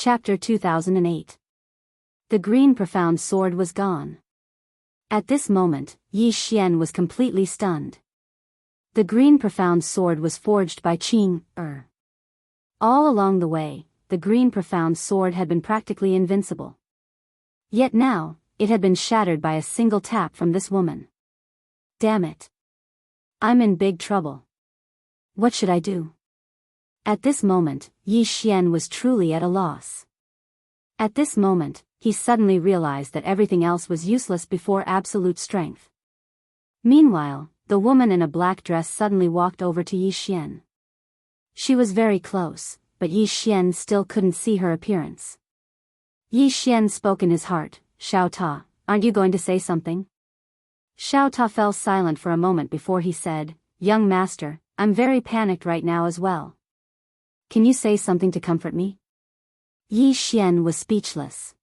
Chapter 2008. The green profound sword was gone. At this moment, Yi Xian was completely stunned. The green profound sword was forged by Qing. All along the way, the green profound sword had been practically invincible. Yet now, it had been shattered by a single tap from this woman. Damn it. I'm in big trouble. What should I do? At this moment, Yi Xian was truly at a loss. At this moment, he suddenly realized that everything else was useless before absolute strength. Meanwhile, the woman in a black dress suddenly walked over to Yi Xian. She was very close, but Yi Xian still couldn't see her appearance. Yi Xian spoke in his heart, "Xiao Ta, aren't you going to say something?" Xiao Ta fell silent for a moment before he said, "Young master, I'm very panicked right now as well. Can you say something to comfort me?" Yi Xian was speechless.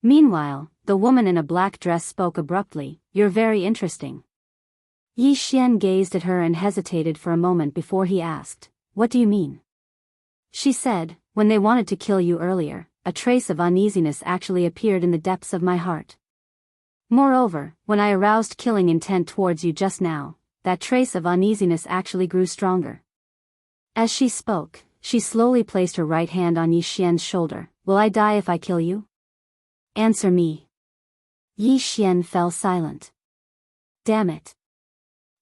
Meanwhile, the woman in a black dress spoke abruptly, "You're very interesting." Yi Xian gazed at her and hesitated for a moment before he asked, "What do you mean?" She said, "When they wanted to kill you earlier, a trace of uneasiness actually appeared in the depths of my heart. Moreover, when I aroused killing intent towards you just now, that trace of uneasiness actually grew stronger." As she spoke, she slowly placed her right hand on Yi Xian's shoulder. "Will I die if I kill you? Answer me." Yi Xian fell silent. Damn it.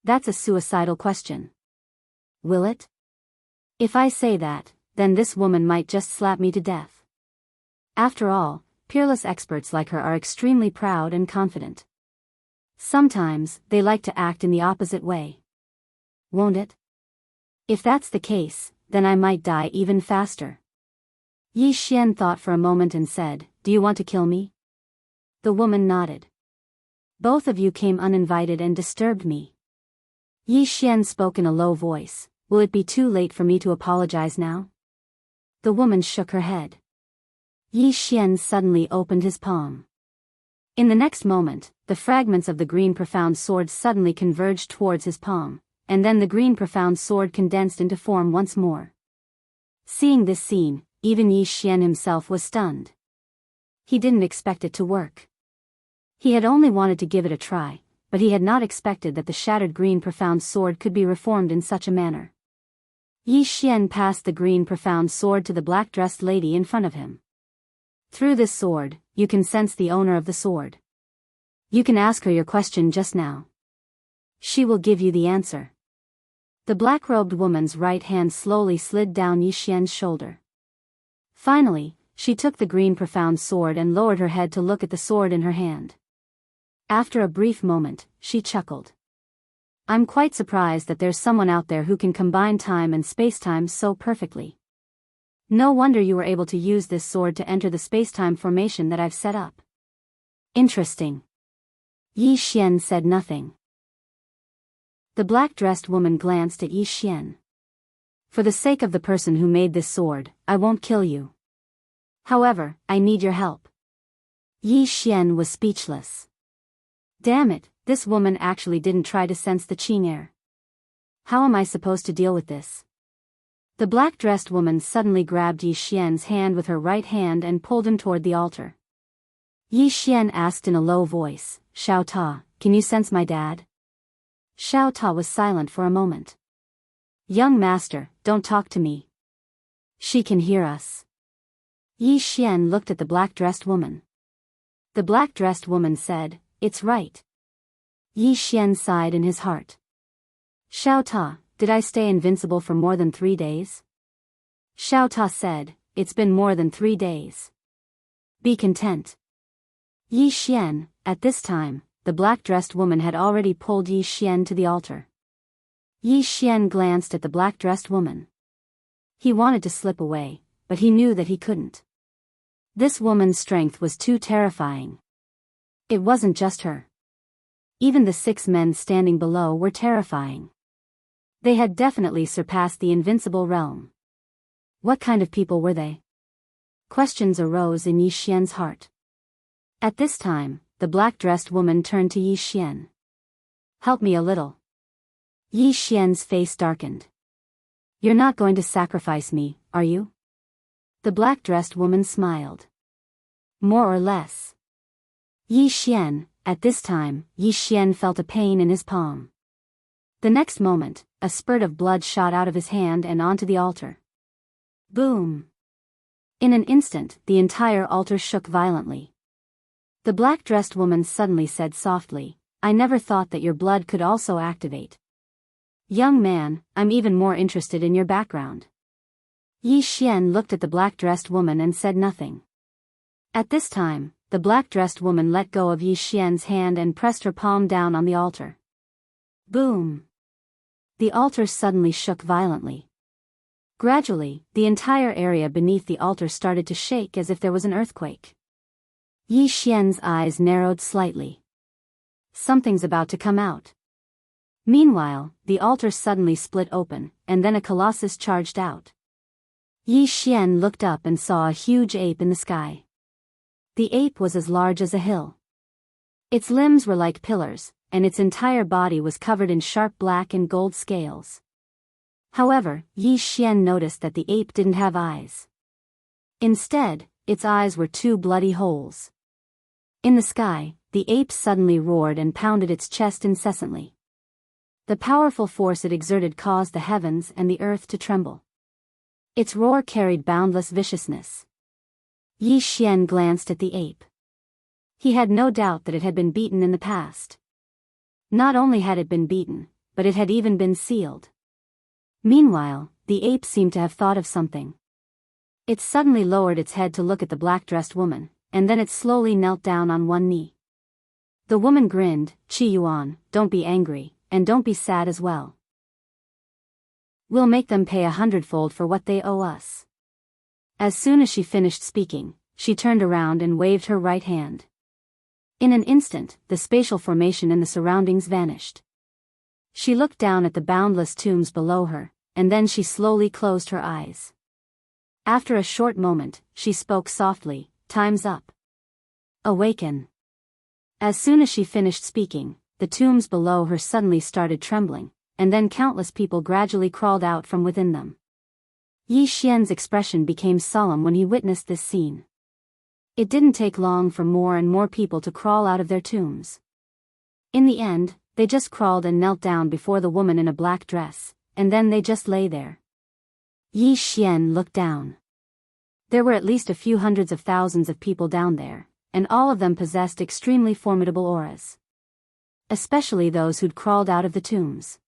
That's a suicidal question. Will it? If I say that, then this woman might just slap me to death. After all, peerless experts like her are extremely proud and confident. Sometimes, they like to act in the opposite way. Won't it? If that's the case, then I might die even faster. Yi Xian thought for a moment and said, "Do you want to kill me?" The woman nodded. "Both of you came uninvited and disturbed me." Yi Xian spoke in a low voice, "Will it be too late for me to apologize now?" The woman shook her head. Yi Xian suddenly opened his palm. In the next moment, the fragments of the green profound sword suddenly converged towards his palm, and then the green profound sword condensed into form once more. Seeing this scene, even Yi Xian himself was stunned. He didn't expect it to work. He had only wanted to give it a try, but he had not expected that the shattered green profound sword could be reformed in such a manner. Yi Xian passed the green profound sword to the black-dressed lady in front of him. "Through this sword, you can sense the owner of the sword. You can ask her your question just now. She will give you the answer." The black-robed woman's right hand slowly slid down Yi Xian's shoulder. Finally, she took the green profound sword and lowered her head to look at the sword in her hand. After a brief moment, she chuckled. "I'm quite surprised that there's someone out there who can combine time and spacetime so perfectly. No wonder you were able to use this sword to enter the spacetime formation that I've set up. Interesting." Yi Xian said nothing. The black-dressed woman glanced at Yi Xian. "For the sake of the person who made this sword, I won't kill you. However, I need your help." Yi Xian was speechless. Damn it, this woman actually didn't try to sense the Qing air. How am I supposed to deal with this? The black-dressed woman suddenly grabbed Yi Xian's hand with her right hand and pulled him toward the altar. Yi Xian asked in a low voice, "Xiao Ta, can you sense my dad?" Xiao Ta was silent for a moment. "Young master, don't talk to me. She can hear us." Yi Xian looked at the black-dressed woman. The black-dressed woman said, "It's right." Yi Xian sighed in his heart. "Xiao Ta, did I stay invincible for more than 3 days?" Xiao Ta said, "It's been more than 3 days. Be content." Yi Xian, at this time, the black-dressed woman had already pulled Yi Xian to the altar. Yi Xian glanced at the black-dressed woman. He wanted to slip away, but he knew that he couldn't. This woman's strength was too terrifying. It wasn't just her. Even the 6 men standing below were terrifying. They had definitely surpassed the invincible realm. What kind of people were they? Questions arose in Yi Xian's heart. At this time, the black-dressed woman turned to Yi Xian. "Help me a little." Yi Xian's face darkened. "You're not going to sacrifice me, are you?" The black-dressed woman smiled. More or less. Yi Xian, at this time, Yi Xian felt a pain in his palm. The next moment, a spurt of blood shot out of his hand and onto the altar. Boom! In an instant, the entire altar shook violently. The black-dressed woman suddenly said softly, "I never thought that your blood could also activate. Young man, I'm even more interested in your background." Yi Xian looked at the black-dressed woman and said nothing. At this time, the black-dressed woman let go of Yi Xian's hand and pressed her palm down on the altar. Boom! The altar suddenly shook violently. Gradually, the entire area beneath the altar started to shake as if there was an earthquake. Yi Xian's eyes narrowed slightly. Something's about to come out. Meanwhile, the altar suddenly split open, and then a colossus charged out. Yi Xian looked up and saw a huge ape in the sky. The ape was as large as a hill. Its limbs were like pillars, and its entire body was covered in sharp black and gold scales. However, Yi Xian noticed that the ape didn't have eyes. Instead, its eyes were two bloody holes. In the sky, the ape suddenly roared and pounded its chest incessantly. The powerful force it exerted caused the heavens and the earth to tremble. Its roar carried boundless viciousness. Yi Xian glanced at the ape. He had no doubt that it had been beaten in the past. Not only had it been beaten, but it had even been sealed. Meanwhile, the ape seemed to have thought of something. It suddenly lowered its head to look at the black-dressed woman, and then it slowly knelt down on one knee. The woman grinned, "Qi Yuan, don't be angry, and don't be sad as well. We'll make them pay 100-fold for what they owe us." As soon as she finished speaking, she turned around and waved her right hand. In an instant, the spatial formation in the surroundings vanished. She looked down at the boundless tombs below her, and then she slowly closed her eyes. After a short moment, she spoke softly, "Time's up. Awaken." As soon as she finished speaking, the tombs below her suddenly started trembling, and then countless people gradually crawled out from within them. Yi Xian's expression became solemn when he witnessed this scene. It didn't take long for more and more people to crawl out of their tombs. In the end, they just crawled and knelt down before the woman in a black dress, and then they just lay there. Yi Xian looked down. There were at least a few hundreds of thousands of people down there, and all of them possessed extremely formidable auras. Especially those who'd crawled out of the tombs.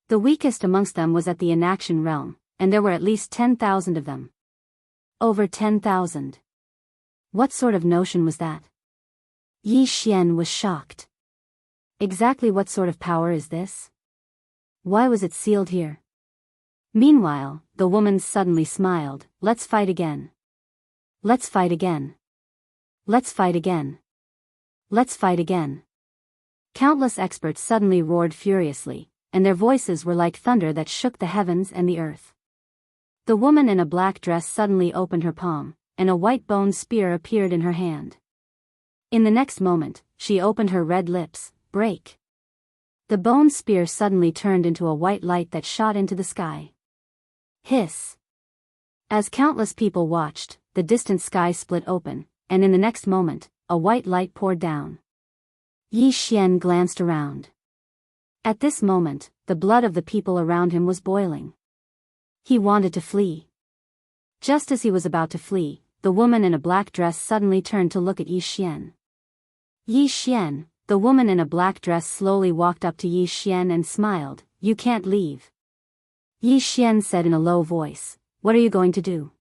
The weakest amongst them was at the inaction realm, and there were at least 10,000 of them. Over 10,000. What sort of notion was that? Yi Xian was shocked. Exactly what sort of power is this? Why was it sealed here? Meanwhile, the woman suddenly smiled, "Let's fight again. Let's fight again. Let's fight again. Let's fight again." Countless experts suddenly roared furiously, and their voices were like thunder that shook the heavens and the earth. The woman in a black dress suddenly opened her palm, and a white bone spear appeared in her hand. In the next moment, she opened her red lips, "Break." The bone spear suddenly turned into a white light that shot into the sky. Hiss. As countless people watched, the distant sky split open, and in the next moment, a white light poured down. Yi Xian glanced around. At this moment, the blood of the people around him was boiling. He wanted to flee. Just as he was about to flee, the woman in a black dress suddenly turned to look at Yi Xian. Yi Xian, the woman in a black dress slowly walked up to Yi Xian and smiled, "You can't leave." Yi Xian said in a low voice, "What are you going to do?"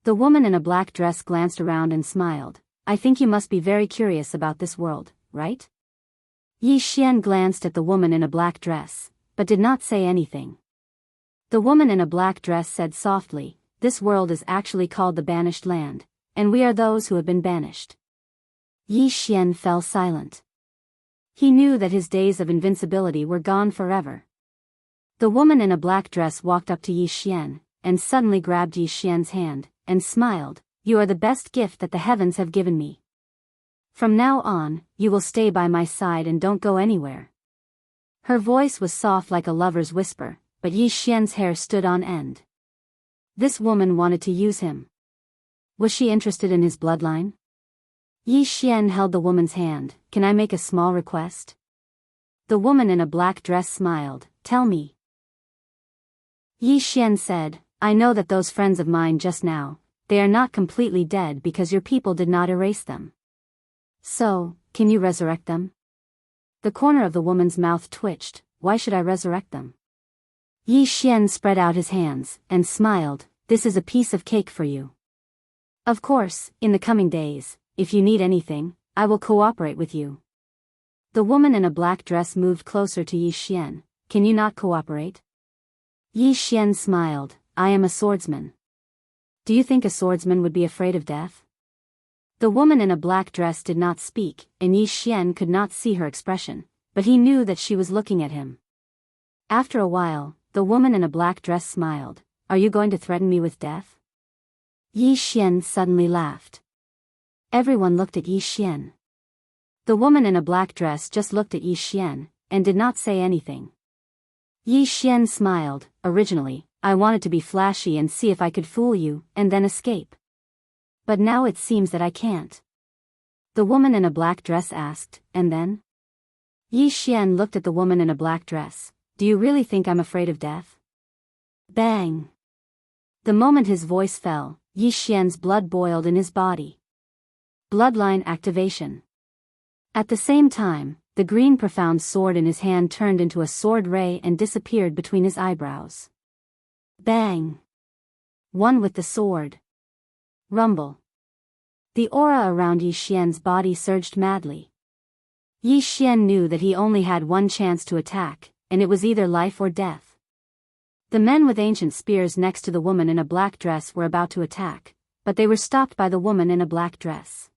The woman in a black dress glanced around and smiled, "I think you must be very curious about this world, right?" Yi Xian glanced at the woman in a black dress, but did not say anything. The woman in a black dress said softly, "This world is actually called the Banished Land, and we are those who have been banished." Yi Xian fell silent. He knew that his days of invincibility were gone forever. The woman in a black dress walked up to Yi Xian, and suddenly grabbed Yi Xian's hand, and smiled, "You are the best gift that the heavens have given me. From now on, you will stay by my side and don't go anywhere." Her voice was soft like a lover's whisper, but Yi Xian's hair stood on end. This woman wanted to use him. Was she interested in his bloodline? Yi Xian held the woman's hand. Can I make a small request? The woman in a black dress smiled. Tell me. Yi Xian said, I know that those friends of mine just now, they are not completely dead because your people did not erase them. So, can you resurrect them? The corner of the woman's mouth twitched. Why should I resurrect them? Yi Xian spread out his hands and smiled. This is a piece of cake for you. Of course, in the coming days, if you need anything, I will cooperate with you. The woman in a black dress moved closer to Yi Xian. Can you not cooperate? Yi Xian smiled. I am a swordsman. Do you think a swordsman would be afraid of death? The woman in a black dress did not speak, and Yi Xian could not see her expression, but he knew that she was looking at him. After a while, the woman in a black dress smiled. Are you going to threaten me with death? Yi Xian suddenly laughed. Everyone looked at Yi Xian. The woman in a black dress just looked at Yi Xian, and did not say anything. Yi Xian smiled. Originally, I wanted to be flashy and see if I could fool you, and then escape. But now it seems that I can't. The woman in a black dress asked, and then? Yi Xian looked at the woman in a black dress. Do you really think I'm afraid of death? Bang! The moment his voice fell, Yi Xian's blood boiled in his body. Bloodline activation. At the same time, the green profound sword in his hand turned into a sword ray and disappeared between his eyebrows. Bang! One with the sword. Rumble. The aura around Yi Xian's body surged madly. Yi Xian knew that he only had one chance to attack, and it was either life or death. The men with ancient spears next to the woman in a black dress were about to attack, but they were stopped by the woman in a black dress.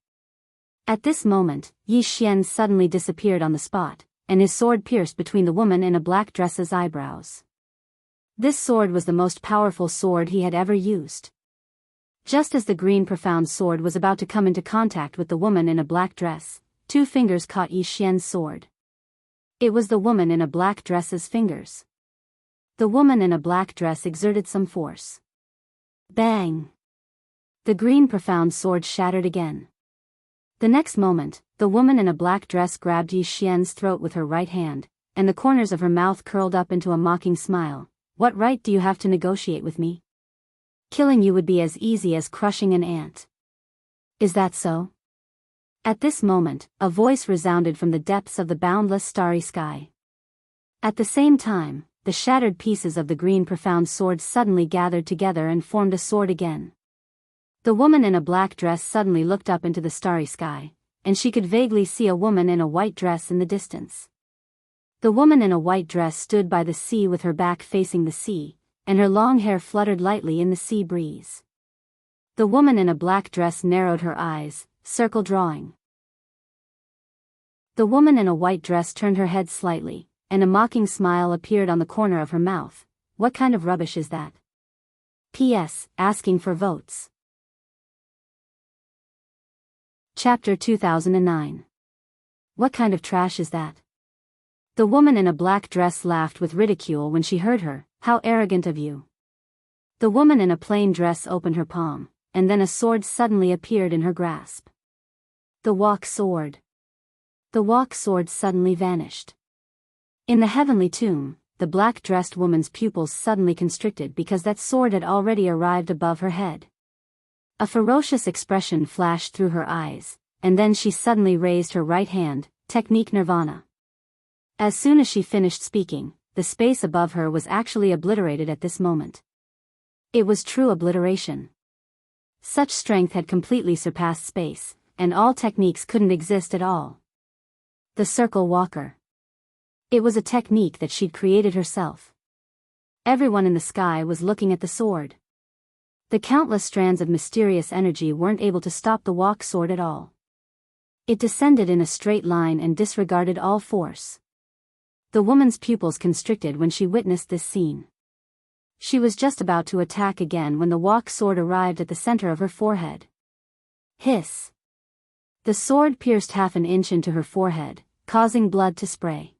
At this moment, Yi Xian suddenly disappeared on the spot, and his sword pierced between the woman in a black dress's eyebrows. This sword was the most powerful sword he had ever used. Just as the green profound sword was about to come into contact with the woman in a black dress, two fingers caught Yi Xian's sword. It was the woman in a black dress's fingers. The woman in a black dress exerted some force. Bang! The green profound sword shattered again. The next moment, the woman in a black dress grabbed Yi Xian's throat with her right hand, and the corners of her mouth curled up into a mocking smile. What right do you have to negotiate with me? Killing you would be as easy as crushing an ant. Is that so? At this moment, a voice resounded from the depths of the boundless starry sky. At the same time, the shattered pieces of the green profound sword suddenly gathered together and formed a sword again. The woman in a black dress suddenly looked up into the starry sky, and she could vaguely see a woman in a white dress in the distance. The woman in a white dress stood by the sea with her back facing the sea, and her long hair fluttered lightly in the sea breeze. The woman in a black dress narrowed her eyes, circle drawing. The woman in a white dress turned her head slightly, and a mocking smile appeared on the corner of her mouth. What kind of rubbish is that? P.S. Asking for votes. Chapter 2009. What kind of trash is that? The woman in a black dress laughed with ridicule when she heard her. How arrogant of you. The woman in a plain dress opened her palm, and then a sword suddenly appeared in her grasp. The walk sword. The walk sword suddenly vanished. In the heavenly tomb, the black-dressed woman's pupils suddenly constricted because that sword had already arrived above her head. A ferocious expression flashed through her eyes, and then she suddenly raised her right hand, technique nirvana. As soon as she finished speaking, the space above her was actually obliterated at this moment. It was true obliteration. Such strength had completely surpassed space, and all techniques couldn't exist at all. The circle walker. It was a technique that she'd created herself. Everyone in the sky was looking at the sword. The countless strands of mysterious energy weren't able to stop the walk sword at all. It descended in a straight line and disregarded all force. The woman's pupils constricted when she witnessed this scene. She was just about to attack again when the walk sword arrived at the center of her forehead. Hiss! The sword pierced half an inch into her forehead, causing blood to spray.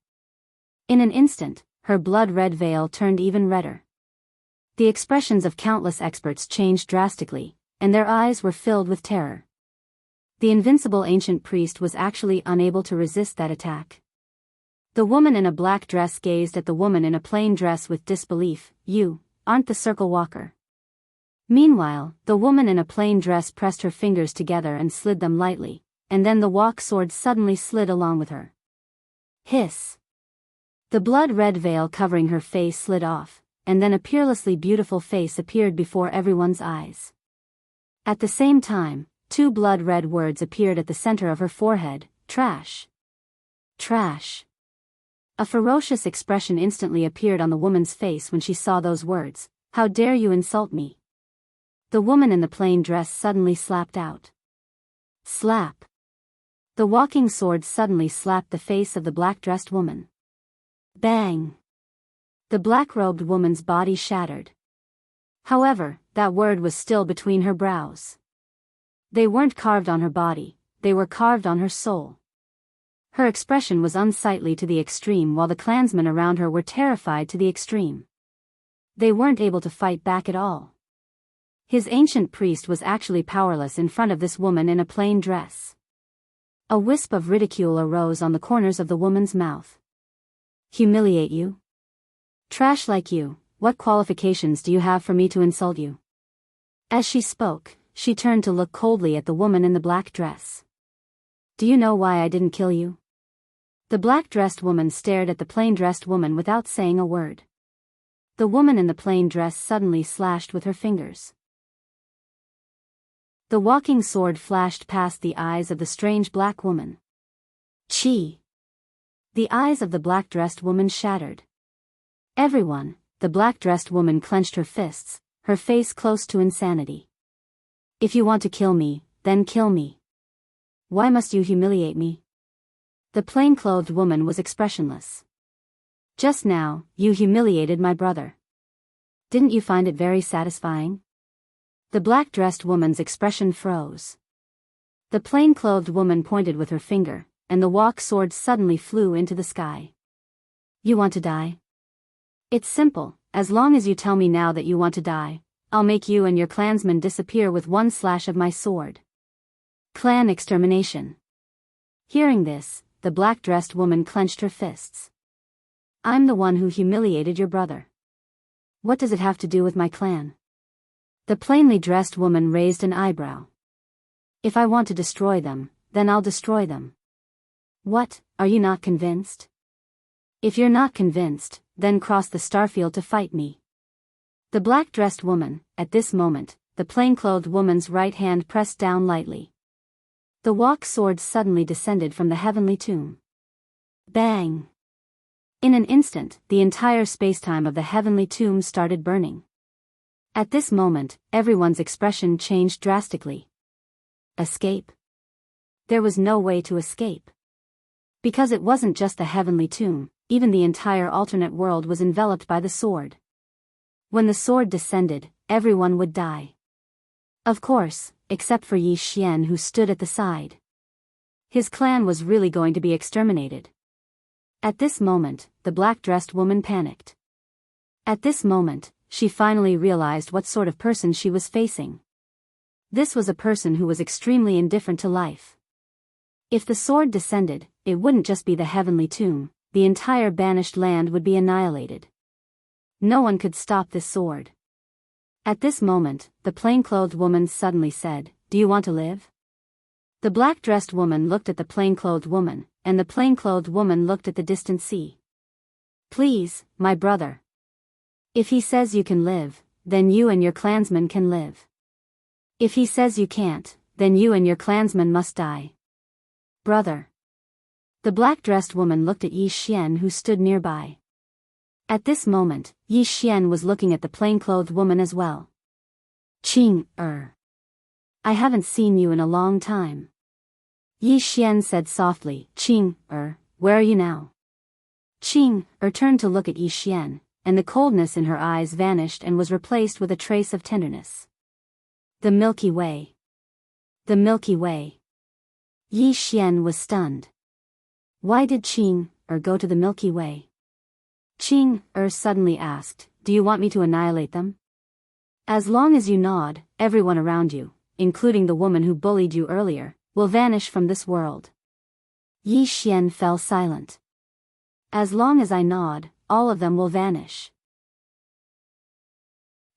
In an instant, her blood-red veil turned even redder. The expressions of countless experts changed drastically, and their eyes were filled with terror. The invincible ancient priest was actually unable to resist that attack. The woman in a black dress gazed at the woman in a plain dress with disbelief. "You aren't the circle walker." Meanwhile, the woman in a plain dress pressed her fingers together and slid them lightly, and then the walk sword suddenly slid along with her. Hiss! The blood-red veil covering her face slid off, and then a peerlessly beautiful face appeared before everyone's eyes. At the same time, 2 blood-red words appeared at the center of her forehead: trash. Trash. A ferocious expression instantly appeared on the woman's face when she saw those words. "How dare you insult me?" The woman in the plain dress suddenly slapped out. Slap. The walking sword suddenly slapped the face of the black-dressed woman. Bang! The black-robed woman's body shattered. However, that word was still between her brows. They weren't carved on her body, they were carved on her soul. Her expression was unsightly to the extreme, while the clansmen around her were terrified to the extreme. They weren't able to fight back at all. His ancient priest was actually powerless in front of this woman in a plain dress. A wisp of ridicule arose on the corners of the woman's mouth. "Humiliate you? Trash like you, what qualifications do you have for me to insult you?" As she spoke, she turned to look coldly at the woman in the black dress. "Do you know why I didn't kill you?" The black-dressed woman stared at the plain-dressed woman without saying a word. The woman in the plain dress suddenly slashed with her fingers. The walking sword flashed past the eyes of the strange black woman. Chi! The eyes of the black-dressed woman shattered. Everyone, the black-dressed woman clenched her fists, her face close to insanity. "If you want to kill me, then kill me. Why must you humiliate me?" The plain-clothed woman was expressionless. "Just now, you humiliated my brother. Didn't you find it very satisfying?" The black-dressed woman's expression froze. The plain-clothed woman pointed with her finger, and the walk sword suddenly flew into the sky. "You want to die? It's simple. As long as you tell me now that you want to die, I'll make you and your clansmen disappear with one slash of my sword. Clan extermination." Hearing this, the black-dressed woman clenched her fists. "I'm the one who humiliated your brother. What does it have to do with my clan?" The plainly dressed woman raised an eyebrow. "If I want to destroy them, then I'll destroy them. What, are you not convinced? If you're not convinced, then cross the starfield to fight me." The black-dressed woman, at this moment, the plain-clothed woman's right hand pressed down lightly. The walk sword suddenly descended from the heavenly tomb. Bang! In an instant, the entire spacetime of the heavenly tomb started burning. At this moment, everyone's expression changed drastically. Escape? There was no way to escape. Because it wasn't just the heavenly tomb, even the entire alternate world was enveloped by the sword. When the sword descended, everyone would die. Of course, except for Yi Xian, who stood at the side. His clan was really going to be exterminated. At this moment, the black-dressed woman panicked. At this moment, she finally realized what sort of person she was facing. This was a person who was extremely indifferent to life. If the sword descended, it wouldn't just be the heavenly tomb, the entire banished land would be annihilated. No one could stop this sword. At this moment, the plain-clothed woman suddenly said, "Do you want to live?" The black-dressed woman looked at the plain-clothed woman, and the plain-clothed woman looked at the distant sea. "Please, my brother. If he says you can live, then you and your clansmen can live. If he says you can't, then you and your clansmen must die. Brother." The black-dressed woman looked at Yi Xian, who stood nearby. At this moment, Yi Xian was looking at the plain-clothed woman as well. I haven't seen you in a long time." Yi Xian said softly. Where are you now?" Turned to look at Yi Xian, and the coldness in her eyes vanished and was replaced with a trace of tenderness. "The Milky Way. The Milky Way." Yi Xian was stunned. Why did go to the Milky Way? Suddenly asked, "Do you want me to annihilate them?" "As long as you nod, everyone around you, including the woman who bullied you earlier, will vanish from this world. Yi Xian fell silent. As long as I nod, all of them will vanish.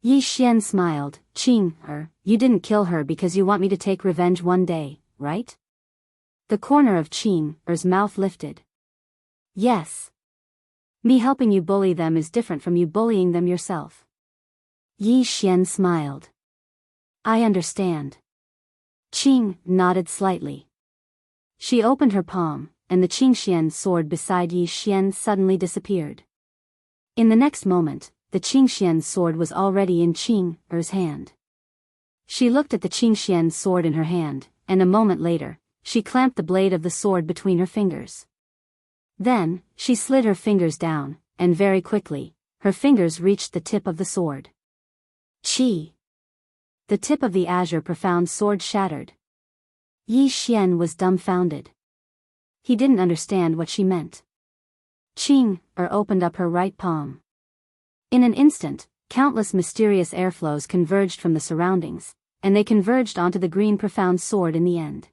Yi Xian smiled. Qing, you didn't kill her because you want me to take revenge one day, right? The corner of Qing's mouth lifted. Yes. Me helping you bully them is different from you bullying them yourself. Yi Xian smiled. I understand. Qing nodded slightly. She opened her palm, and the Qingxian sword beside Yi Xian suddenly disappeared. In the next moment, the Qingxian sword was already in Qing's hand. She looked at the Qingxian sword in her hand, and a moment later, she clamped the blade of the sword between her fingers. Then, she slid her fingers down, and very quickly, her fingers reached the tip of the sword. Qi! The tip of the azure profound sword shattered. Yi Xian was dumbfounded. He didn't understand what she meant. Qing opened up her right palm. In an instant, countless mysterious airflows converged from the surroundings, and they converged onto the green profound sword in the end.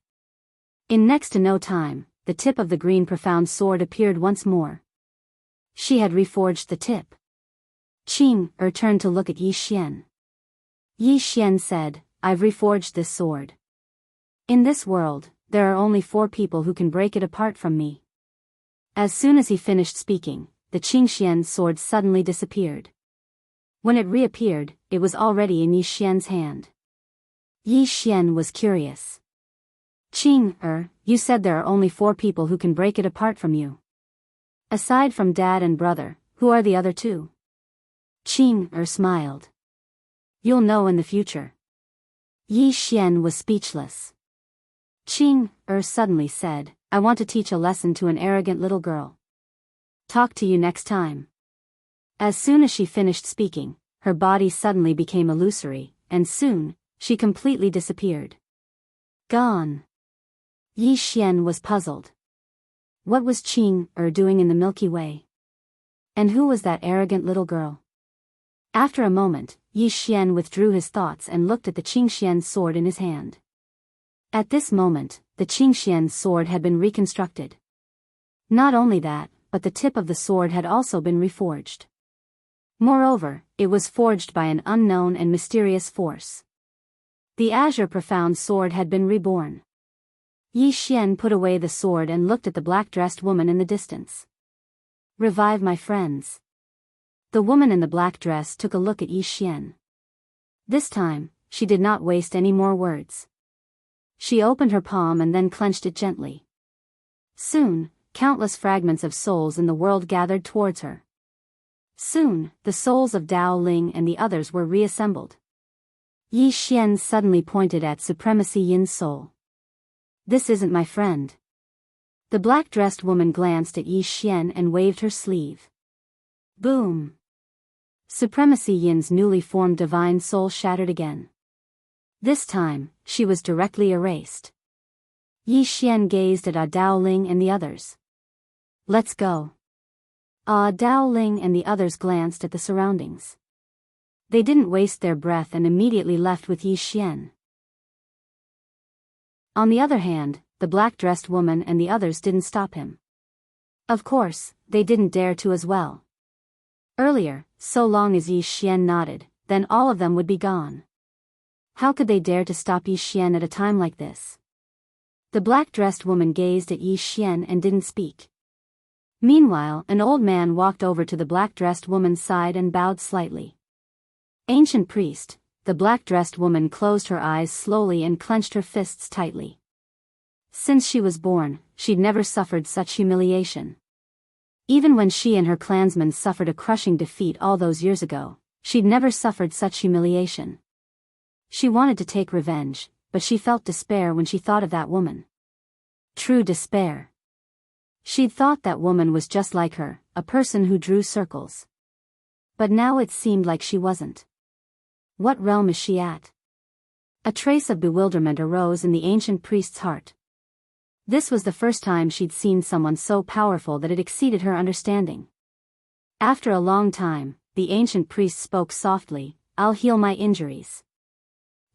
In next to no time, the tip of the green profound sword appeared once more. She had reforged the tip. Qing turned to look at Yi Xian. Yi Xian said, I've reforged this sword. In this world, there are only 4 people who can break it apart from me. As soon as he finished speaking, the Qingxian sword suddenly disappeared. When it reappeared, it was already in Yi Xian's hand. Yi Xian was curious. Qing, you said there are only 4 people who can break it apart from you. Aside from dad and brother, who are the other 2? Qing smiled. You'll know in the future. Yi Xian was speechless. Qing suddenly said, I want to teach a lesson to an arrogant little girl. Talk to you next time. As soon as she finished speaking, her body suddenly became illusory, and soon, she completely disappeared. Gone. Yi Xian was puzzled. What was Qing doing in the Milky Way? And who was that arrogant little girl? After a moment, Yi Xian withdrew his thoughts and looked at the Qingxian sword in his hand. At this moment, the Qingxian sword had been reconstructed. Not only that, but the tip of the sword had also been reforged. Moreover, it was forged by an unknown and mysterious force. The azure profound sword had been reborn. Yi Xian put away the sword and looked at the black-dressed woman in the distance. Revive my friends. The woman in the black dress took a look at Yi Xian. This time, she did not waste any more words. She opened her palm and then clenched it gently. Soon, countless fragments of souls in the world gathered towards her. Soon, the souls of Dao Ling and the others were reassembled. Yi Xian suddenly pointed at Supremacy Yin's soul. This isn't my friend. The black-dressed woman glanced at Yi Xian and waved her sleeve. Boom! Supremacy Yin's newly formed divine soul shattered again. This time, she was directly erased. Yi Xian gazed at Dao Ling and the others. Let's go. Dao Ling and the others glanced at the surroundings. They didn't waste their breath and immediately left with Yi Xian. On the other hand, the black-dressed woman and the others didn't stop him. Of course, they didn't dare to as well. Earlier, so long as Yi Xian nodded, then all of them would be gone. How could they dare to stop Yi Xian at a time like this? The black-dressed woman gazed at Yi Xian and didn't speak. Meanwhile, an old man walked over to the black-dressed woman's side and bowed slightly. Ancient priest, the black-dressed woman closed her eyes slowly and clenched her fists tightly. Since she was born, she'd never suffered such humiliation. Even when she and her clansmen suffered a crushing defeat all those years ago, she'd never suffered such humiliation. She wanted to take revenge, but she felt despair when she thought of that woman. True despair. She'd thought that woman was just like her, a person who drew circles. But now it seemed like she wasn't. What realm is she at? A trace of bewilderment arose in the ancient priest's heart. This was the first time she'd seen someone so powerful that it exceeded her understanding. After a long time, the ancient priest spoke softly, I'll heal my injuries.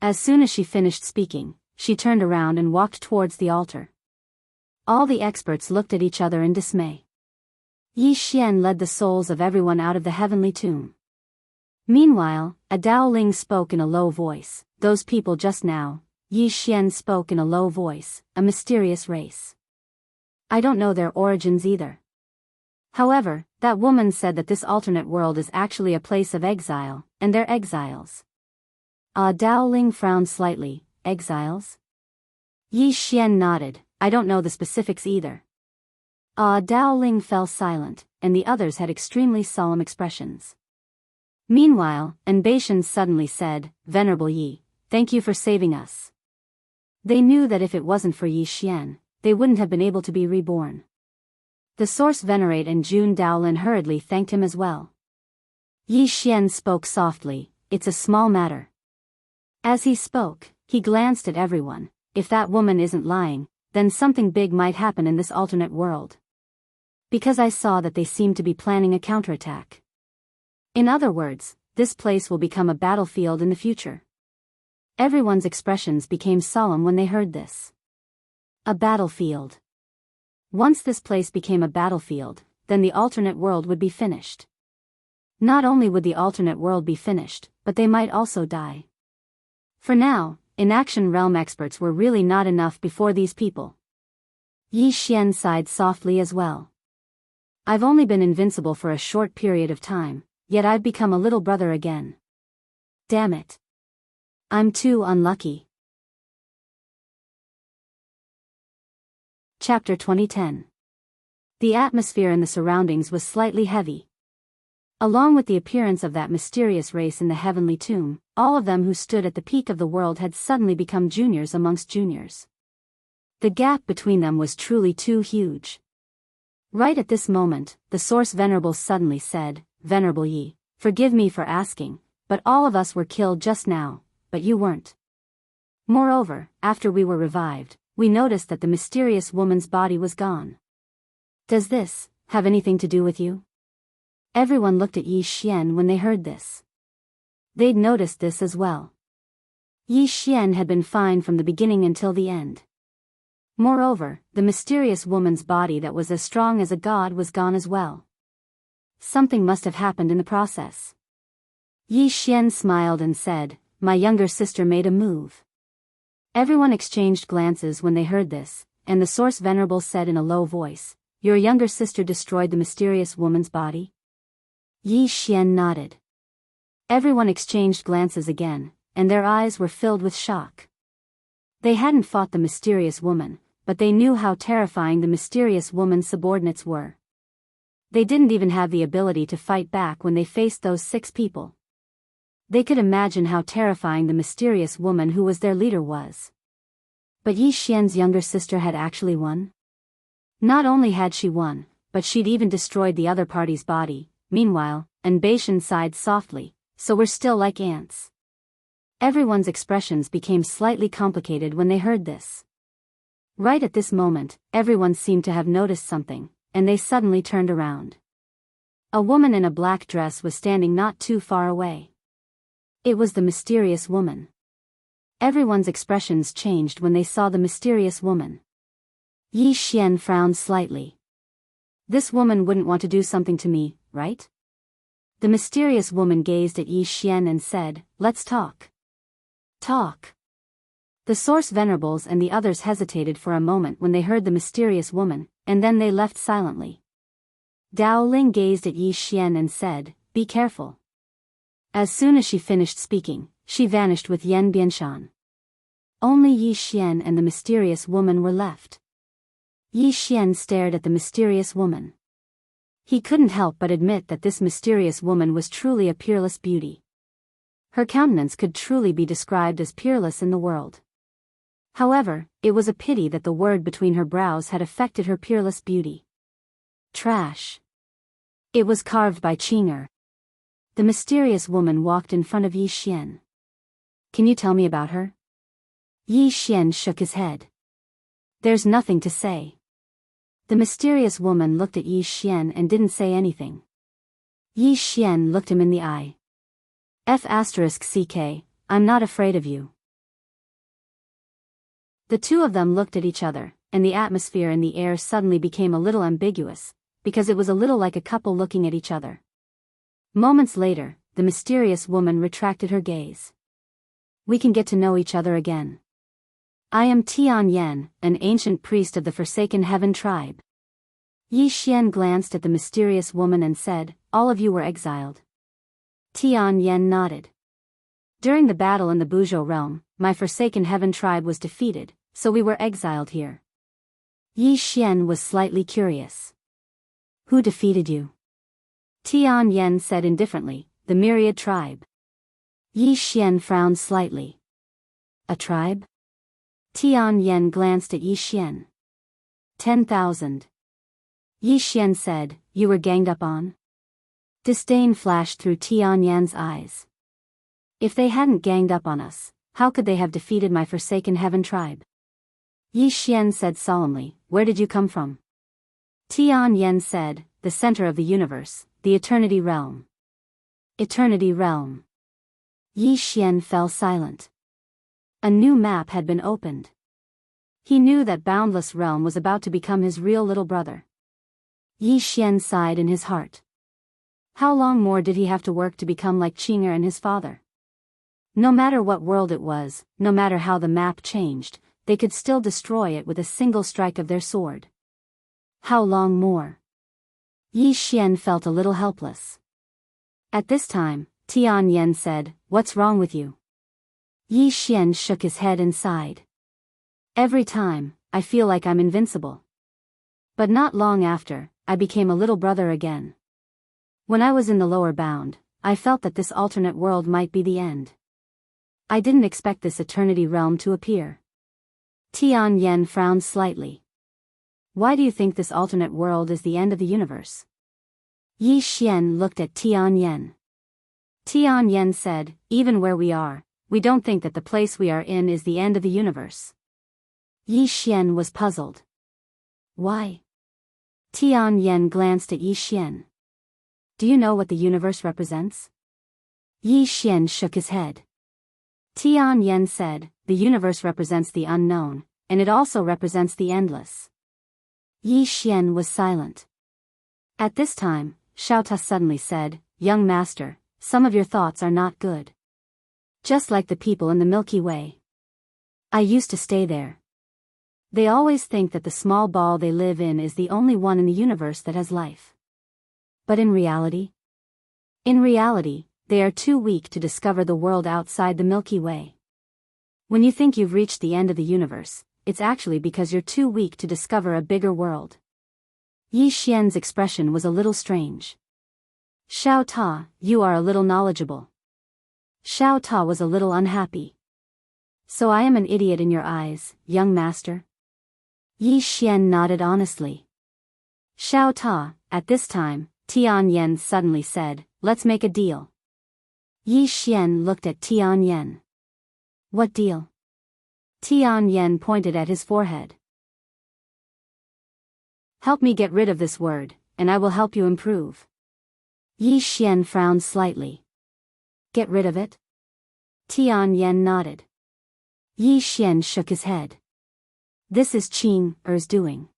As soon as she finished speaking, she turned around and walked towards the altar. All the experts looked at each other in dismay. Yi Xian led the souls of everyone out of the heavenly tomb. Meanwhile, a Daoling spoke in a low voice. Those people just now, Yi Xian spoke in a low voice, a mysterious race. I don't know their origins either. However, that woman said that this alternate world is actually a place of exile, and they're exiles. Daoling frowned slightly. Exiles? Yi Xian nodded. I don't know the specifics either. Daoling fell silent, and the others had extremely solemn expressions. Meanwhile, Anbation suddenly said, Venerable Yi, thank you for saving us. They knew that if it wasn't for Yi Xian, they wouldn't have been able to be reborn. The Source Venerate and Jun Daolin hurriedly thanked him as well. Yi Xian spoke softly, it's a small matter. As he spoke, he glanced at everyone. If that woman isn't lying, then something big might happen in this alternate world. Because I saw that they seemed to be planning a counterattack. In other words, this place will become a battlefield in the future. Everyone's expressions became solemn when they heard this. A battlefield. Once this place became a battlefield, then the alternate world would be finished. Not only would the alternate world be finished, but they might also die. For now, inaction realm experts were really not enough before these people. Yi Xian sighed softly as well. I've only been invincible for a short period of time, yet I've become a little brother again. Damn it. I'm too unlucky. Chapter 2010. The atmosphere in the surroundings was slightly heavy. Along with the appearance of that mysterious race in the heavenly tomb, all of them who stood at the peak of the world had suddenly become juniors amongst juniors. The gap between them was truly too huge. Right at this moment, the Source Venerable suddenly said, Venerable Yi, forgive me for asking, but all of us were killed just now, but you weren't. Moreover, after we were revived, we noticed that the mysterious woman's body was gone. Does this have anything to do with you? Everyone looked at Yi Xian when they heard this. They'd noticed this as well. Yi Xian had been fine from the beginning until the end. Moreover, the mysterious woman's body that was as strong as a god was gone as well. Something must have happened in the process. Yi Xian smiled and said, My younger sister made a move. Everyone exchanged glances when they heard this, and the Source Venerable said in a low voice, Your younger sister destroyed the mysterious woman's body? Yi Xian nodded. Everyone exchanged glances again, and their eyes were filled with shock. They hadn't fought the mysterious woman, but they knew how terrifying the mysterious woman's subordinates were. They didn't even have the ability to fight back when they faced those 6 people. They could imagine how terrifying the mysterious woman who was their leader was. But Yi Xian's younger sister had actually won? Not only had she won, but she'd even destroyed the other party's body. Meanwhile, Anbation sighed softly, so we're still like ants. Everyone's expressions became slightly complicated when they heard this. Right at this moment, everyone seemed to have noticed something, and they suddenly turned around. A woman in a black dress was standing not too far away. It was the mysterious woman. Everyone's expressions changed when they saw the mysterious woman. Yi Xian frowned slightly. This woman wouldn't want to do something to me, right? The mysterious woman gazed at Yi Xian and said, Let's talk. Talk. The Source Venerables and the others hesitated for a moment when they heard the mysterious woman, and then they left silently. Dao Ling gazed at Yi Xian and said, Be careful. As soon as she finished speaking, she vanished with Yan Bianshan. Only Yi Xian and the mysterious woman were left. Yi Xian stared at the mysterious woman. He couldn't help but admit that this mysterious woman was truly a peerless beauty. Her countenance could truly be described as peerless in the world. However, it was a pity that the word between her brows had affected her peerless beauty. Trash. It was carved by Qing'er. The mysterious woman walked in front of Yi Xian. Can you tell me about her? Yi Xian shook his head. There's nothing to say. The mysterious woman looked at Yi Xian and didn't say anything. Yi Xian looked him in the eye. F*CK, I'm not afraid of you. The two of them looked at each other, and the atmosphere in the air suddenly became a little ambiguous, because it was a little like a couple looking at each other. Moments later, the mysterious woman retracted her gaze. We can get to know each other again. I am Tian Yan, an ancient priest of the Forsaken Heaven tribe. Yi Xian glanced at the mysterious woman and said, all of you were exiled. Tian Yan nodded. During the battle in the Buzhou realm, my Forsaken Heaven tribe was defeated, so we were exiled here. Yi Xian was slightly curious. Who defeated you? Tian Yan said indifferently, the Myriad tribe. Yi Xian frowned slightly. A tribe? Tian Yan glanced at Yi Xian. 10,000. Yi Xian said, you were ganged up on? Disdain flashed through Tian Yan's eyes. If they hadn't ganged up on us, how could they have defeated my Forsaken Heaven tribe? Yi Xian said solemnly, where did you come from? Tian Yan said, the center of the universe, the Eternity Realm. Eternity Realm. Yi Xian fell silent. A new map had been opened. He knew that Boundless Realm was about to become his real little brother. Yi Xian sighed in his heart. How long more did he have to work to become like Qing'er and his father? No matter what world it was, no matter how the map changed, they could still destroy it with a single strike of their sword. How long more? Yi Xian felt a little helpless. At this time, Tian Yan said, what's wrong with you? Yi Xian shook his head and sighed. Every time, I feel like I'm invincible. But not long after, I became a little brother again. When I was in the lower bound, I felt that this alternate world might be the end. I didn't expect this Eternity Realm to appear. Tian Yan frowned slightly. Why do you think this alternate world is the end of the universe? Yi Xian looked at Tian Yan. Tian Yan said, even where we are, we don't think that the place we are in is the end of the universe. Yi Xian was puzzled. Why? Tian Yan glanced at Yi Xian. Do you know what the universe represents? Yi Xian shook his head. Tian Yan said, the universe represents the unknown, and it also represents the endless. Yi Xian was silent. At this time, Xiao Ta suddenly said, young master, some of your thoughts are not good. Just like the people in the Milky Way. I used to stay there. They always think that the small ball they live in is the only one in the universe that has life. But in reality? In reality, they are too weak to discover the world outside the Milky Way. When you think you've reached the end of the universe, it's actually because you're too weak to discover a bigger world. Yi Xian's expression was a little strange. Xiao Ta, you are a little knowledgeable. Xiao Ta was a little unhappy. So I am an idiot in your eyes, young master? Yi Xian nodded honestly. Xiao Ta, at this time, Tian Yan suddenly said, let's make a deal. Yi Xian looked at Tian Yan. What deal? Tian Yan pointed at his forehead. Help me get rid of this word, and I will help you improve. Yi Xian frowned slightly. Get rid of it? Tian Yan nodded. Yi Xian shook his head. This is Qing'er's doing.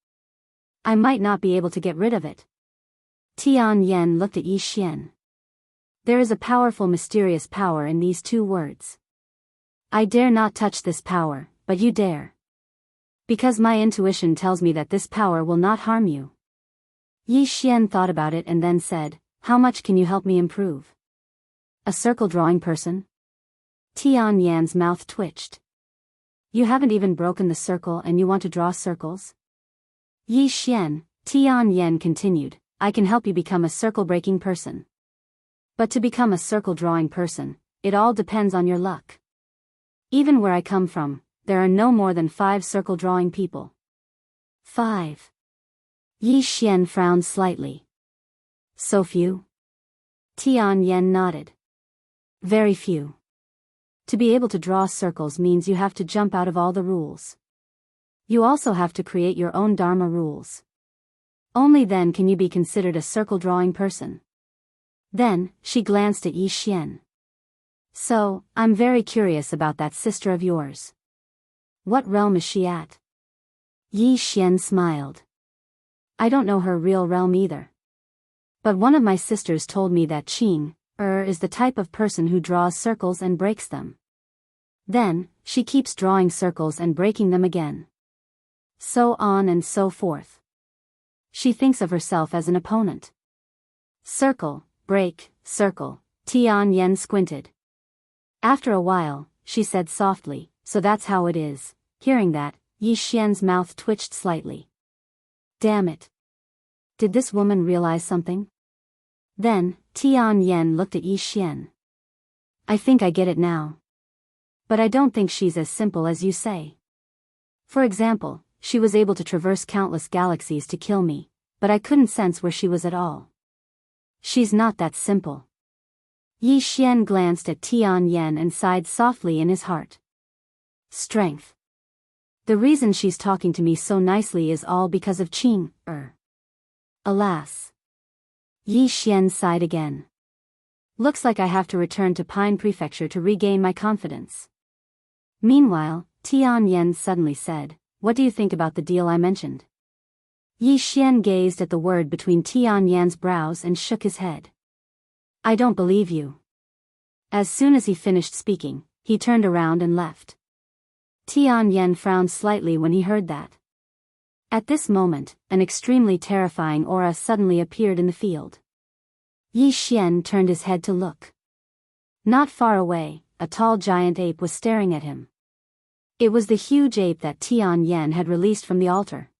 I might not be able to get rid of it. Tian Yan looked at Yi Xian. There is a powerful mysterious power in these two words. I dare not touch this power, but you dare. Because my intuition tells me that this power will not harm you. Yi Xian thought about it and then said, how much can you help me improve? A circle drawing person? Tian Yan's mouth twitched. You haven't even broken the circle and you want to draw circles? Yi Xian, Tian Yan continued, I can help you become a circle-breaking person. But to become a circle-drawing person, it all depends on your luck. Even where I come from, there are no more than 5 circle-drawing people. 5. Yi Xian frowned slightly. So few? Tian Yan nodded. Very few. To be able to draw circles means you have to jump out of all the rules. You also have to create your own Dharma rules. Only then can you be considered a circle-drawing person. Then, she glanced at Yi Xian. So, I'm very curious about that sister of yours. What realm is she at? Yi Xian smiled. I don't know her real realm either. But one of my sisters told me that Qing is the type of person who draws circles and breaks them. Then, she keeps drawing circles and breaking them again. So on and so forth. She thinks of herself as an opponent. Circle, break, circle. Tian Yen squinted. After a while, she said softly, so that's how it is. Hearing that, Yi Xian's mouth twitched slightly. Damn it. Did this woman realize something? Then, Tian Yen looked at Yi Xian. I think I get it now. But I don't think she's as simple as you say. For example, she was able to traverse countless galaxies to kill me, but I couldn't sense where she was at all. She's not that simple. Yi Xian glanced at Tian Yen and sighed softly in his heart. Strength. The reason she's talking to me so nicely is all because of Qing. Alas. Yi Xian sighed again. Looks like I have to return to Pine Prefecture to regain my confidence. Meanwhile, Tian Yen suddenly said, What do you think about the deal I mentioned? Yi Xian gazed at the word between Tian Yan's brows and shook his head. I don't believe you. As soon as he finished speaking, he turned around and left. Tian Yen frowned slightly when he heard that. At this moment, an extremely terrifying aura suddenly appeared in the field. Yi Xian turned his head to look. Not far away, a tall giant ape was staring at him. It was the huge ape that Tian Yen had released from the altar.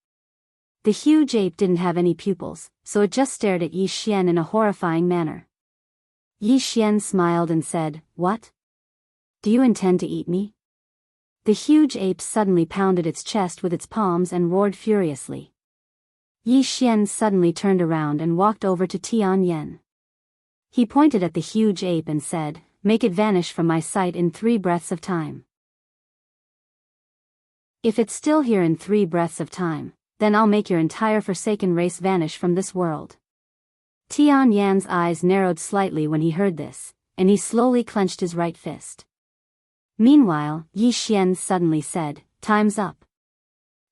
The huge ape didn't have any pupils, so it just stared at Yi Xian in a horrifying manner. Yi Xian smiled and said, What? Do you intend to eat me? The huge ape suddenly pounded its chest with its palms and roared furiously. Yi Xian suddenly turned around and walked over to Tian Yen. He pointed at the huge ape and said, Make it vanish from my sight in 3 breaths of time. If it's still here in 3 breaths of time, then I'll make your entire forsaken race vanish from this world. Tian Yan's eyes narrowed slightly when he heard this, and he slowly clenched his right fist. Meanwhile, Yi Xian suddenly said, Time's up.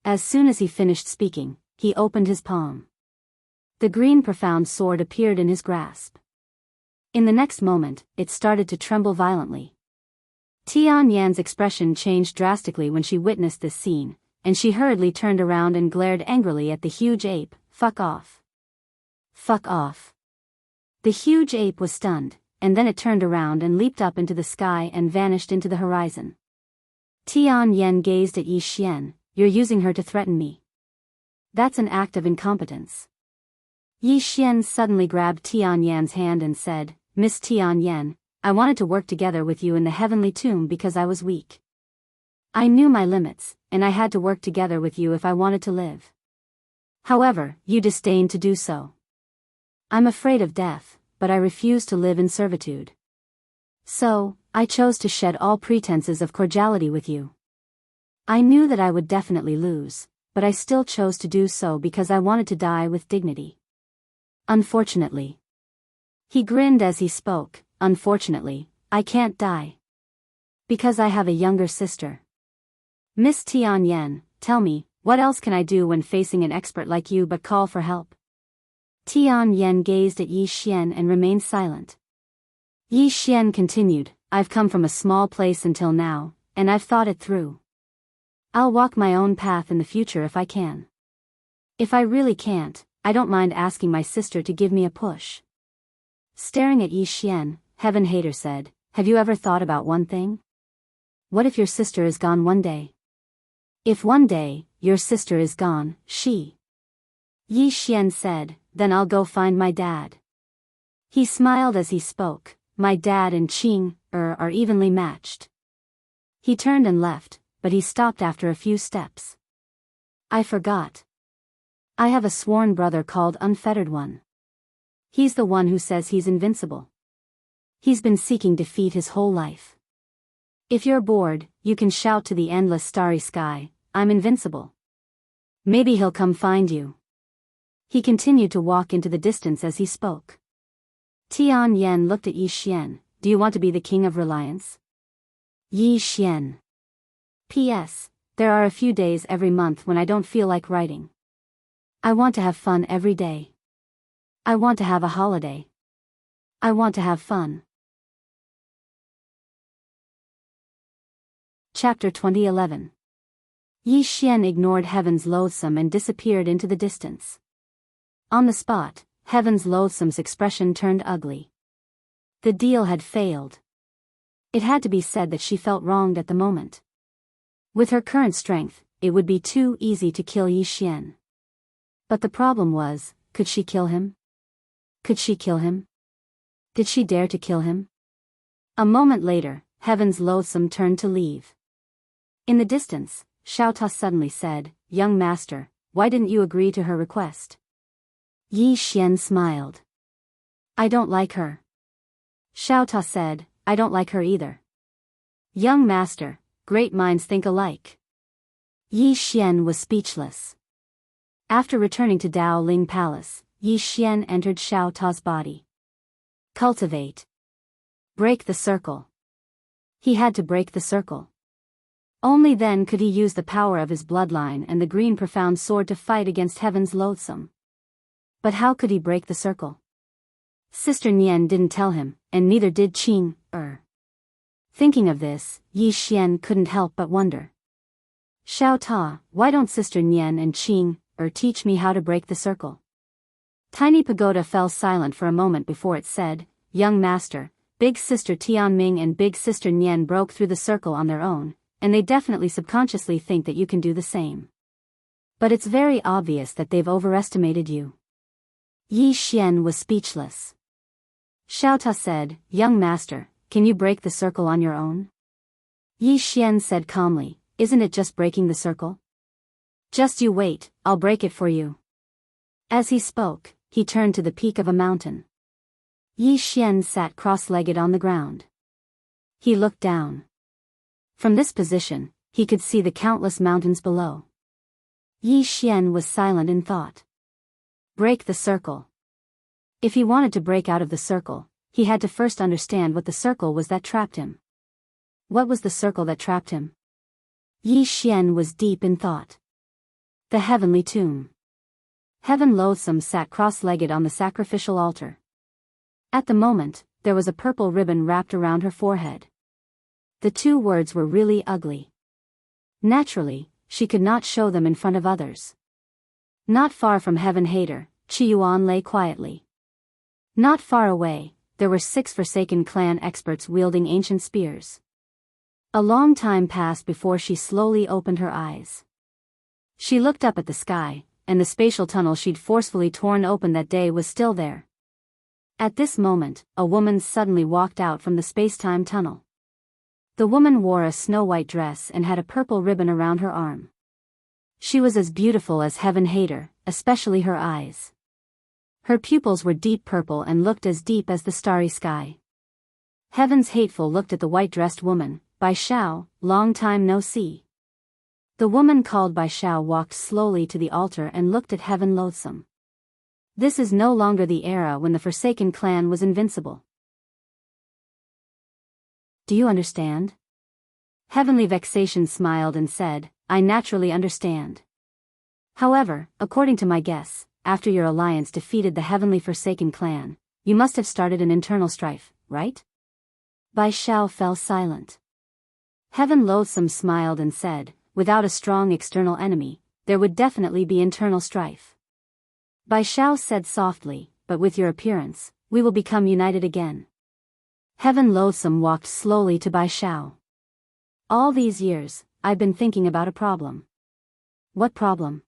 As soon as he finished speaking, he opened his palm. The green profound sword appeared in his grasp. In the next moment, it started to tremble violently. Tian Yan's expression changed drastically when she witnessed this scene, and she hurriedly turned around and glared angrily at the huge ape. Fuck off. Fuck off. The huge ape was stunned, and then it turned around and leaped up into the sky and vanished into the horizon. Tian Yen gazed at Yi Xian. You're using her to threaten me. That's an act of incompetence. Yi Xian suddenly grabbed Tian Yan's hand and said, Miss Tian Yen, I wanted to work together with you in the heavenly tomb because I was weak. I knew my limits, and I had to work together with you if I wanted to live. However, you disdained to do so. I'm afraid of death, but I refuse to live in servitude. So, I chose to shed all pretenses of cordiality with you. I knew that I would definitely lose, but I still chose to do so because I wanted to die with dignity. Unfortunately. He grinned as he spoke, Unfortunately, I can't die. Because I have a younger sister. Miss Tian Yen, tell me, what else can I do when facing an expert like you but call for help? Tian Yen gazed at Yi Xian and remained silent. Yi Xian continued, I've come from a small place until now, and I've thought it through. I'll walk my own path in the future if I can. If I really can't, I don't mind asking my sister to give me a push. Staring at Yi Xian, Heaven Hater said, Have you ever thought about one thing? What if your sister is gone one day? If one day, your sister is gone, Yi Xian said, then I'll go find my dad. He smiled as he spoke, my dad and Qing are evenly matched. He turned and left, but he stopped after a few steps. I forgot. I have a sworn brother called Unfettered One. He's the one who says he's invincible. He's been seeking defeat his whole life. If you're bored, you can shout to the endless starry sky, I'm invincible. Maybe he'll come find you. He continued to walk into the distance as he spoke. Tian Yen looked at Yi Xian, do you want to be the king of reliance? Yi Xian. P.S. there are a few days every month when I don't feel like writing. I want to have fun every day. I want to have a holiday. I want to have fun. Chapter 2011. Yi Xian ignored Heaven's loathsome and disappeared into the distance. On the spot, Heaven's loathsome's expression turned ugly. The deal had failed. It had to be said that she felt wronged at the moment. With her current strength, it would be too easy to kill Yi Xian. But the problem was, could she kill him? Could she kill him? Did she dare to kill him? A moment later, Heaven's loathsome turned to leave. In the distance, Xiao Ta suddenly said, "Young master, why didn't you agree to her request?" Yi Xian smiled. "I don't like her." Xiao Ta said, "I don't like her either." "Young master, great minds think alike." Yi Xian was speechless. After returning to Dao Ling Palace, Yi Xian entered Xiao Ta's body. Cultivate. Break the circle. He had to break the circle. Only then could he use the power of his bloodline and the green profound sword to fight against Heaven's loathsome. But how could he break the circle? Sister Nian didn't tell him, and neither did Qing. Thinking of this, Yi Xian couldn't help but wonder. "Xiao Ta, why don't Sister Nian and Qing teach me how to break the circle?" Tiny Pagoda fell silent for a moment before it said, "Young master, Big Sister Tianming and Big Sister Nian broke through the circle on their own, and they definitely subconsciously think that you can do the same. But it's very obvious that they've overestimated you." Yi Xian was speechless. Xiao Ta said, "Young master, can you break the circle on your own?" Yi Xian said calmly, "Isn't it just breaking the circle? Just you wait, I'll break it for you." As he spoke, he turned to the peak of a mountain. Yi Xian sat cross-legged on the ground. He looked down. From this position, he could see the countless mountains below. Yi Xian was silent in thought. Break the circle. If he wanted to break out of the circle, he had to first understand what the circle was that trapped him. What was the circle that trapped him? Yi Xian was deep in thought. The heavenly tomb. Heaven loathsome sat cross-legged on the sacrificial altar. At the moment, there was a purple ribbon wrapped around her forehead. The two words were really ugly. Naturally, she could not show them in front of others. Not far from Heaven Hater, Qiyuan lay quietly. Not far away, there were 6 Forsaken clan experts wielding ancient spears. A long time passed before she slowly opened her eyes. She looked up at the sky, and the spatial tunnel she'd forcefully torn open that day was still there. At this moment, a woman suddenly walked out from the space-time tunnel. The woman wore a snow-white dress and had a purple ribbon around her arm. She was as beautiful as Heaven Hater, especially her eyes. Her pupils were deep purple and looked as deep as the starry sky. Heaven's Hateful looked at the white-dressed woman. "Bai Xiao, long time no see." The woman called Bai Xiao walked slowly to the altar and looked at Heaven Loathsome. This is no longer the era when the Forsaken clan was invincible. Do you understand? Heavenly Vexation smiled and said, "I naturally understand. However, according to my guess, after your alliance defeated the Heavenly Forsaken clan, you must have started an internal strife, right?" Bai Xiao fell silent. Heaven Loathsome smiled and said, "Without a strong external enemy, there would definitely be internal strife." Bai Xiao said softly, "But with your appearance, we will become united again." Heaven Loathsome walked slowly to Bai Xiao. "All these years, I've been thinking about a problem." "What problem?"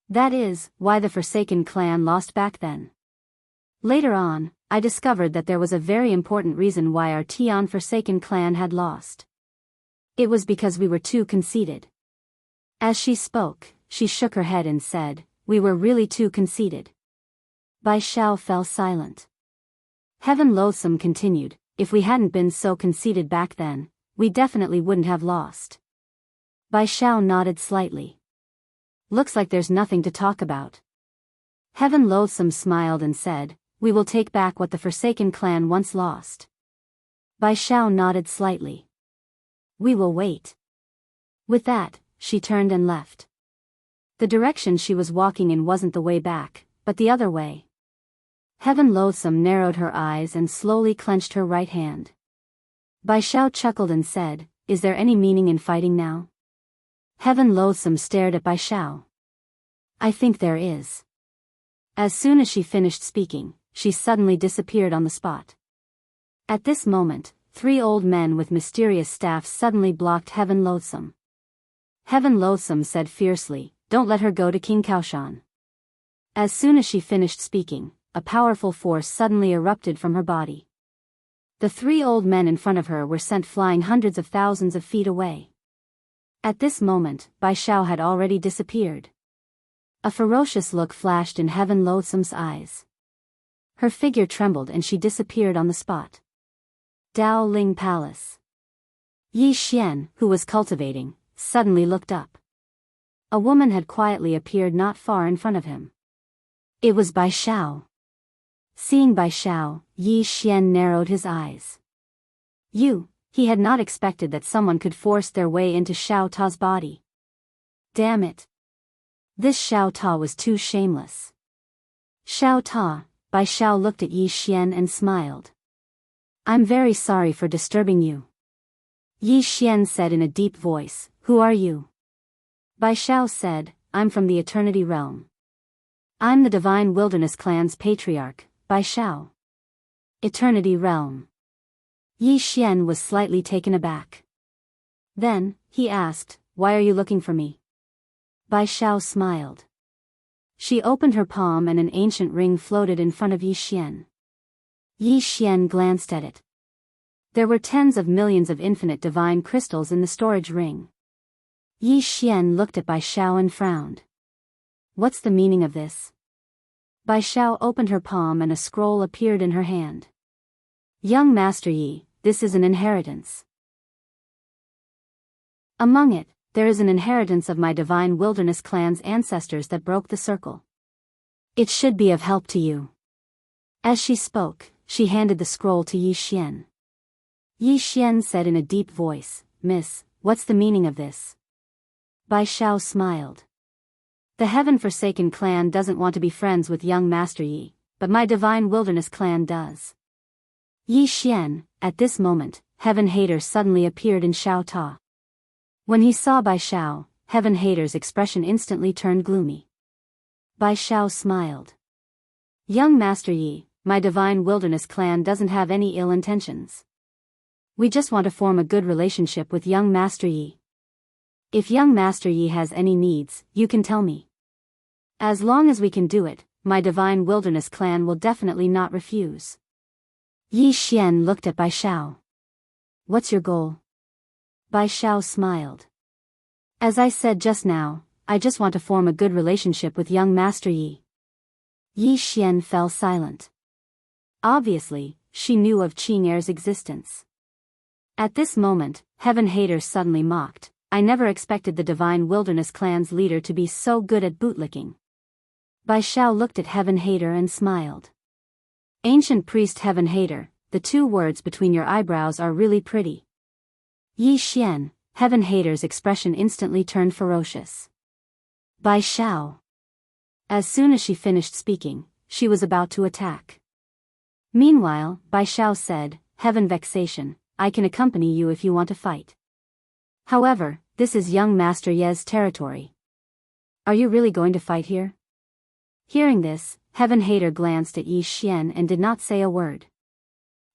"That is, why the Forsaken clan lost back then. Later on, I discovered that there was a very important reason why our Tian Forsaken clan had lost. It was because we were too conceited." As she spoke, she shook her head and said, "We were really too conceited." Bai Xiao fell silent. Heaven Loathsome continued, "If we hadn't been so conceited back then, we definitely wouldn't have lost." Bai Xiao nodded slightly. "Looks like there's nothing to talk about." Heaven Loathsome smiled and said, "We will take back what the Forsaken clan once lost." Bai Xiao nodded slightly. "We will wait." With that, she turned and left. The direction she was walking in wasn't the way back, but the other way. Heaven Loathsome narrowed her eyes and slowly clenched her right hand. Biyao chuckled and said, "Is there any meaning in fighting now?" Heaven Loathsome stared at Biyao. "I think there is." As soon as she finished speaking, she suddenly disappeared on the spot. At this moment, 3 old men with mysterious staffs suddenly blocked Heaven Loathsome. Heaven Loathsome said fiercely, "Don't let her go to King Kaoshan." As soon as she finished speaking, a powerful force suddenly erupted from her body. The 3 old men in front of her were sent flying hundreds of thousands of feet away. At this moment, Biyao had already disappeared. A ferocious look flashed in Heaven Loathsome's eyes. Her figure trembled and she disappeared on the spot. Dao Ling Palace. Yi Xian, who was cultivating, suddenly looked up. A woman had quietly appeared not far in front of him. It was Biyao. Seeing Biyao, Yi Xian narrowed his eyes. He had not expected that someone could force their way into Xiao Ta's body. Damn it. This Xiao Ta was too shameless. Xiao Ta, Biyao looked at Yi Xian and smiled. "I'm very sorry for disturbing you." Yi Xian said in a deep voice, "Who are you?" Biyao said, "I'm from the Eternity Realm. I'm the Divine Wilderness Clan's patriarch, Biyao." Eternity Realm. Yi Xian was slightly taken aback. Then, he asked, "Why are you looking for me?" Biyao smiled. She opened her palm and an ancient ring floated in front of Yi Xian. Yi Xian glanced at it. There were tens of millions of infinite divine crystals in the storage ring. Yi Xian looked at Biyao and frowned. "What's the meaning of this?" Biyao opened her palm and a scroll appeared in her hand. "Young Master Yi, this is an inheritance. Among it, there is an inheritance of my Divine Wilderness Clan's ancestors that broke the circle. It should be of help to you." As she spoke, she handed the scroll to Yi Xian. Yi Xian said in a deep voice, "Miss, what's the meaning of this?" Biyao smiled. "The Heaven-Forsaken clan doesn't want to be friends with young Master Yi, but my Divine Wilderness Clan does." Yi Xian, at this moment, Heaven Hater suddenly appeared in Xiao Ta. When he saw Biyao, Heaven Hater's expression instantly turned gloomy. Biyao smiled. "Young Master Yi, my Divine Wilderness Clan doesn't have any ill intentions. We just want to form a good relationship with young Master Yi. If young Master Yi has any needs, you can tell me. As long as we can do it, my Divine Wilderness Clan will definitely not refuse." Yi Xian looked at Biyao. "What's your goal?" Biyao smiled. "As I said just now, I just want to form a good relationship with young Master Yi." Yi Xian fell silent. Obviously, she knew of Qing'er's existence. At this moment, Heaven Hater suddenly mocked, "I never expected the Divine Wilderness Clan's leader to be so good at bootlicking." Biyao looked at Heaven Hater and smiled. "Ancient Priest Heaven Hater, the 2 words between your eyebrows are really pretty." Yi Xian, Heaven Hater's expression instantly turned ferocious. Biyao. As soon as she finished speaking, she was about to attack. Meanwhile, Biyao said, "Heaven Vexation, I can accompany you if you want to fight. However, this is young Master Ye's territory. Are you really going to fight here?" Hearing this, Heaven Hater glanced at Yi Xian and did not say a word.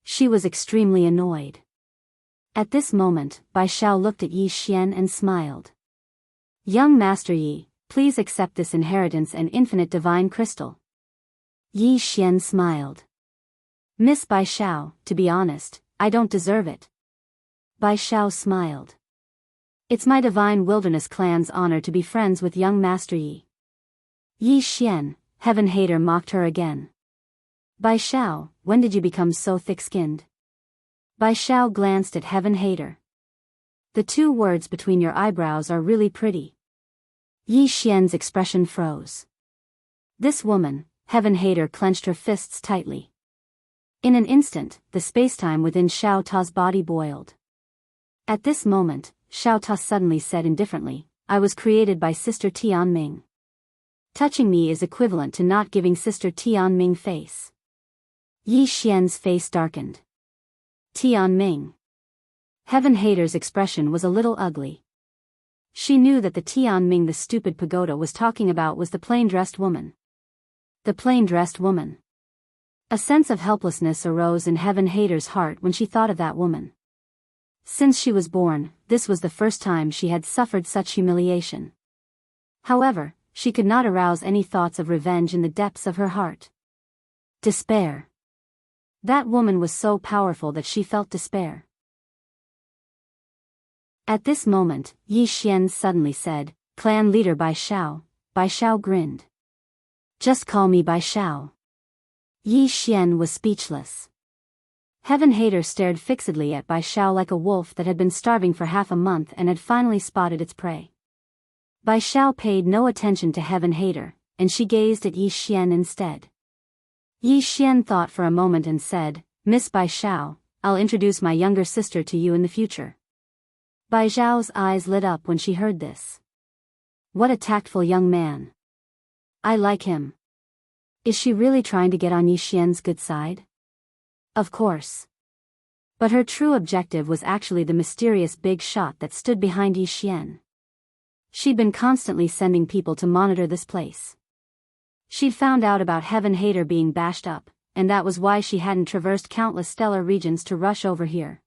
She was extremely annoyed. At this moment, Biyao looked at Yi Xian and smiled. "Young Master Yi, please accept this inheritance and infinite divine crystal." Yi Xian smiled. "Miss Biyao, to be honest, I don't deserve it." Biyao smiled. "It's my Divine Wilderness Clan's honor to be friends with young Master Yi." Yi Xian, Heaven Hater mocked her again. "Biyao, when did you become so thick-skinned?" Biyao glanced at Heaven Hater. "The 2 words between your eyebrows are really pretty." Yi Xian's expression froze. This woman, Heaven Hater clenched her fists tightly. In an instant, the spacetime within Xiao Ta's body boiled. At this moment, Xiao Ta suddenly said indifferently, I was created by Sister Tianming. Touching me is equivalent to not giving Sister Tianming face. Yi Xian's face darkened. Tianming. Heaven Hater's expression was a little ugly. She knew that the Tianming the stupid pagoda was talking about was the plain-dressed woman. The plain-dressed woman. A sense of helplessness arose in Heaven Hater's heart when she thought of that woman. Since she was born, this was the first time she had suffered such humiliation. However, she could not arouse any thoughts of revenge in the depths of her heart. Despair. That woman was so powerful that she felt despair. At this moment, Yi Xian suddenly said, "Clan leader Bai Xiao." Bai Xiao grinned. "Just call me Bai Xiao." Yi Xian was speechless. Heaven Hater stared fixedly at Bai Xiao like a wolf that had been starving for half a month and had finally spotted its prey. Bai Xiao paid no attention to Heaven Hater, and she gazed at Yi Xian instead. Yi Xian thought for a moment and said, "Miss Bai Xiao, I'll introduce my younger sister to you in the future." Bai Xiao's eyes lit up when she heard this. What a tactful young man. I like him. Is she really trying to get on Yi Xian's good side? Of course. But her true objective was actually the mysterious big shot that stood behind Yi Xian. She'd been constantly sending people to monitor this place. She'd found out about Heaven Hater being bashed up, and that was why she hadn't traversed countless stellar regions to rush over here.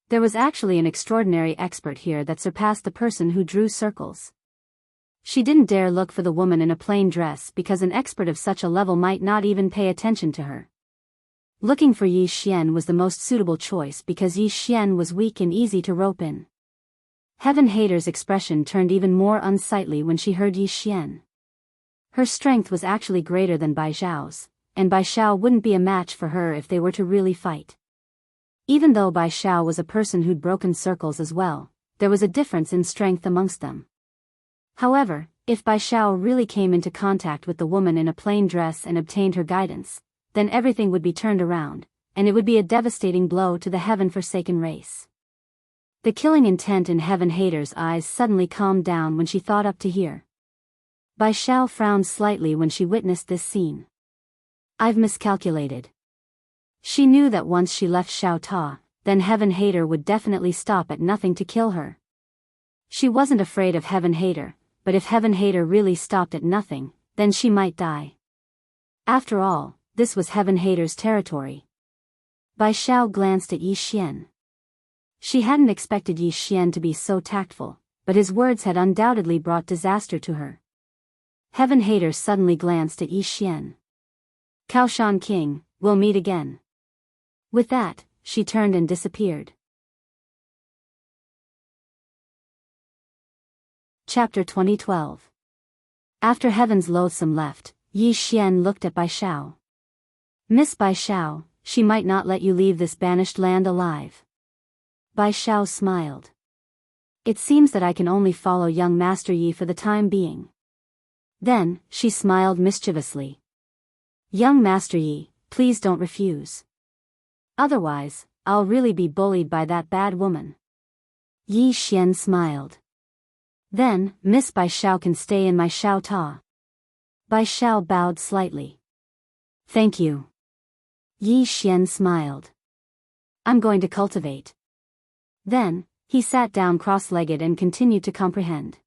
There was actually an extraordinary expert here that surpassed the person who drew circles. She didn't dare look for the woman in a plain dress because an expert of such a level might not even pay attention to her. Looking for Yi Xian was the most suitable choice because Yi Xian was weak and easy to rope in. Heaven Hater's expression turned even more unsightly when she heard Yi Xian. Her strength was actually greater than Bai Xiao's, and Bai Xiao wouldn't be a match for her if they were to really fight. Even though Bai Xiao was a person who'd broken circles as well, there was a difference in strength amongst them. However, if Bai Xiao really came into contact with the woman in a plain dress and obtained her guidance, then everything would be turned around, and it would be a devastating blow to the heaven-forsaken race. The killing intent in Heaven Hater's eyes suddenly calmed down when she thought up to here. Bai Xiao frowned slightly when she witnessed this scene. I've miscalculated. She knew that once she left Xiao Ta, then Heaven Hater would definitely stop at nothing to kill her. She wasn't afraid of Heaven Hater, but if Heaven Hater really stopped at nothing, then she might die. After all, this was Heaven Hater's territory. Bai Xiao glanced at Yi Xian. She hadn't expected Yi Xian to be so tactful, but his words had undoubtedly brought disaster to her. Heaven Hater suddenly glanced at Yi Xian. Kaoshan King, we'll meet again. With that, she turned and disappeared. Chapter 2012. After Heaven's Loathsome left, Yi Xian looked at Bai Xiao. Miss Bai Xiao, she might not let you leave this banished land alive. Bai Xiao smiled. It seems that I can only follow young Master Yi for the time being. Then, she smiled mischievously. Young Master Yi, please don't refuse. Otherwise, I'll really be bullied by that bad woman. Yi Xian smiled. Then, Miss Bai Xiao can stay in my Xiao Ta. Bai Xiao bowed slightly. Thank you. Yi Xian smiled. I'm going to cultivate. Then, he sat down cross-legged and continued to comprehend.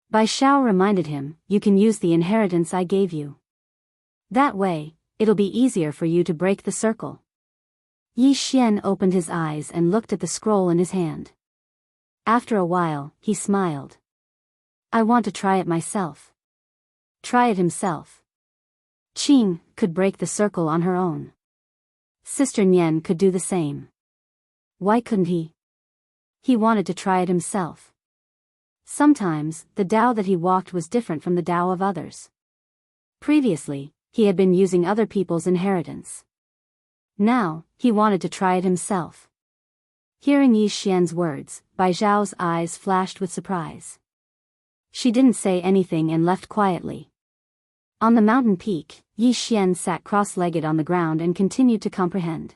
Bai Xiao reminded him, you can use the inheritance I gave you. That way, it'll be easier for you to break the circle. Yi Xian opened his eyes and looked at the scroll in his hand. After a while, he smiled. I want to try it myself. Try it himself. Qing could break the circle on her own. Sister Nian could do the same. Why couldn't he? He wanted to try it himself. Sometimes, the Tao that he walked was different from the Tao of others. Previously, he had been using other people's inheritance. Now, he wanted to try it himself. Hearing Yi Xian's words, Bai Zhao's eyes flashed with surprise. She didn't say anything and left quietly. On the mountain peak, Yi Xian sat cross-legged on the ground and continued to comprehend.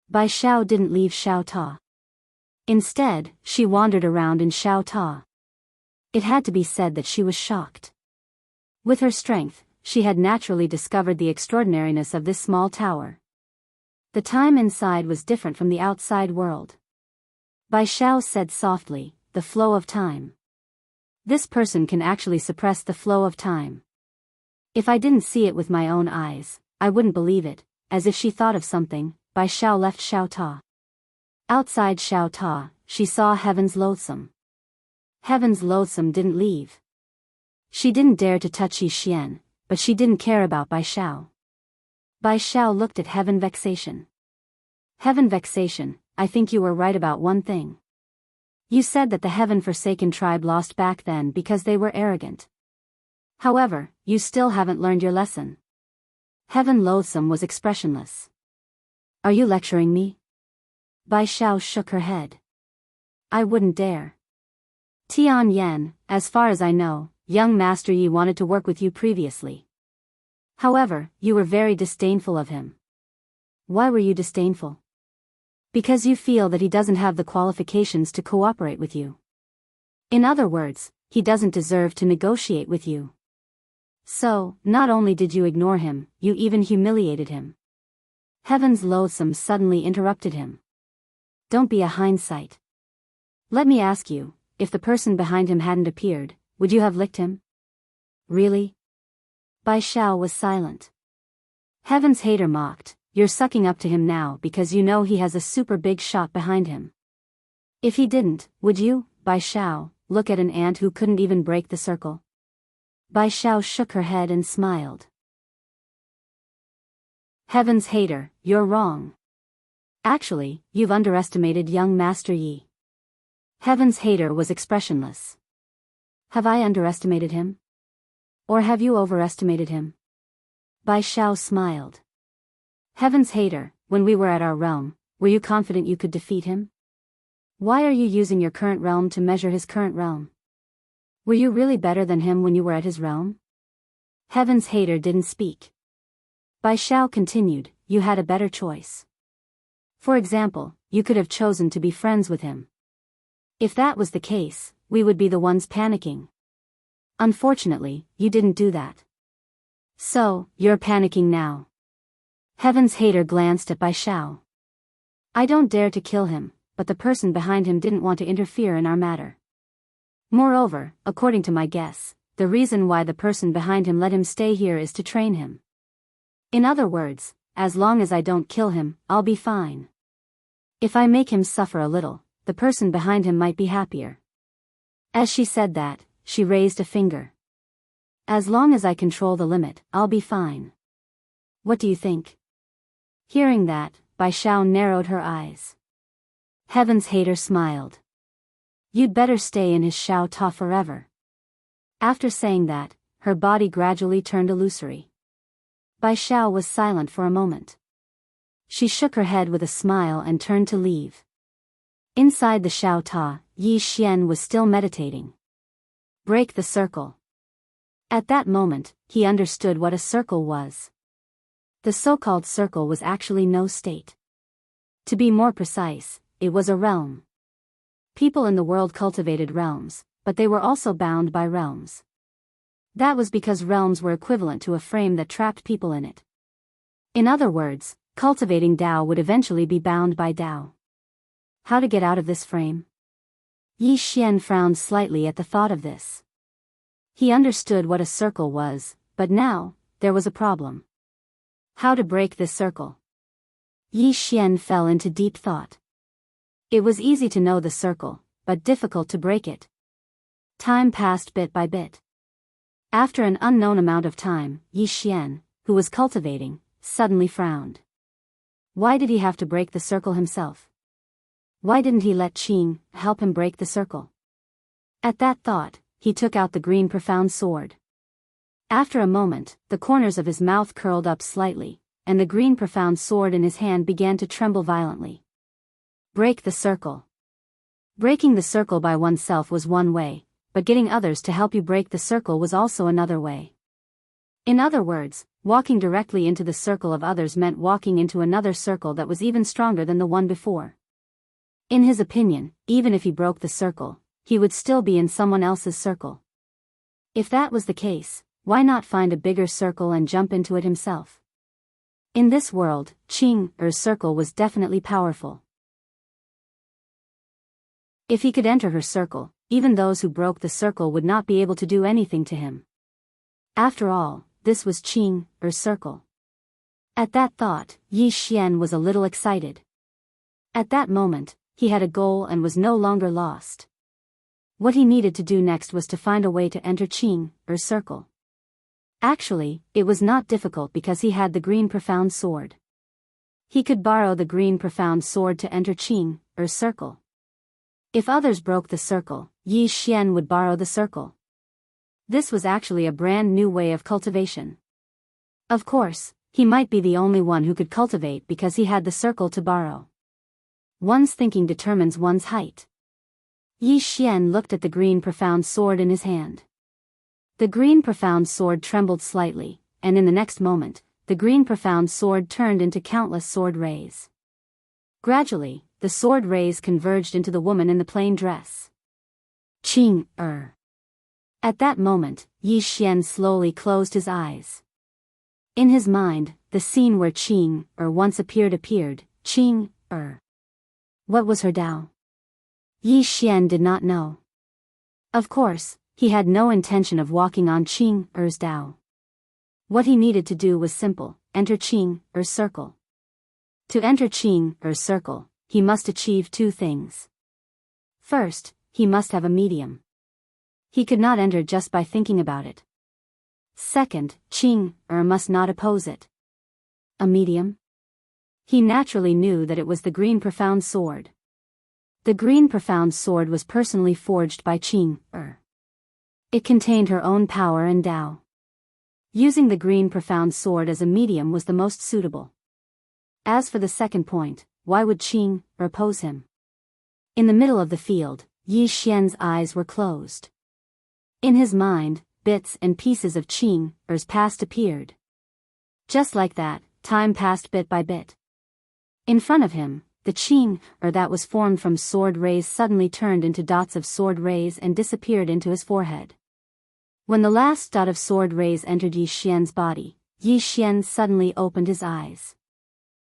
Bai Xiao didn't leave Xiao Ta. Instead, she wandered around in Xiao Ta. It had to be said that she was shocked. With her strength, she had naturally discovered the extraordinariness of this small tower. The time inside was different from the outside world. Biyao said softly, "The flow of time. This person can actually suppress the flow of time. If I didn't see it with my own eyes, I wouldn't believe it." As if she thought of something, Biyao left Xiaota. Outside Xiaota, she saw Heaven's Loathsome. Heaven's Loathsome didn't leave. She didn't dare to touch Yi Xian, but she didn't care about Biyao. Biyao looked at Heaven Vexation. "Heaven Vexation, I think you were right about one thing. You said that the Heaven-forsaken tribe lost back then because they were arrogant. However, you still haven't learned your lesson." Heaven Loathsome was expressionless. "Are you lecturing me?" Biyao shook her head. "I wouldn't dare. Tian Yan, as far as I know, young Master Yi wanted to work with you previously. However, you were very disdainful of him." "Why were you disdainful?" "Because you feel that he doesn't have the qualifications to cooperate with you. In other words, he doesn't deserve to negotiate with you. So, not only did you ignore him, you even humiliated him." Heaven's Loathsome suddenly interrupted him. "Don't be a hindsight. Let me ask you, if the person behind him hadn't appeared, would you have licked him?" "Really?" Biyao was silent. Heaven's Hater mocked, "You're sucking up to him now because you know he has a super big shot behind him. If he didn't, would you, Biyao, look at an ant who couldn't even break the circle?" Biyao shook her head and smiled. "Heaven's Hater, you're wrong. Actually, you've underestimated young Master Yi." Heaven's Hater was expressionless. "Have I underestimated him? Or have you overestimated him?" Biyao smiled. "Heaven's Hater, when we were at our realm, were you confident you could defeat him? Why are you using your current realm to measure his current realm? Were you really better than him when you were at his realm?" Heaven's Hater didn't speak. Biyao continued, "You had a better choice. For example, you could have chosen to be friends with him. If that was the case, we would be the ones panicking. Unfortunately, you didn't do that. So, you're panicking now." Heaven's Hater glanced at Biyao. "I don't dare to kill him, but the person behind him didn't want to interfere in our matter. Moreover, according to my guess, the reason why the person behind him let him stay here is to train him. In other words, as long as I don't kill him, I'll be fine. If I make him suffer a little, the person behind him might be happier." As she said that, she raised a finger. "As long as I control the limit, I'll be fine. What do you think?" Hearing that, Biyao narrowed her eyes. Heaven's Hater smiled. "You'd better stay in his Xiaota forever." After saying that, her body gradually turned illusory. Biyao was silent for a moment. She shook her head with a smile and turned to leave. Inside the Xiaota, Yi Xian was still meditating. Break the circle. At that moment, he understood what a circle was. The so-called circle was actually no state. To be more precise, it was a realm. People in the world cultivated realms, but they were also bound by realms. That was because realms were equivalent to a frame that trapped people in it. In other words, cultivating Tao would eventually be bound by Tao. How to get out of this frame? Yi Xian frowned slightly at the thought of this. He understood what a circle was, but now, there was a problem. How to break this circle? Yi Xian fell into deep thought. It was easy to know the circle, but difficult to break it. Time passed bit by bit. After an unknown amount of time, Yi Xian, who was cultivating, suddenly frowned. Why did he have to break the circle himself? Why didn't he let Qing help him break the circle? At that thought, he took out the green profound sword. After a moment, the corners of his mouth curled up slightly, and the green profound sword in his hand began to tremble violently. Break the circle. Breaking the circle by oneself was one way, but getting others to help you break the circle was also another way. In other words, walking directly into the circle of others meant walking into another circle that was even stronger than the one before. In his opinion, even if he broke the circle, he would still be in someone else's circle. If that was the case, why not find a bigger circle and jump into it himself? In this world, Qing's circle was definitely powerful. If he could enter her circle, even those who broke the circle would not be able to do anything to him. After all, this was Qing's circle. At that thought, Yi Xian was a little excited. At that moment, he had a goal and was no longer lost. What he needed to do next was to find a way to enter Qing's circle. Actually, it was not difficult because he had the green profound sword. He could borrow the green profound sword to enter Qing's circle. If others broke the circle, Yi Xian would borrow the circle. This was actually a brand new way of cultivation. Of course, he might be the only one who could cultivate because he had the circle to borrow. One's thinking determines one's height. Yi Xian looked at the green profound sword in his hand. The green profound sword trembled slightly, and in the next moment, the green profound sword turned into countless sword rays. Gradually, the sword rays converged into the woman in the plain dress. Qing. At that moment, Yi Xian slowly closed his eyes. In his mind, the scene where Qing once appeared. Qing. What was her Tao? Yi Xian did not know. Of course, he had no intention of walking on Qing's Tao. What he needed to do was simple: enter Qing's circle. To enter Qing's circle, he must achieve two things. First, he must have a medium. He could not enter just by thinking about it. Second, Qing must not oppose it. A medium? He naturally knew that it was the green profound sword. The green profound sword was personally forged by Qing. It contained her own power and Tao. Using the green profound sword as a medium was the most suitable. As for the second point, why would Qing oppose him? In the middle of the field, Yi Xian's eyes were closed. In his mind, bits and pieces of Qing's past appeared. Just like that, time passed bit by bit. In front of him, the Qing that was formed from sword rays suddenly turned into dots of sword rays and disappeared into his forehead. When the last dot of sword rays entered Yi Xian's body, Yi Xian suddenly opened his eyes.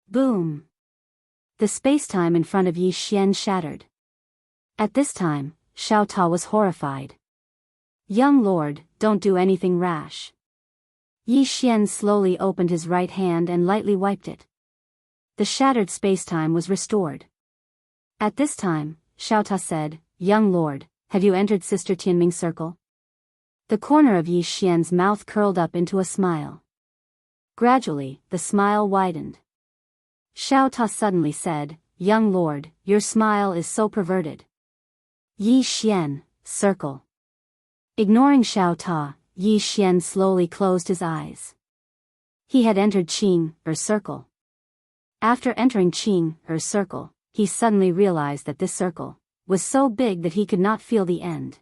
Boom! The space-time in front of Yi Xian shattered. At this time, Xiao Ta was horrified. Young lord, don't do anything rash. Yi Xian slowly opened his right hand and lightly wiped it. The shattered space-time was restored. At this time, Xiao Ta said, Young lord, have you entered Sister Tianming's circle? The corner of Yi Xian's mouth curled up into a smile. Gradually, the smile widened. Xiao Ta suddenly said, Young lord, your smile is so perverted. Yi Xian, circle. Ignoring Xiao Ta, Yi Xian slowly closed his eyes. He had entered Qing's circle. After entering Qing's circle, he suddenly realized that this circle was so big that he could not feel the end.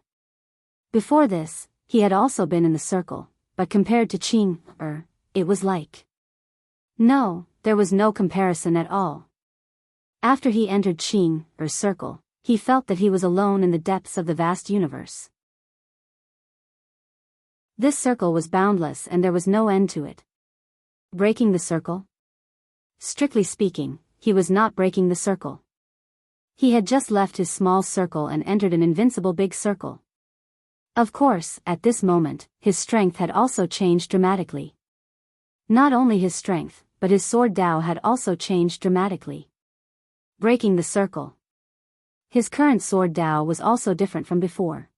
Before this, he had also been in the circle, but compared to Qing, it was like. No, there was no comparison at all. After he entered Qing's circle, he felt that he was alone in the depths of the vast universe. This circle was boundless and there was no end to it. Breaking the circle? Strictly speaking, he was not breaking the circle. He had just left his small circle and entered an invincible big circle. Of course, at this moment, his strength had also changed dramatically. Not only his strength, but his sword Tao had also changed dramatically. Breaking the circle. His current sword Tao was also different from before.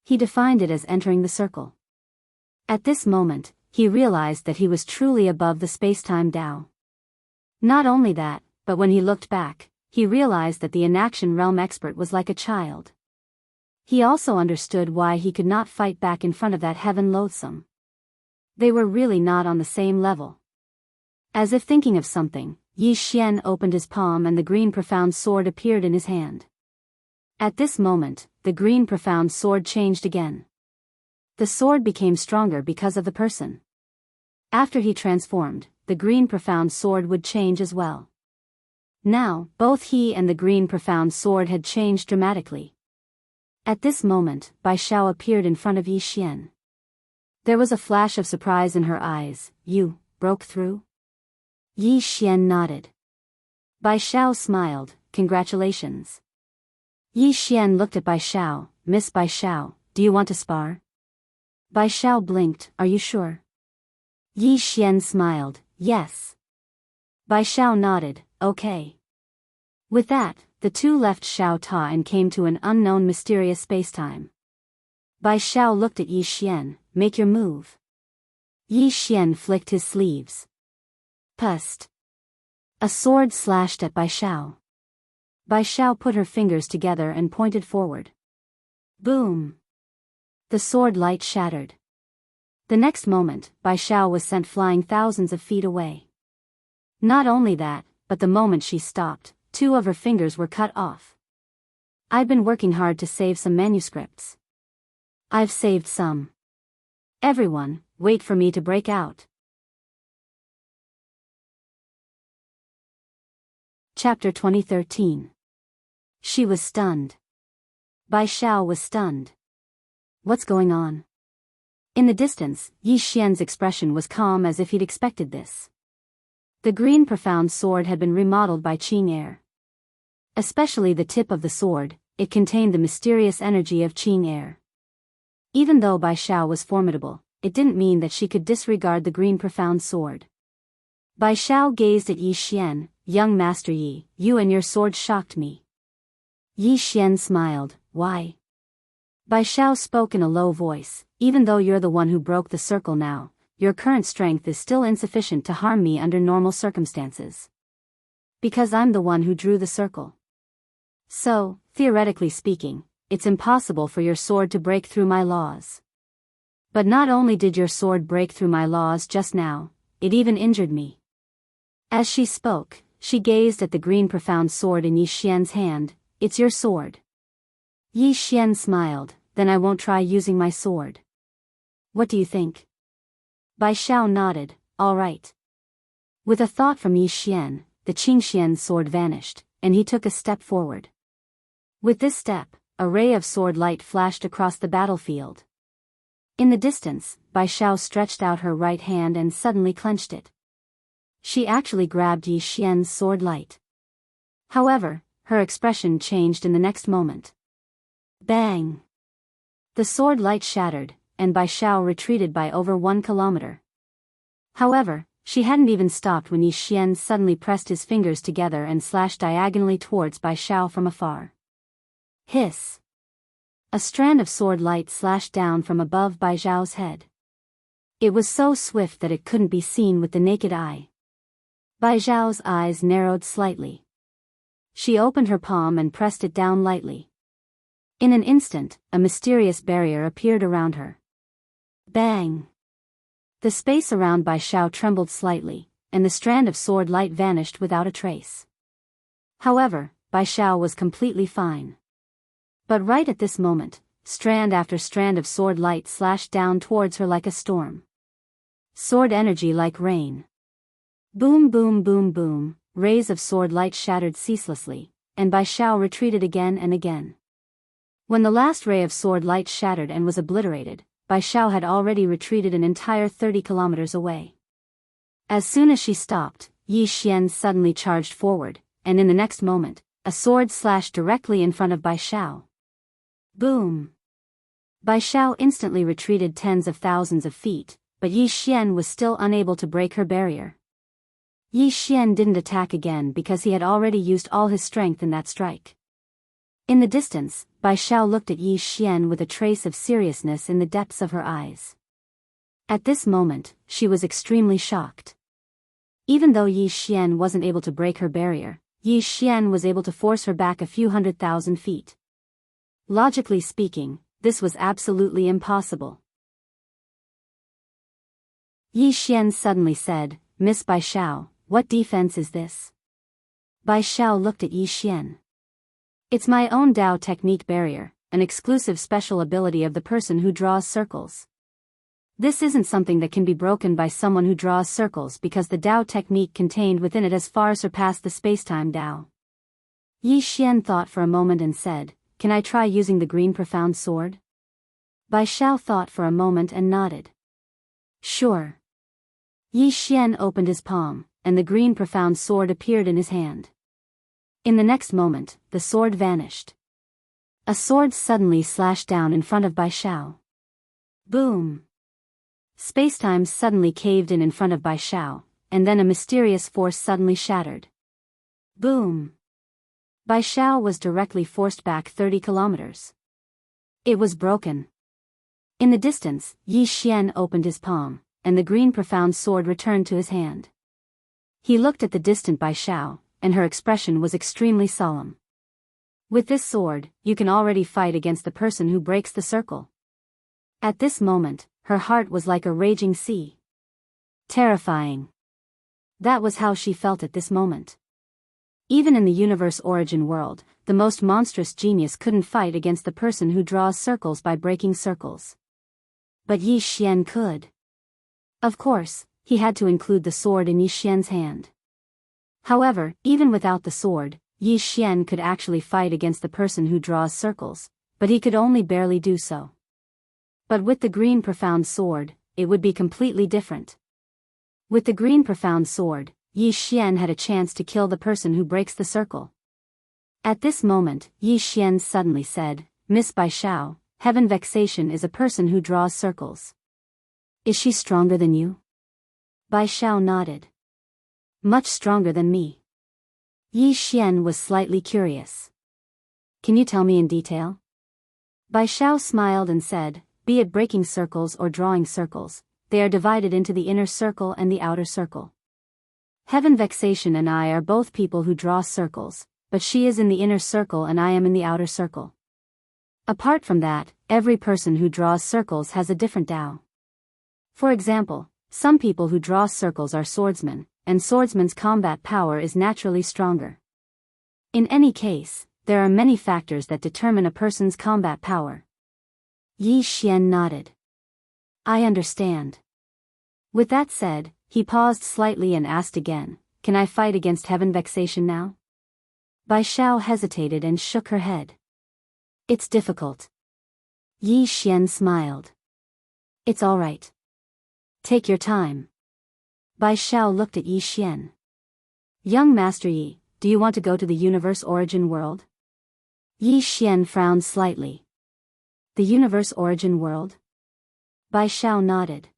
He defined it as entering the circle. At this moment, he realized that he was truly above the space-time Tao. Not only that, but when he looked back, he realized that the inaction realm expert was like a child. He also understood why he could not fight back in front of that heaven loathsome. They were really not on the same level. As if thinking of something, Yi Xian opened his palm and the green profound sword appeared in his hand. At this moment, the green profound sword changed again. The sword became stronger because of the person. After he transformed, the green profound sword would change as well. Now, both he and the green profound sword had changed dramatically. At this moment, Biyao appeared in front of Yi Xian. There was a flash of surprise in her eyes. "You broke through?" Yi Xian nodded. Biyao smiled. "Congratulations." Yi Xian looked at Biyao. "Miss Biyao, do you want to spar?" Biyao blinked. "Are you sure?" Yi Xian smiled. "Yes." Biyao nodded. "Okay." With that, the two left Xiao Ta and came to an unknown mysterious spacetime. Biyao looked at Yi Xian. "Make your move." Yi Xian flicked his sleeves. Pust. A sword slashed at Biyao. Biyao put her fingers together and pointed forward. Boom! The sword light shattered. The next moment, Biyao was sent flying thousands of feet away. Not only that, but the moment she stopped, 2 of her fingers were cut off. "I've been working hard to save some manuscripts. I've saved some. Everyone, wait for me to break out." Chapter 2013. She was stunned. Biyao was stunned. What's going on? In the distance, Yi Xian's expression was calm as if he'd expected this. The green profound sword had been remodeled by Qing air. Especially the tip of the sword, it contained the mysterious energy of Qing air. Even though Biyao was formidable, it didn't mean that she could disregard the green profound sword. Biyao gazed at Yi Xian. "Young Master Yi, you and your sword shocked me." Yi Xian smiled. "Why?" Biyao spoke in a low voice. "Even though you're the one who broke the circle now, your current strength is still insufficient to harm me under normal circumstances. Because I'm the one who drew the circle. So, theoretically speaking, it's impossible for your sword to break through my laws. But not only did your sword break through my laws just now, it even injured me." As she spoke, she gazed at the green profound sword in Yi Xian's hand. "It's your sword." Yi Xian smiled. "Then I won't try using my sword. What do you think?" Biyao nodded. "All right." With a thought from Yi Xian, the Qingxian sword vanished, and he took a step forward. With this step, a ray of sword light flashed across the battlefield. In the distance, Biyao stretched out her right hand and suddenly clenched it. She actually grabbed Yi Xian's sword light. However, her expression changed in the next moment. Bang! The sword light shattered, and Biyao retreated by over 1 kilometer. However, she hadn't even stopped when Yi Xian suddenly pressed his fingers together and slashed diagonally towards Biyao from afar. Hiss! A strand of sword light slashed down from above Biyao's head. It was so swift that it couldn't be seen with the naked eye. Biyao's eyes narrowed slightly. She opened her palm and pressed it down lightly. In an instant, a mysterious barrier appeared around her. Bang! The space around Biyao trembled slightly, and the strand of sword light vanished without a trace. However, Biyao was completely fine. But right at this moment, strand after strand of sword light slashed down towards her like a storm. Sword energy like rain. Boom boom boom boom, rays of sword light shattered ceaselessly, and Biyao retreated again and again. When the last ray of sword light shattered and was obliterated, Biyao had already retreated an entire 30 kilometers away. As soon as she stopped, Yi Xian suddenly charged forward, and in the next moment, a sword slashed directly in front of Biyao. Boom! Biyao instantly retreated tens of thousands of feet, but Yi Xian was still unable to break her barrier. Yi Xian didn't attack again because he had already used all his strength in that strike. In the distance, Biyao looked at Yi Xian with a trace of seriousness in the depths of her eyes. At this moment, she was extremely shocked. Even though Yi Xian wasn't able to break her barrier, Yi Xian was able to force her back a few 100,000 feet. Logically speaking, this was absolutely impossible. Yi Xian suddenly said, "Miss Biyao, what defense is this?" Biyao looked at Yi Xian. "It's my own Dao technique barrier, an exclusive special ability of the person who draws circles. This isn't something that can be broken by someone who draws circles because the Dao technique contained within it has far surpassed the spacetime Dao." Yi Xian thought for a moment and said, can I try using the green profound sword? Biyao thought for a moment and nodded. Sure. Yi Xian opened his palm, and the green profound sword appeared in his hand. In the next moment, the sword vanished. A sword suddenly slashed down in front of Biyao. Boom! Spacetime suddenly caved in front of Biyao, and then a mysterious force suddenly shattered. Boom! Biyao was directly forced back 30 kilometers. It was broken. In the distance, Yi Xian opened his palm, and the green profound sword returned to his hand. He looked at the distant Biyao, and her expression was extremely solemn. With this sword, you can already fight against the person who breaks the circle. At this moment, her heart was like a raging sea. Terrifying. That was how she felt at this moment. Even in the universe origin world, the most monstrous genius couldn't fight against the person who draws circles by breaking circles. But Yi Xian could. Of course, he had to include the sword in Yi Xian's hand. However, even without the sword, Yi Xian could actually fight against the person who draws circles, but he could only barely do so. But with the green profound sword, it would be completely different. With the green profound sword, Yi Xian had a chance to kill the person who breaks the circle. At this moment, Yi Xian suddenly said, "Miss Biyao, Heaven Vexation is a person who draws circles. Is she stronger than you?" Biyao nodded. Much stronger than me. Yi Xian was slightly curious. Can you tell me in detail? Biyao smiled and said, be it breaking circles or drawing circles, they are divided into the inner circle and the outer circle. Heaven Vexation and I are both people who draw circles, but she is in the inner circle and I am in the outer circle. Apart from that, every person who draws circles has a different Tao. For example, some people who draw circles are swordsmen, and swordsmen's combat power is naturally stronger. In any case, there are many factors that determine a person's combat power. Yi Xian nodded. I understand. With that said, he paused slightly and asked again, can I fight against Heaven Vexation now? Biyao hesitated and shook her head. It's difficult. Yi Xian smiled. It's all right. Take your time. Biyao looked at Yi Xian. Young Master Yi, do you want to go to the universe origin world? Yi Xian frowned slightly. The universe origin world? Biyao nodded.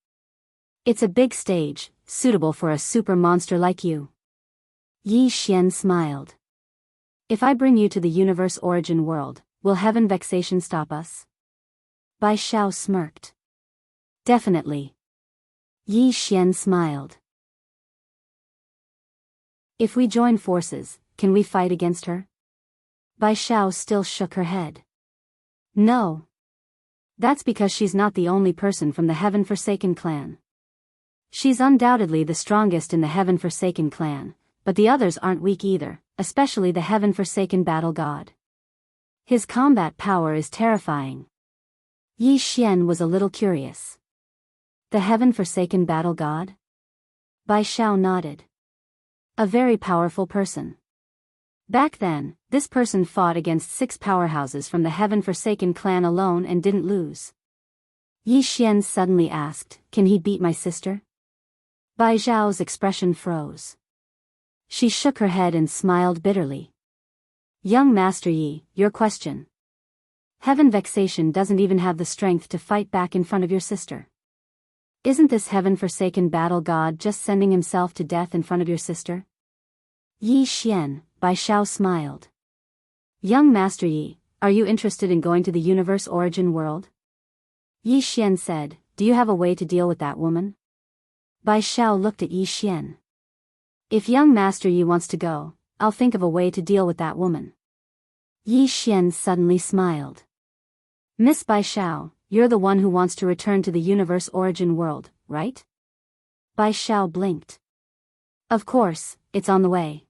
It's a big stage, suitable for a super monster like you. Yi Xian smiled. If I bring you to the universe origin world, will Heaven Vexation stop us? Biyao smirked. Definitely. Yi Xian smiled. If we join forces, can we fight against her? Biyao still shook her head. No. That's because she's not the only person from the Heaven Forsaken clan. She's undoubtedly the strongest in the Heaven Forsaken clan, but the others aren't weak either, especially the Heaven Forsaken battle god. His combat power is terrifying. Yi Xian was a little curious. The Heaven Forsaken battle god? Biyao nodded. A very powerful person. Back then, this person fought against 6 powerhouses from the Heaven Forsaken clan alone and didn't lose. Yi Xian suddenly asked, can he beat my sister? Biyao's expression froze. She shook her head and smiled bitterly. Young Master Yi, your question. Heaven Vexation doesn't even have the strength to fight back in front of your sister. Isn't this Heaven Forsaken battle god just sending himself to death in front of your sister? Yi Xian, Biyao smiled. Young Master Yi, are you interested in going to the universe origin world? Yi Xian said, do you have a way to deal with that woman? Biyao looked at Yi Xian. If young Master Yi wants to go, I'll think of a way to deal with that woman. Yi Xian suddenly smiled. Miss Biyao, you're the one who wants to return to the universe origin world, right? Biyao blinked. Of course, it's on the way.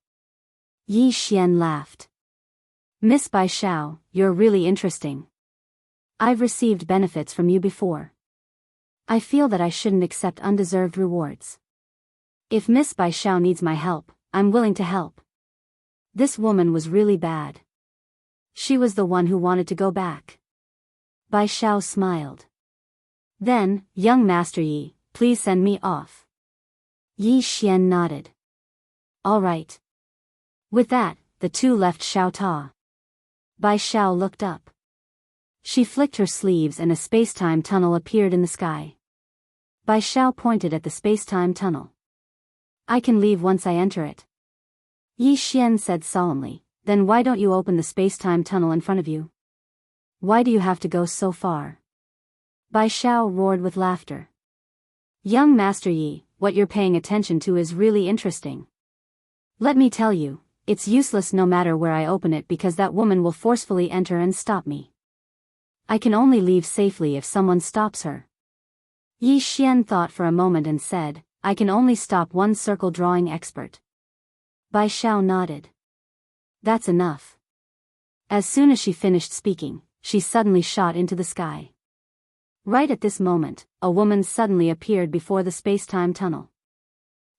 Yi Xian laughed. Miss Biyao, you're really interesting. I've received benefits from you before. I feel that I shouldn't accept undeserved rewards. If Miss Biyao needs my help, I'm willing to help. This woman was really bad. She was the one who wanted to go back. Biyao smiled. Then, young Master Yi, please send me off. Yi Xian nodded. All right. With that, the two left Xiaota. Biyao looked up. She flicked her sleeves and a space-time tunnel appeared in the sky. Biyao pointed at the space-time tunnel. I can leave once I enter it. Yi Xian said solemnly, then why don't you open the space-time tunnel in front of you? Why do you have to go so far? Biyao roared with laughter. Young Master Yi, what you're paying attention to is really interesting. Let me tell you, it's useless no matter where I open it because that woman will forcefully enter and stop me. I can only leave safely if someone stops her. Yi Xian thought for a moment and said, I can only stop one circle drawing expert. Biyao nodded. That's enough. As soon as she finished speaking, she suddenly shot into the sky. Right at this moment, a woman suddenly appeared before the space-time tunnel.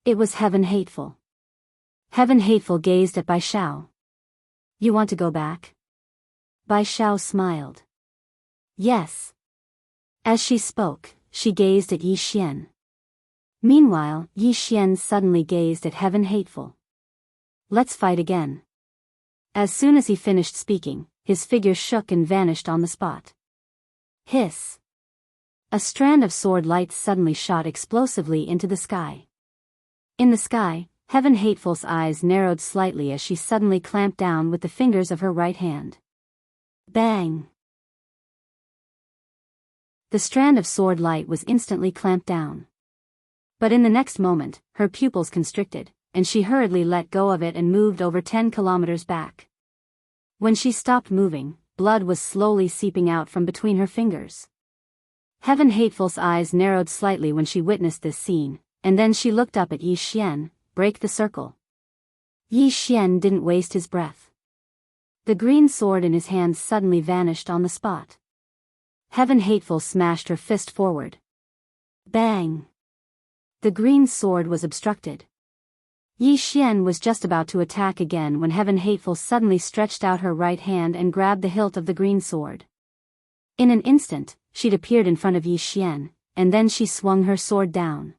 It was Heaven Hateful. Heaven Hateful gazed at Biyao. You want to go back? Biyao smiled. Yes. As she spoke, she gazed at Yi Xian. Meanwhile, Yi Xian suddenly gazed at Heaven Hateful. Let's fight again. As soon as he finished speaking, his figure shook and vanished on the spot. Hiss. A strand of sword light suddenly shot explosively into the sky. In the sky, Heaven Hateful's eyes narrowed slightly as she suddenly clamped down with the fingers of her right hand. Bang! The strand of sword light was instantly clamped down. But in the next moment, her pupils constricted, and she hurriedly let go of it and moved over 10 kilometers back. When she stopped moving, blood was slowly seeping out from between her fingers. Heaven Hateful's eyes narrowed slightly when she witnessed this scene, and then she looked up at Yi Xian, break the circle. Yi Xian didn't waste his breath. The green sword in his hand suddenly vanished on the spot. Heaven Hateful smashed her fist forward. Bang! The green sword was obstructed. Yi Xian was just about to attack again when Heaven Hateful suddenly stretched out her right hand and grabbed the hilt of the green sword. In an instant, she'd appeared in front of Yi Xian, and then she swung her sword down.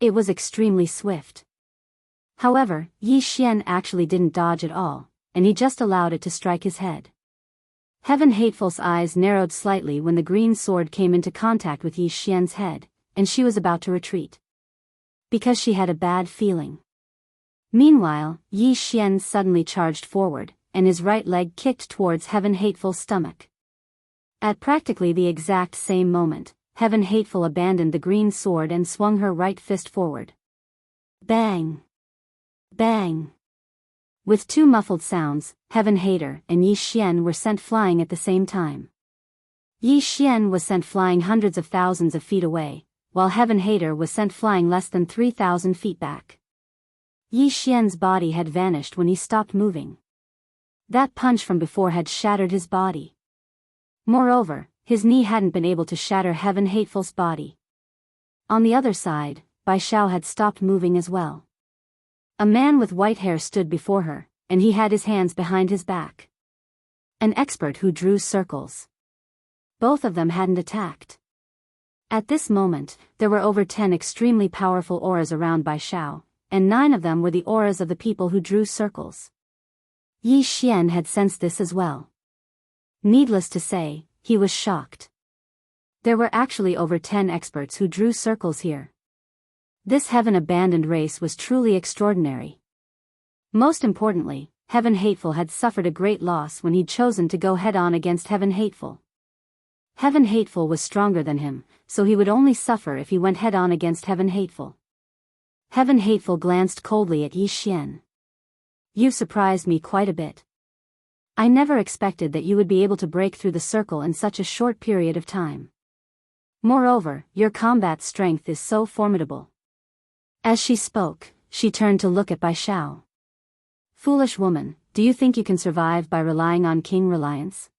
It was extremely swift. However, Yi Xian actually didn't dodge at all, and he just allowed it to strike his head. Heaven Hateful's eyes narrowed slightly when the green sword came into contact with Yi Xian's head, and she was about to retreat. Because she had a bad feeling. Meanwhile, Yi Xian suddenly charged forward, and his right leg kicked towards Heaven Hateful's stomach. At practically the exact same moment, Heaven Hateful abandoned the green sword and swung her right fist forward. Bang! Bang! With two muffled sounds, Heaven Hater and Yi Xian were sent flying at the same time. Yi Xian was sent flying hundreds of thousands of feet away, while Heaven Hater was sent flying less than 3,000 feet back. Yi Xian's body had vanished when he stopped moving. That punch from before had shattered his body. Moreover, his knee hadn't been able to shatter Heaven Hateful's body. On the other side, Biyao had stopped moving as well. A man with white hair stood before her, and he had his hands behind his back. An expert who drew circles. Both of them hadn't attacked. At this moment, there were over 10 extremely powerful auras around Biyao, and 9 of them were the auras of the people who drew circles. Yi Xian had sensed this as well. Needless to say, he was shocked. There were actually over 10 experts who drew circles here. This heaven-abandoned race was truly extraordinary. Most importantly, Heaven Hateful had suffered a great loss when he'd chosen to go head-on against Heaven Hateful. Heaven Hateful was stronger than him, so he would only suffer if he went head-on against Heaven Hateful. Heaven Hateful glanced coldly at Yi Xian. You surprised me quite a bit. I never expected that you would be able to break through the circle in such a short period of time. Moreover, your combat strength is so formidable. As she spoke, she turned to look at Biyao. Foolish woman, do you think you can survive by relying on King Reliance?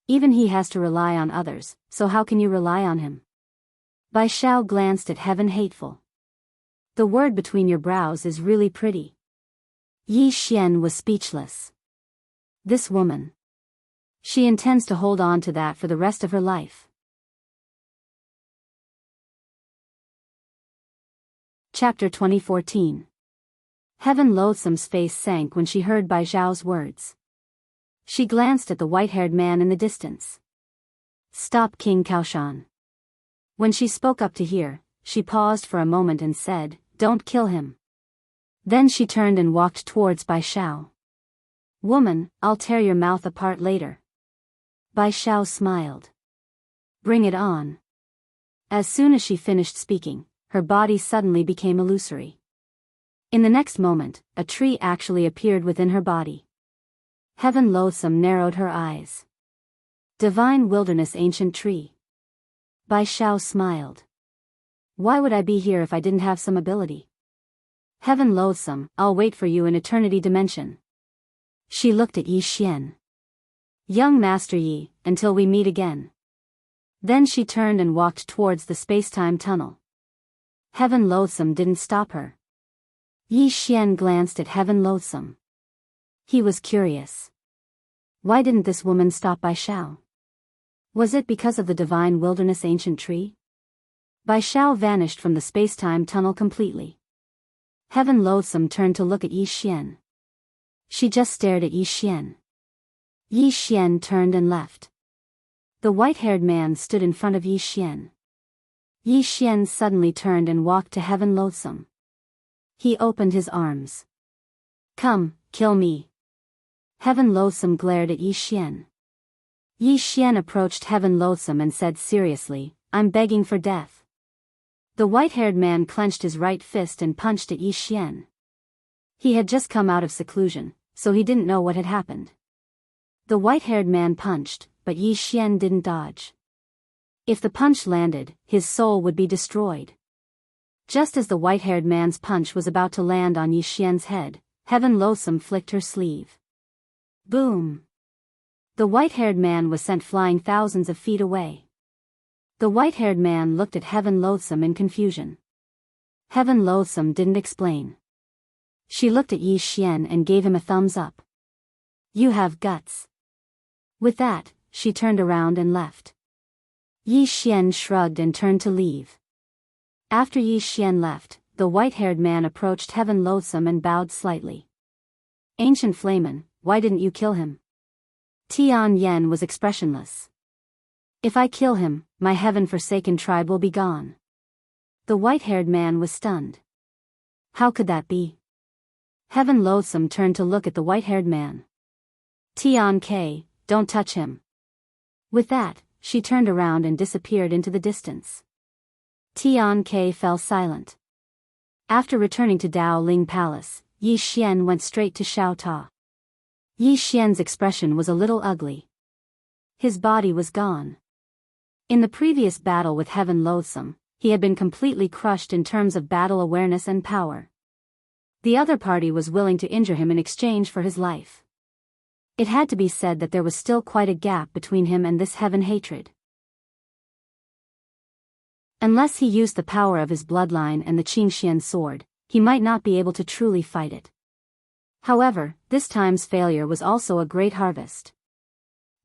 Even he has to rely on others, so how can you rely on him? Biyao glanced at Heaven Hateful. The word between your brows is really pretty. Yi Xian was speechless. This woman. She intends to hold on to that for the rest of her life. Chapter 2014. Heaven Loathsome's face sank when she heard Biyao words. She glanced at the white-haired man in the distance. Stop, King Kaoshan. When she spoke up to hear, she paused for a moment and said, Don't kill him. Then she turned and walked towards Biyao. Woman, I'll tear your mouth apart later. Biyao smiled. Bring it on. As soon as she finished speaking, her body suddenly became illusory. In the next moment, a tree actually appeared within her body. Heaven Loathsome narrowed her eyes. Divine Wilderness Ancient Tree. Biyao smiled. Why would I be here if I didn't have some ability? Heaven Loathsome, I'll wait for you in Eternity Dimension. She looked at Yi Xian. Young Master Yi, until we meet again. Then she turned and walked towards the space-time tunnel. Heaven Loathsome didn't stop her. Yi Xian glanced at Heaven Loathsome. He was curious. Why didn't this woman stop Biyao? Was it because of the Divine Wilderness Ancient Tree? Biyao vanished from the space-time tunnel completely. Heaven Loathsome turned to look at Yi Xian. She just stared at Yi Xian. Yi Xian turned and left. The white-haired man stood in front of Yi Xian. Yi Xian suddenly turned and walked to Heaven Loathsome. He opened his arms. Come, kill me. Heaven Loathsome glared at Yi Xian. Yi Xian approached Heaven Loathsome and said seriously, I'm begging for death. The white-haired man clenched his right fist and punched at Yi Xian. He had just come out of seclusion, so he didn't know what had happened. The white-haired man punched, but Yi Xian didn't dodge. If the punch landed, his soul would be destroyed. Just as the white-haired man's punch was about to land on Yi Xian's head, Heaven Loathsome flicked her sleeve. Boom! The white-haired man was sent flying thousands of feet away. The white-haired man looked at Heaven Loathsome in confusion. Heaven Loathsome didn't explain. She looked at Yi Xian and gave him a thumbs up. You have guts. With that, she turned around and left. Yi Xian shrugged and turned to leave. After Yi Xian left, the white-haired man approached Heaven Loathsome and bowed slightly. Ancient Flamen, why didn't you kill him? Tian Yen was expressionless. If I kill him, my heaven-forsaken tribe will be gone. The white-haired man was stunned. How could that be? Heaven Loathsome turned to look at the white-haired man. Tian K, don't touch him. With that, she turned around and disappeared into the distance. Tian K fell silent. After returning to Dao Ling Palace, Yi Xian went straight to Xiao Ta. Yi Xian's expression was a little ugly. His body was gone. In the previous battle with Heaven Loathsome, he had been completely crushed in terms of battle awareness and power. The other party was willing to injure him in exchange for his life. It had to be said that there was still quite a gap between him and this heaven hatred. Unless he used the power of his bloodline and the Qingxian sword, he might not be able to truly fight it. However, this time's failure was also a great harvest.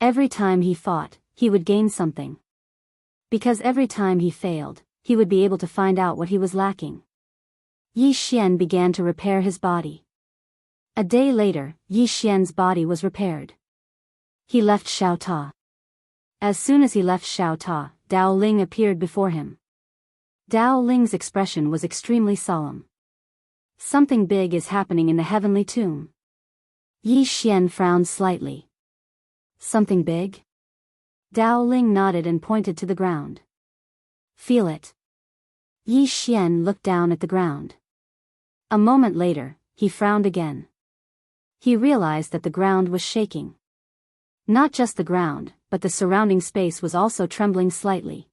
Every time he fought, he would gain something. Because every time he failed, he would be able to find out what he was lacking. Yi Xian began to repair his body. A day later, Yi Xian's body was repaired. He left Xiao Ta. As soon as he left Xiao Ta, Dao Ling appeared before him. Dao Ling's expression was extremely solemn. Something big is happening in the heavenly tomb. Yi Xian frowned slightly. Something big? Dao Ling nodded and pointed to the ground. Feel it. Yi Xian looked down at the ground. A moment later, he frowned again. He realized that the ground was shaking. Not just the ground, but the surrounding space was also trembling slightly.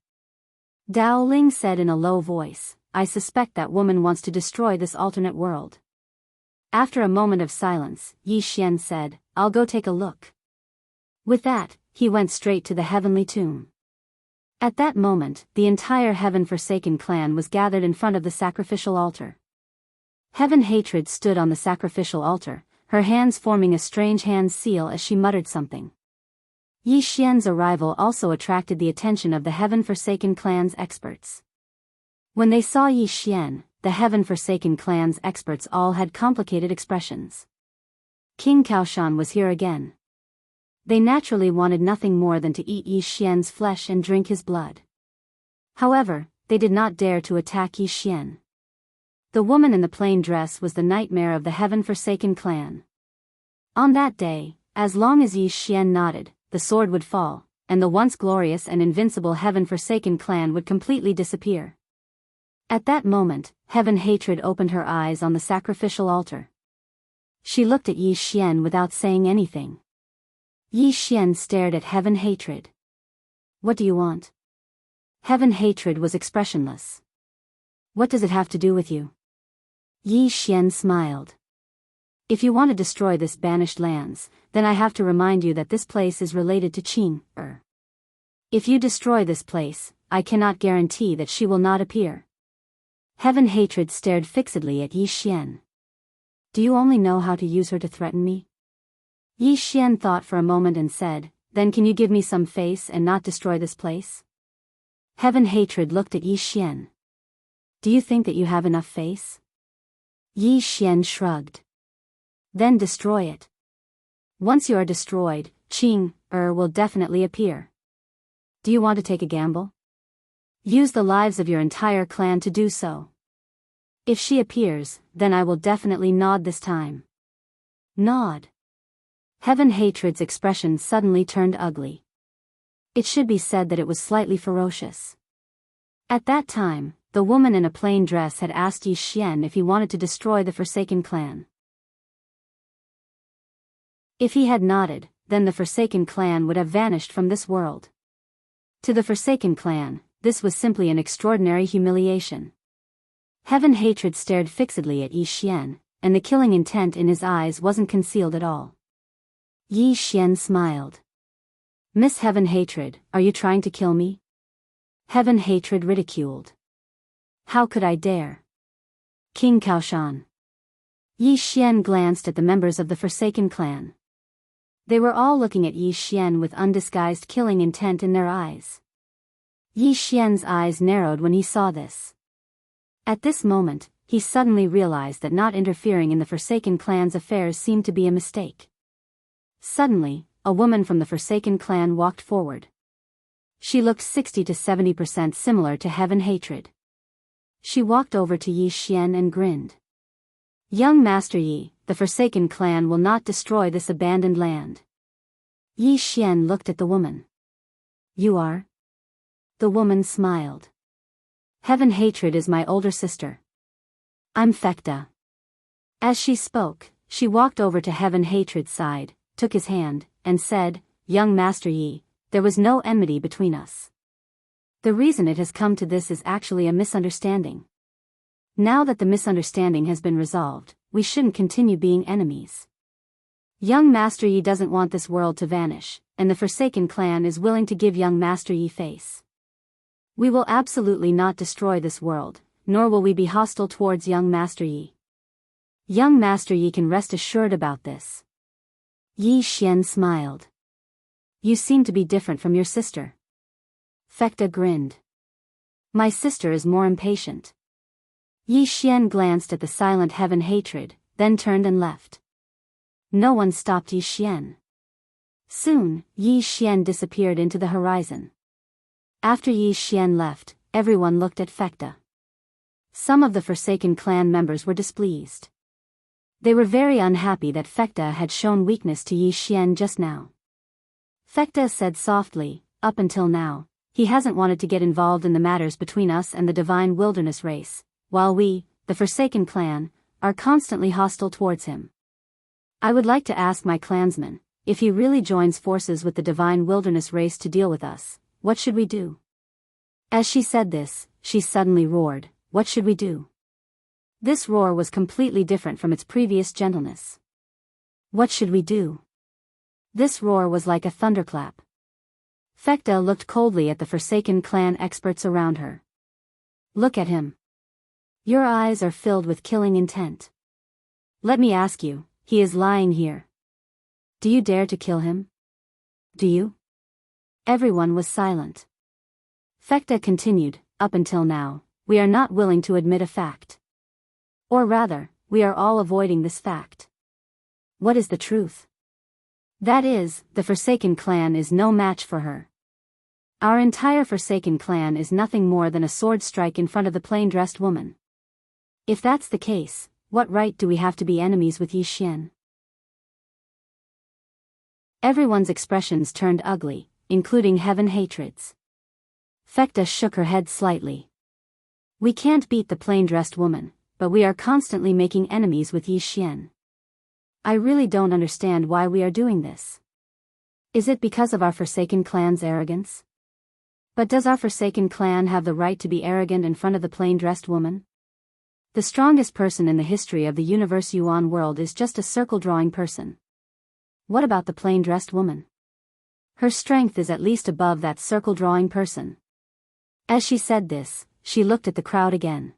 Dao Ling said in a low voice, I suspect that woman wants to destroy this alternate world. After a moment of silence, Yi Xian said, I'll go take a look. With that, he went straight to the heavenly tomb. At that moment, the entire heaven-forsaken clan was gathered in front of the sacrificial altar. Heaven Hatred stood on the sacrificial altar, her hands forming a strange hand seal as she muttered something. Yi Xian's arrival also attracted the attention of the Heaven-Forsaken clan's experts. When they saw Yi Xian, the Heaven-Forsaken clan's experts all had complicated expressions. King Kaoshan was here again. They naturally wanted nothing more than to eat Yi Xian's flesh and drink his blood. However, they did not dare to attack Yi Xian. The woman in the plain dress was the nightmare of the Heaven-Forsaken clan. On that day, as long as Yi Xian nodded, the sword would fall, and the once glorious and invincible Heaven-Forsaken clan would completely disappear. At that moment, Heaven Hatred opened her eyes on the sacrificial altar. She looked at Yi Xian without saying anything. Yi Xian stared at Heaven Hatred. "What do you want?" Heaven Hatred was expressionless. "What does it have to do with you?" Yi Xian smiled. "If you want to destroy this banished lands, then I have to remind you that this place is related to Qing. If you destroy this place, I cannot guarantee that she will not appear." Heaven Hatred stared fixedly at Yi Xian. "Do you only know how to use her to threaten me?" Yi Xian thought for a moment and said, "Then can you give me some face and not destroy this place?" Heaven Hatred looked at Yi Xian. "Do you think that you have enough face?" Yi Xian shrugged. "Then destroy it. Once you are destroyed, Qing will definitely appear. Do you want to take a gamble? Use the lives of your entire clan to do so. If she appears, then I will definitely nod this time." Nod. Heaven Hatred's expression suddenly turned ugly. It should be said that it was slightly ferocious. At that time, the woman in a plain dress had asked Yi Xian if he wanted to destroy the Forsaken clan. If he had nodded, then the Forsaken clan would have vanished from this world. To the Forsaken clan, this was simply an extraordinary humiliation. Heaven Hatred stared fixedly at Yi Xian, and the killing intent in his eyes wasn't concealed at all. Yi Xian smiled. "Miss Heaven Hatred, are you trying to kill me?" Heaven Hatred ridiculed. "How could I dare? King Kaoshan." Yi Xian glanced at the members of the Forsaken clan. They were all looking at Yi Xian with undisguised killing intent in their eyes. Yi Xian's eyes narrowed when he saw this. At this moment, he suddenly realized that not interfering in the Forsaken clan's affairs seemed to be a mistake. Suddenly, a woman from the Forsaken clan walked forward. She looked 60 to 70% similar to Heaven Hatred. She walked over to Yi Xian and grinned. "Young Master Yi, the Forsaken clan will not destroy this abandoned land." Yi Xian looked at the woman. "You are?" The woman smiled. "Heaven Hatred is my older sister. I'm Fekta." As she spoke, she walked over to Heaven Hatred's side, took his hand, and said, "Young Master Yi, there was no enmity between us. The reason it has come to this is actually a misunderstanding. Now that the misunderstanding has been resolved, we shouldn't continue being enemies. Young Master Yi doesn't want this world to vanish, and the Forsaken clan is willing to give Young Master Yi face. We will absolutely not destroy this world, nor will we be hostile towards Young Master Yi. Young Master Yi can rest assured about this." Yi Xian smiled. "You seem to be different from your sister." Fekta grinned. "My sister is more impatient." Yi Xian glanced at the silent Heaven Hatred, then turned and left. No one stopped Yi Xian. Soon, Yi Xian disappeared into the horizon. After Yi Xian left, everyone looked at Fekta. Some of the Forsaken clan members were displeased. They were very unhappy that Fekta had shown weakness to Yi Xian just now. Fekta said softly, "Up until now, he hasn't wanted to get involved in the matters between us and the Divine Wilderness race, while we, the Forsaken clan, are constantly hostile towards him. I would like to ask my clansmen, if he really joins forces with the Divine Wilderness race to deal with us, what should we do?" As she said this, she suddenly roared, "What should we do?" This roar was completely different from its previous gentleness. "What should we do?" This roar was like a thunderclap. Fekta looked coldly at the Forsaken clan experts around her. "Look at him. Your eyes are filled with killing intent. Let me ask you, he is lying here. Do you dare to kill him? Do you?" Everyone was silent. Fekta continued, up until now, we are not willing to admit a fact. Or rather, we are all avoiding this fact. What is the truth? That is, the Forsaken clan is no match for her. Our entire Forsaken clan is nothing more than a sword strike in front of the plain-dressed woman. If that's the case, what right do we have to be enemies with Yi Xian? Everyone's expressions turned ugly, including heaven hatred's. Fekta shook her head slightly. We can't beat the plain-dressed woman, but we are constantly making enemies with Yi Xian. I really don't understand why we are doing this. Is it because of our Forsaken clan's arrogance? But does our Forsaken clan have the right to be arrogant in front of the plain-dressed woman? The strongest person in the history of the universe Yuan world is just a circle-drawing person. What about the plain-dressed woman? Her strength is at least above that circle-drawing person. As she said this, she looked at the crowd again.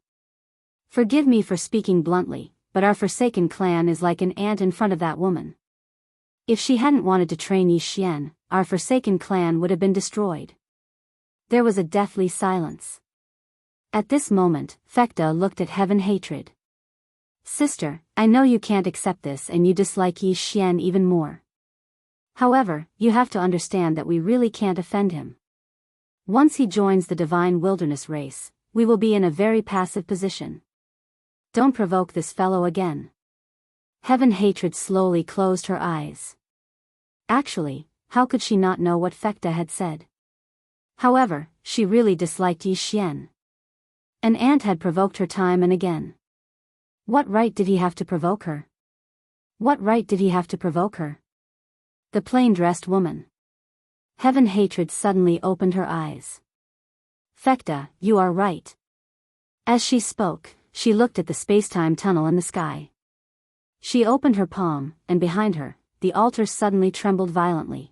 Forgive me for speaking bluntly, but our Forsaken clan is like an ant in front of that woman. If she hadn't wanted to train Yi Xian, our Forsaken clan would have been destroyed. There was a deathly silence. At this moment, Fekta looked at Heaven Hatred. Sister, I know you can't accept this and you dislike Yi Xian even more. However, you have to understand that we really can't offend him. Once he joins the Divine Wilderness race, we will be in a very passive position. Don't provoke this fellow again. Heaven Hatred slowly closed her eyes. Actually, how could she not know what Fekta had said? However, she really disliked Yi Xian. An ant had provoked her time and again. What right did he have to provoke her? What right did he have to provoke her? The plain-dressed woman. Heaven Hatred suddenly opened her eyes. Fekta, you are right. As she spoke, she looked at the space-time tunnel in the sky. She opened her palm, and behind her, the altar suddenly trembled violently.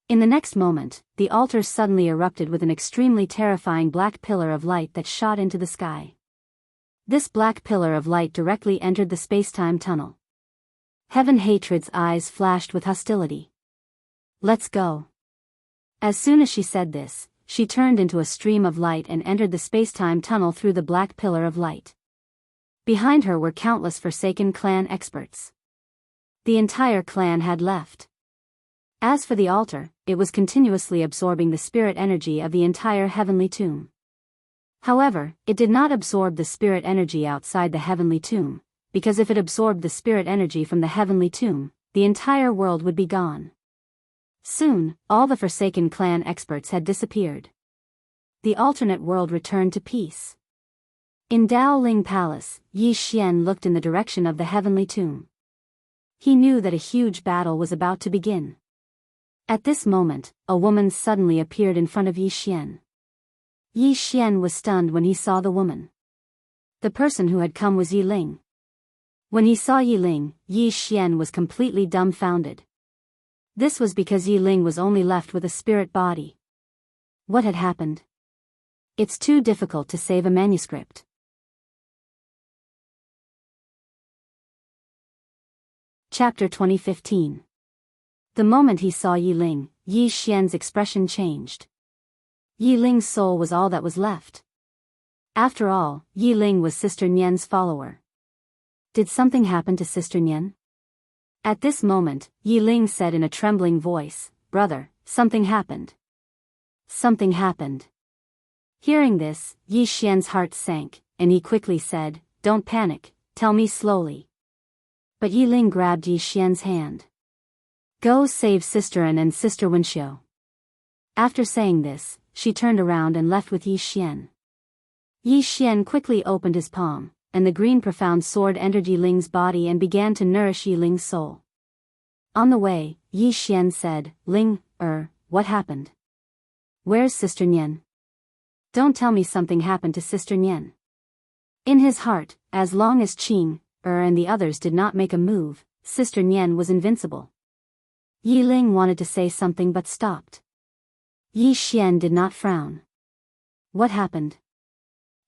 In the next moment, the altar suddenly erupted with an extremely terrifying black pillar of light that shot into the sky. This black pillar of light directly entered the space-time tunnel. Heaven Hatred's eyes flashed with hostility. Let's go. As soon as she said this, she turned into a stream of light and entered the space-time tunnel through the black pillar of light. Behind her were countless Forsaken clan experts. The entire clan had left. As for the altar, it was continuously absorbing the spirit energy of the entire heavenly tomb. However, it did not absorb the spirit energy outside the heavenly tomb, because if it absorbed the spirit energy from the heavenly tomb, the entire world would be gone. Soon, all the Forsaken clan experts had disappeared. The alternate world returned to peace. In Daoling Palace, Yi Xian looked in the direction of the heavenly tomb. He knew that a huge battle was about to begin. At this moment, a woman suddenly appeared in front of Yi Xian. Yi Xian was stunned when he saw the woman. The person who had come was Yi Ling. When he saw Yi Ling, Yi Xian was completely dumbfounded. This was because Yi Ling was only left with a spirit body. What had happened? It's too difficult to save a manuscript. Chapter 2015. The moment he saw Yi Ling, Yi Xian's expression changed. Yi Ling's soul was all that was left. After all, Yi Ling was Sister Nian's follower. Did something happen to Sister Nian? At this moment, Yi Ling said in a trembling voice, "Brother, something happened." Something happened. Hearing this, Yi Xian's heart sank, and he quickly said, "Don't panic, tell me slowly." But Yi Ling grabbed Yi Xian's hand. "Go save Sister An and Sister Wenxiu." After saying this, she turned around and left with Yi Xian. Yi Xian quickly opened his palm, and the green profound sword entered Yi Ling's body and began to nourish Yi Ling's soul. On the way, Yi Xian said, "Ling, what happened? Where's Sister Nian? Don't tell me something happened to Sister Nian." In his heart, as long as Qing, and the others did not make a move, Sister Nian was invincible. Yi Ling wanted to say something but stopped. Yi Xian did not frown. What happened?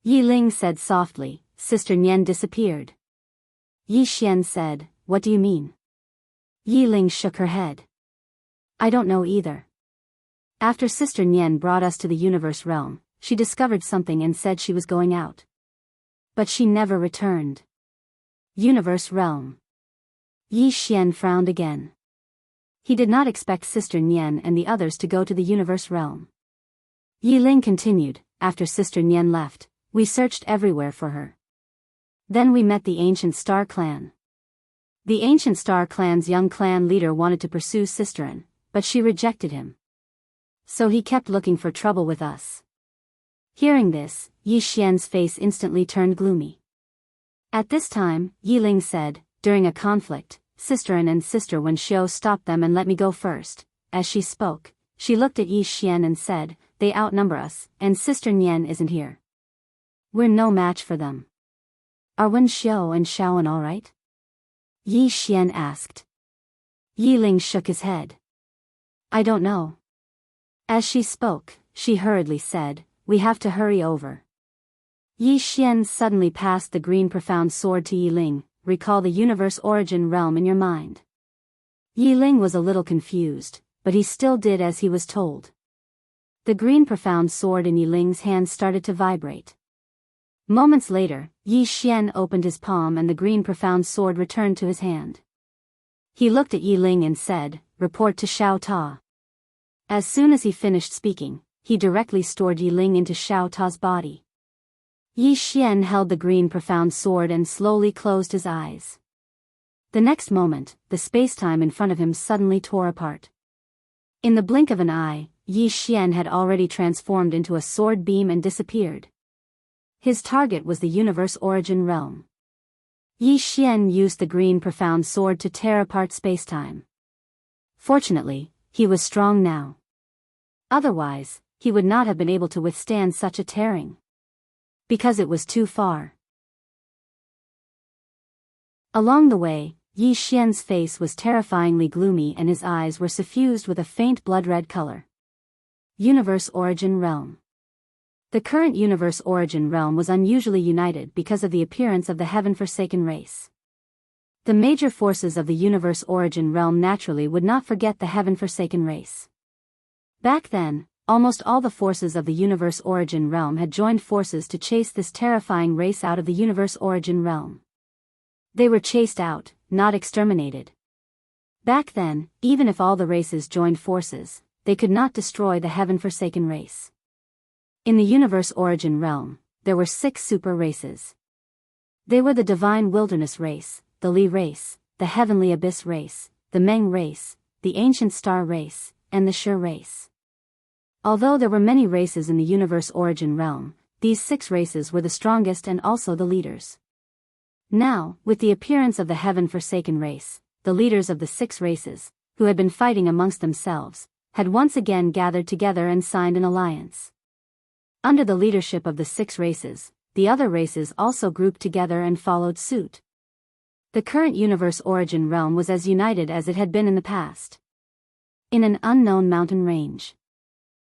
Yi Ling said softly, "Sister Nian disappeared." Yi Xian said, "What do you mean?" Yi Ling shook her head. "I don't know either." After Sister Nian brought us to the universe realm, she discovered something and said she was going out. But she never returned. Universe realm. Yi Xian frowned again. He did not expect Sister Nian and the others to go to the universe realm. Yi Ling continued, after Sister Nian left, we searched everywhere for her. Then we met the Ancient Star Clan. The Ancient Star Clan's young clan leader wanted to pursue Sister An, but she rejected him. So he kept looking for trouble with us. Hearing this, Yi Xian's face instantly turned gloomy. At this time, Yi Ling said, during a conflict, Sister An and Sister Wen Xiu stopped them and let me go first. As she spoke, she looked at Yi Xian and said, they outnumber us, and Sister Nian isn't here. We're no match for them. Are Wen Xiu and Xiaoan all right? Yi Xian asked. Yi Ling shook his head. I don't know. As she spoke, she hurriedly said, we have to hurry over. Yi Xian suddenly passed the green profound sword to Yi Ling, recall the universe origin realm in your mind. Yi Ling was a little confused, but he still did as he was told. The green profound sword in Yi Ling's hand started to vibrate. Moments later, Yi Xian opened his palm and the green profound sword returned to his hand. He looked at Yi Ling and said, report to Xiao Ta. As soon as he finished speaking, he directly stored Yi Ling into Xiao Ta's body. Yi Xian held the green profound sword and slowly closed his eyes. The next moment, the spacetime in front of him suddenly tore apart. In the blink of an eye, Yi Xian had already transformed into a sword beam and disappeared. His target was the universe origin realm. Yi Xian used the green profound sword to tear apart spacetime. Fortunately, he was strong now. Otherwise, he would not have been able to withstand such a tearing. Because it was too far. Along the way, Yi Xian's face was terrifyingly gloomy and his eyes were suffused with a faint blood-red color. Universe Origin Realm. The current Universe Origin Realm was unusually united because of the appearance of the heaven-forsaken race. The major forces of the Universe Origin Realm naturally would not forget the heaven-forsaken race. Back then, almost all the forces of the Universe Origin Realm had joined forces to chase this terrifying race out of the Universe Origin Realm. They were chased out, not exterminated. Back then, even if all the races joined forces, they could not destroy the heaven-forsaken race. In the Universe Origin Realm, there were 6 super races. They were the Divine Wilderness race, the Li race, the Heavenly Abyss race, the Meng race, the Ancient Star race, and the Shi race. Although there were many races in the Universe Origin Realm, these 6 races were the strongest and also the leaders. Now, with the appearance of the heaven-forsaken race, the leaders of the 6 races, who had been fighting amongst themselves, had once again gathered together and signed an alliance. Under the leadership of the 6 races, the other races also grouped together and followed suit. The current Universe Origin Realm was as united as it had been in the past. In an unknown mountain range.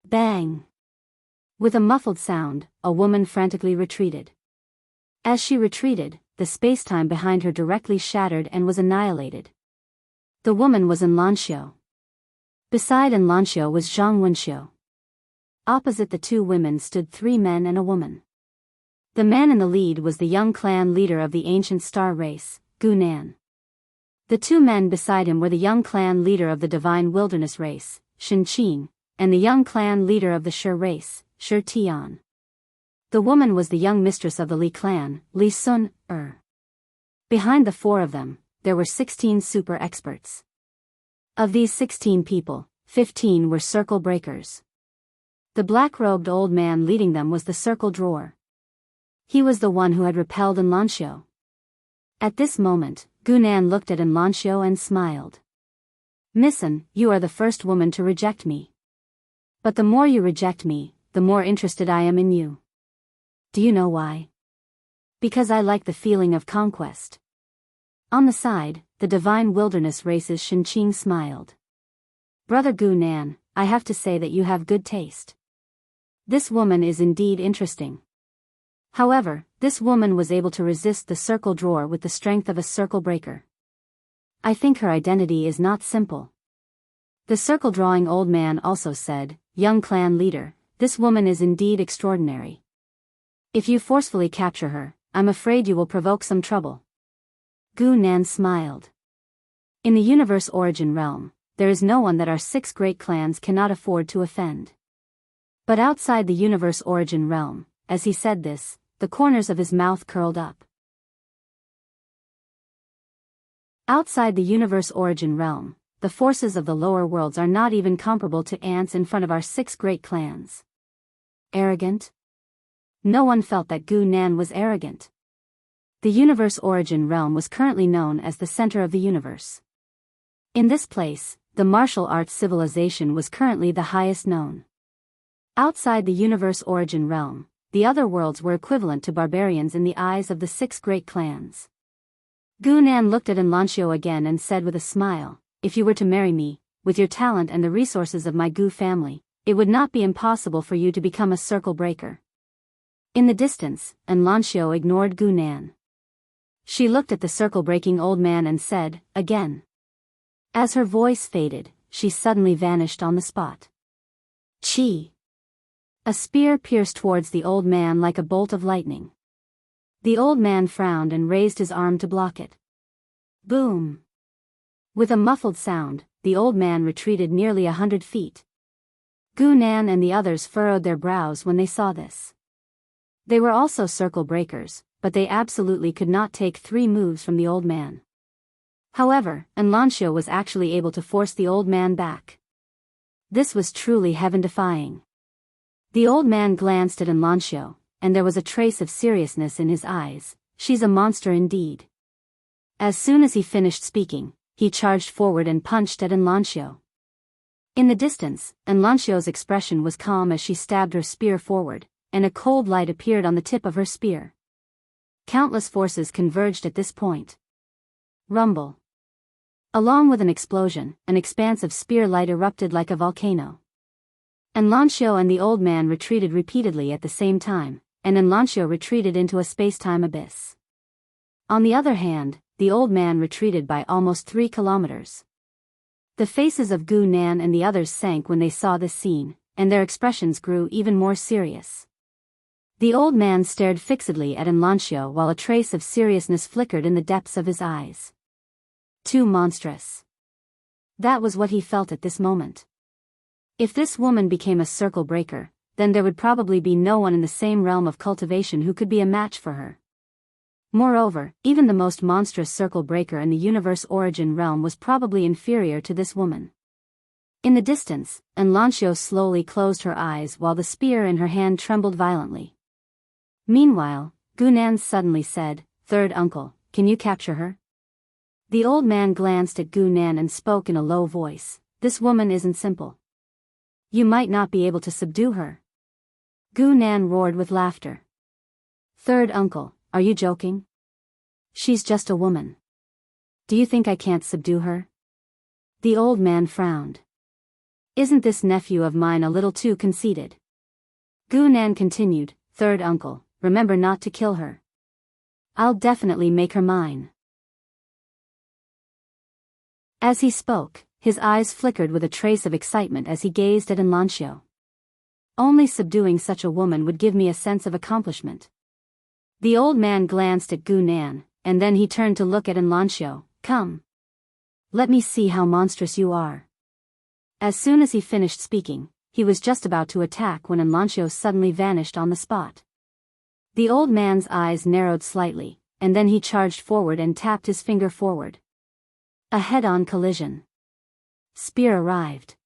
Bang! With a muffled sound, a woman frantically retreated. As she retreated, the spacetime behind her directly shattered and was annihilated. The woman was in Lanxiu. Beside in Lanxiu was Zhang Wenxiu. Opposite the 2 women stood 3 men and a woman. The man in the lead was the young clan leader of the Ancient Star race, Gu Nan. The 2 men beside him were the young clan leader of the Divine Wilderness race, Shen Qing, and the young clan leader of the Shi race, Shi Tian. The woman was the young mistress of the Li clan, Li Sun. Behind the 4 of them, there were 16 super experts. Of these 16 people, 15 were circle breakers. The black-robed old man leading them was the circle drawer. He was the one who had repelled in Lanxiu. At this moment, Gu Nan looked at in Lanxiu and smiled. Missun, you are the first woman to reject me. But the more you reject me, the more interested I am in you. Do you know why? Because I like the feeling of conquest. On the side, the Divine Wilderness race's Shen Qing smiled. Brother Gu Nan, I have to say that you have good taste. This woman is indeed interesting. However, this woman was able to resist the circle drawer with the strength of a circle breaker. I think her identity is not simple. The circle-drawing old man also said, "Young clan leader, this woman is indeed extraordinary. If you forcefully capture her, I'm afraid you will provoke some trouble." Gu Nan smiled. In the universe origin realm, there is no one that our 6 great clans cannot afford to offend. But outside the universe origin realm, as he said this, the corners of his mouth curled up. Outside the universe origin realm, the forces of the lower worlds are not even comparable to ants in front of our 6 great clans. Arrogant? No one felt that Gu Nan was arrogant. The universe origin realm was currently known as the center of the universe. In this place, the martial arts civilization was currently the highest known. Outside the universe origin realm, the other worlds were equivalent to barbarians in the eyes of the 6 great clans. Gu Nan looked at Enlancio again and said with a smile, "If you were to marry me, with your talent and the resources of my Gu family, it would not be impossible for you to become a circle breaker." In the distance, Enlancio ignored Gu Nan. She looked at the circle-breaking old man and said, "Again." As her voice faded, she suddenly vanished on the spot. Chi! A spear pierced towards the old man like a bolt of lightning. The old man frowned and raised his arm to block it. Boom! With a muffled sound, the old man retreated nearly 100 feet. Gu Nan and the others furrowed their brows when they saw this. They were also circle breakers, but they absolutely could not take 3 moves from the old man. However, Enlancio was actually able to force the old man back. This was truly heaven-defying. The old man glanced at Enlancio, and there was a trace of seriousness in his eyes. "She's a monster indeed." As soon as he finished speaking, he charged forward and punched at Enlancio. In the distance, Enlancio's expression was calm as she stabbed her spear forward, and a cold light appeared on the tip of her spear. Countless forces converged at this point. Rumble. Along with an explosion, an expanse of spear light erupted like a volcano. Enlancio and the old man retreated repeatedly at the same time, and Enlancio retreated into a space-time abyss. On the other hand, the old man retreated by almost 3 kilometers. The faces of Gu Nan and the others sank when they saw this scene, and their expressions grew even more serious. The old man stared fixedly at Enlancio while a trace of seriousness flickered in the depths of his eyes. Too monstrous. That was what he felt at this moment. If this woman became a circle breaker, then there would probably be no one in the same realm of cultivation who could be a match for her. Moreover, even the most monstrous circle breaker in the universe origin realm was probably inferior to this woman. In the distance, Enlancio slowly closed her eyes while the spear in her hand trembled violently. Meanwhile, Gu Nan suddenly said, "Third uncle, can you capture her?" The old man glanced at Gu Nan and spoke in a low voice, "This woman isn't simple. You might not be able to subdue her." Gu Nan roared with laughter. "Third uncle, are you joking? She's just a woman. Do you think I can't subdue her?" The old man frowned. "Isn't this nephew of mine a little too conceited?" Gu Nan continued, "Third uncle, remember not to kill her. I'll definitely make her mine." As he spoke, his eyes flickered with a trace of excitement as he gazed at Enlancio. "Only subduing such a woman would give me a sense of accomplishment." The old man glanced at Gu Nan, and then he turned to look at Enlancio. "Come. Let me see how monstrous you are." As soon as he finished speaking, he was just about to attack when Enlancio suddenly vanished on the spot. The old man's eyes narrowed slightly, and then he charged forward and tapped his finger forward. A head-on collision. Spear arrived.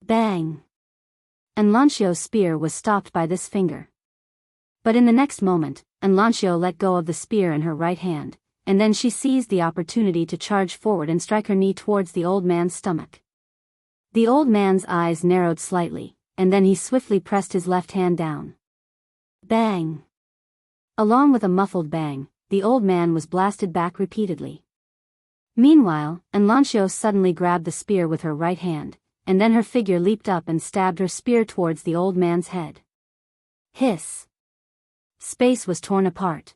Bang! Enlancio's spear was stopped by this finger. But in the next moment, Enlancio let go of the spear in her right hand, and then she seized the opportunity to charge forward and strike her knee towards the old man's stomach. The old man's eyes narrowed slightly, and then he swiftly pressed his left hand down. Bang! Along with a muffled bang, the old man was blasted back repeatedly. Meanwhile, Enlancio suddenly grabbed the spear with her right hand, and then her figure leaped up and stabbed her spear towards the old man's head. Hiss! Space was torn apart.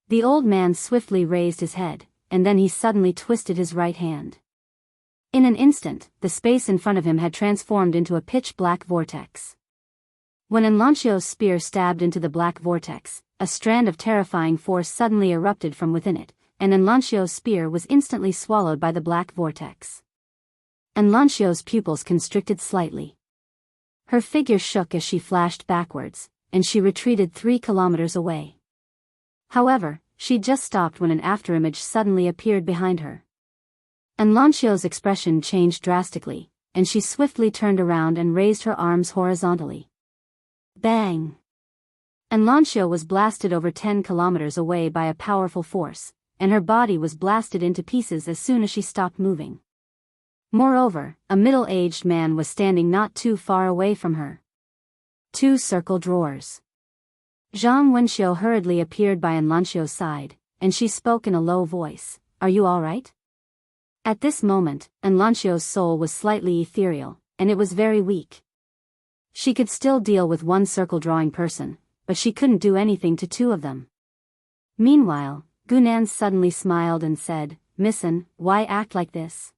The old man swiftly raised his head, and then he suddenly twisted his right hand. In an instant, the space in front of him had transformed into a pitch-black vortex. When Enlanchio's spear stabbed into the black vortex, a strand of terrifying force suddenly erupted from within it, and Enlanchio's spear was instantly swallowed by the black vortex. Enlanchio's pupils constricted slightly. Her figure shook as she flashed backwards, and she retreated 3 kilometers away. However, she just stopped when an afterimage suddenly appeared behind her. Enlanchio's expression changed drastically, and she swiftly turned around and raised her arms horizontally. Bang! Enlanchio was blasted over 10 kilometers away by a powerful force, and her body was blasted into pieces as soon as she stopped moving. Moreover, a middle-aged man was standing not too far away from her. 2 circle drawers. Zhang Wenxiu hurriedly appeared by Enlanchio's side, and she spoke in a low voice, "Are you all right?" At this moment, Enlanchio's soul was slightly ethereal, and it was very weak. She could still deal with 1 circle-drawing person, but she couldn't do anything to 2 of them. Meanwhile, Gunan suddenly smiled and said, "Missin, why act like this?"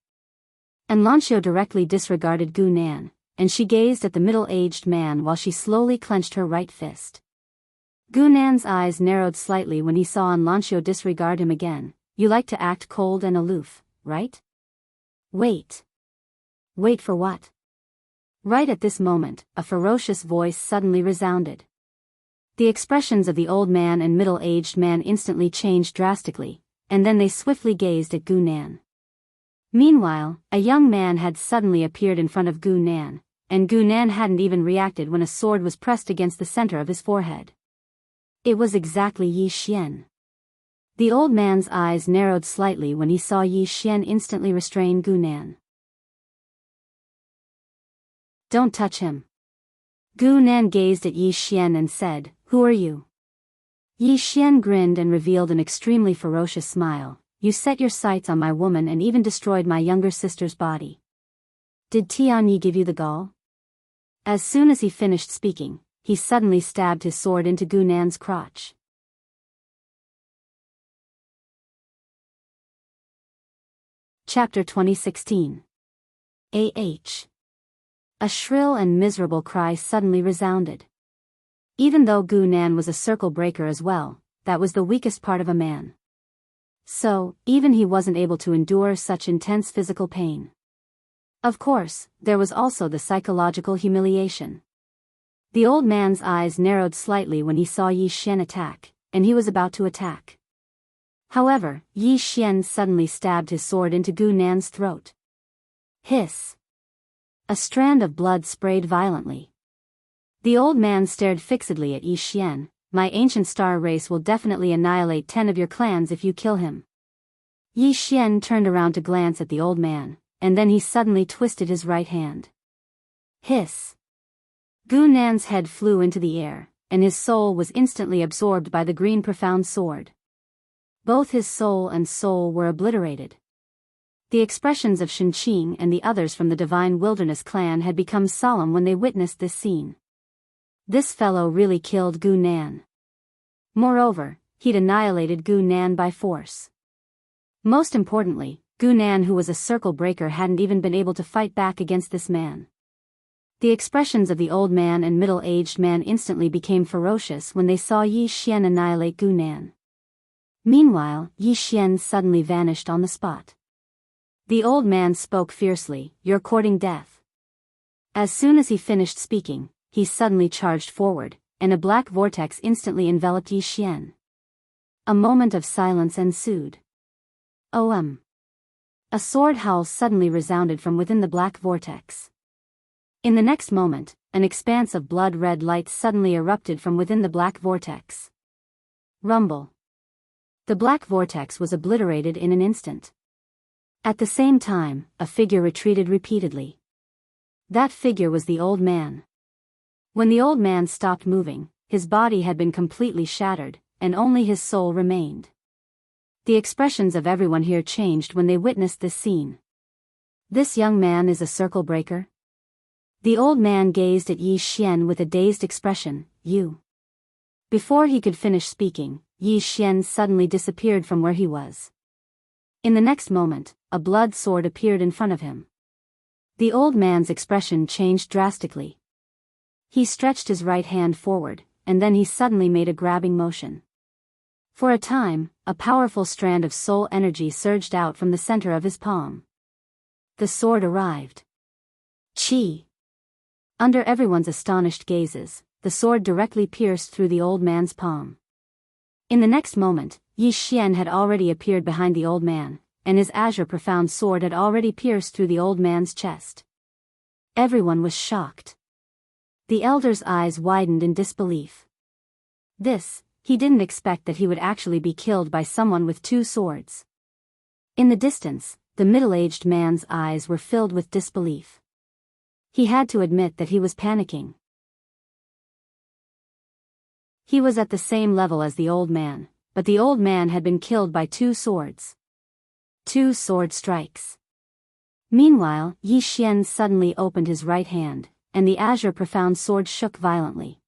Enlanchio directly disregarded Gunan, and she gazed at the middle-aged man while she slowly clenched her right fist. Gunan's eyes narrowed slightly when he saw Enlanchio disregard him again. "You like to act cold and aloof, right? Wait. Wait for what?" Right at this moment, a ferocious voice suddenly resounded. The expressions of the old man and middle-aged man instantly changed drastically, and then they swiftly gazed at Gunan. Meanwhile, a young man had suddenly appeared in front of Gunan, and Gunan hadn't even reacted when a sword was pressed against the center of his forehead. It was exactly Yi Xian. The old man's eyes narrowed slightly when he saw Yi Xian instantly restrain Gunan. "Don't touch him." Gunan gazed at Yi Xian and said, "Who are you?" Yi Xian grinned and revealed an extremely ferocious smile. "You set your sights on my woman and even destroyed my younger sister's body. Did Tianyi give you the gall?" As soon as he finished speaking, he suddenly stabbed his sword into Gunan's crotch. Chapter 2016. A.H. A shrill and miserable cry suddenly resounded. Even though Gunan was a circle breaker as well, that was the weakest part of a man. So, even he wasn't able to endure such intense physical pain. Of course, there was also the psychological humiliation. The old man's eyes narrowed slightly when he saw Yi Xian attack, and he was about to attack. However, Yi Xian suddenly stabbed his sword into Gunan's throat. Hiss! A strand of blood sprayed violently. The old man stared fixedly at Yi Xian. "My ancient star race will definitely annihilate 10 of your clans if you kill him." Yi Xian turned around to glance at the old man, and then he suddenly twisted his right hand. Hiss! Gunan's head flew into the air, and his soul was instantly absorbed by the green profound sword. Both his soul and soul were obliterated. The expressions of Shenqing and the others from the Divine Wilderness clan had become solemn when they witnessed this scene. This fellow really killed Gunan. Moreover, he'd annihilated Gunan by force. Most importantly, Gunan, who was a circle breaker, hadn't even been able to fight back against this man. The expressions of the old man and middle-aged man instantly became ferocious when they saw Yi Xian annihilate Gunan. Meanwhile, Yi Xian suddenly vanished on the spot. The old man spoke fiercely, "You're courting death." As soon as he finished speaking, he suddenly charged forward, and a black vortex instantly enveloped Yi Xian. A moment of silence ensued. "OM." A sword howl suddenly resounded from within the black vortex. In the next moment, an expanse of blood-red light suddenly erupted from within the black vortex. Rumble. The black vortex was obliterated in an instant. At the same time, a figure retreated repeatedly. That figure was the old man. When the old man stopped moving, his body had been completely shattered, and only his soul remained. The expressions of everyone here changed when they witnessed this scene. "This young man is a circle breaker?" The old man gazed at Yi Xian with a dazed expression. "You." Before he could finish speaking, Yi Xian suddenly disappeared from where he was. In the next moment, a blood sword appeared in front of him. The old man's expression changed drastically. He stretched his right hand forward, and then he suddenly made a grabbing motion. For a time, a powerful strand of soul energy surged out from the center of his palm. The sword arrived. Chi! Under everyone's astonished gazes, the sword directly pierced through the old man's palm. In the next moment, Yi Xian had already appeared behind the old man, and his azure profound sword had already pierced through the old man's chest. Everyone was shocked. The elder's eyes widened in disbelief. He didn't expect that he would actually be killed by someone with two swords. In the distance, the middle-aged man's eyes were filled with disbelief. He had to admit that he was panicking. He was at the same level as the old man, but the old man had been killed by two swords. Two sword strikes. Meanwhile, Yi Xian suddenly opened his right hand, and the azure profound sword shook violently.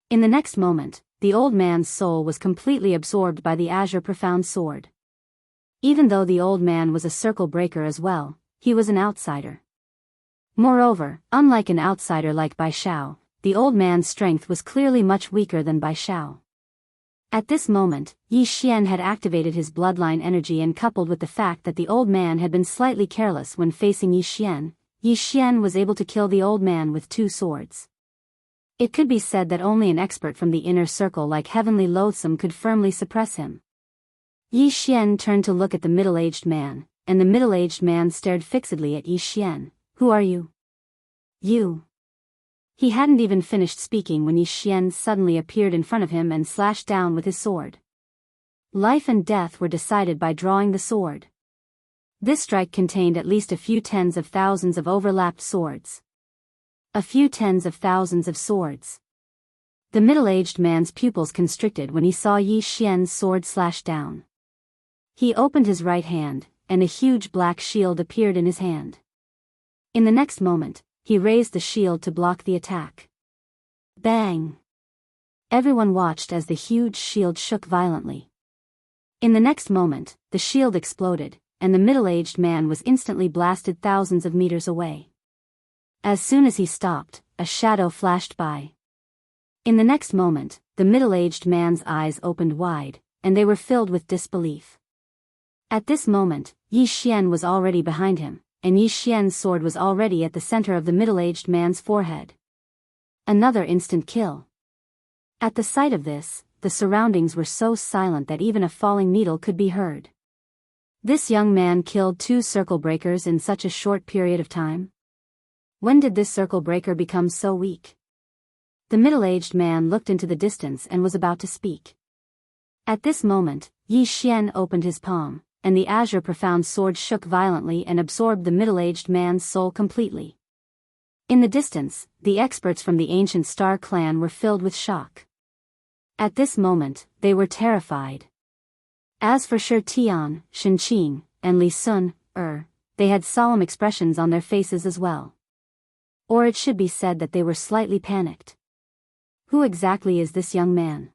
In the next moment, the old man's soul was completely absorbed by the azure profound sword. Even though the old man was a circle breaker as well, he was an outsider. Moreover, unlike an outsider like Biyao, the old man's strength was clearly much weaker than Biyao. At this moment, Yi Xian had activated his bloodline energy, and coupled with the fact that the old man had been slightly careless when facing Yi Xian was able to kill the old man with two swords. It could be said that only an expert from the inner circle like Heavenly Loathsome could firmly suppress him. Yi Xian turned to look at the middle-aged man, and the middle-aged man stared fixedly at Yi Xian. Who are you? You. He hadn't even finished speaking when Yi Xian suddenly appeared in front of him and slashed down with his sword. Life and death were decided by drawing the sword. This strike contained at least a few tens of thousands of overlapped swords. A few tens of thousands of swords. The middle-aged man's pupils constricted when he saw Yi Xian's sword slash down. He opened his right hand, and a huge black shield appeared in his hand. In the next moment, he raised the shield to block the attack. Bang! Everyone watched as the huge shield shook violently. In the next moment, the shield exploded, and the middle-aged man was instantly blasted thousands of meters away. As soon as he stopped, a shadow flashed by. In the next moment, the middle-aged man's eyes opened wide, and they were filled with disbelief. At this moment, Yi Xian was already behind him, and Yi Xian's sword was already at the center of the middle-aged man's forehead. Another instant kill. At the sight of this, the surroundings were so silent that even a falling needle could be heard. This young man killed two circle breakers in such a short period of time? When did this circle breaker become so weak? The middle-aged man looked into the distance and was about to speak. At this moment, Yi Xian opened his palm, and the azure profound sword shook violently and absorbed the middle-aged man's soul completely. In the distance, the experts from the ancient star clan were filled with shock. At this moment, they were terrified. As for Shi Tian, Shen Qing, and Li Sun, they had solemn expressions on their faces as well. Or it should be said that they were slightly panicked. Who exactly is this young man?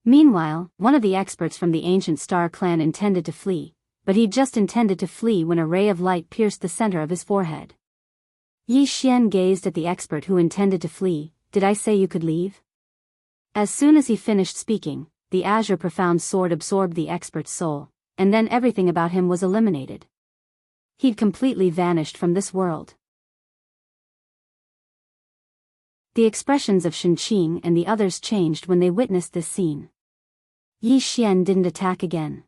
Meanwhile, one of the experts from the ancient star clan intended to flee, but he just intended to flee when a ray of light pierced the center of his forehead. Yi Xian gazed at the expert who intended to flee. Did I say you could leave? As soon as he finished speaking, the azure profound sword absorbed the expert's soul, and then everything about him was eliminated. He'd completely vanished from this world. The expressions of Shen Qing and the others changed when they witnessed this scene. Yi Xian didn't attack again.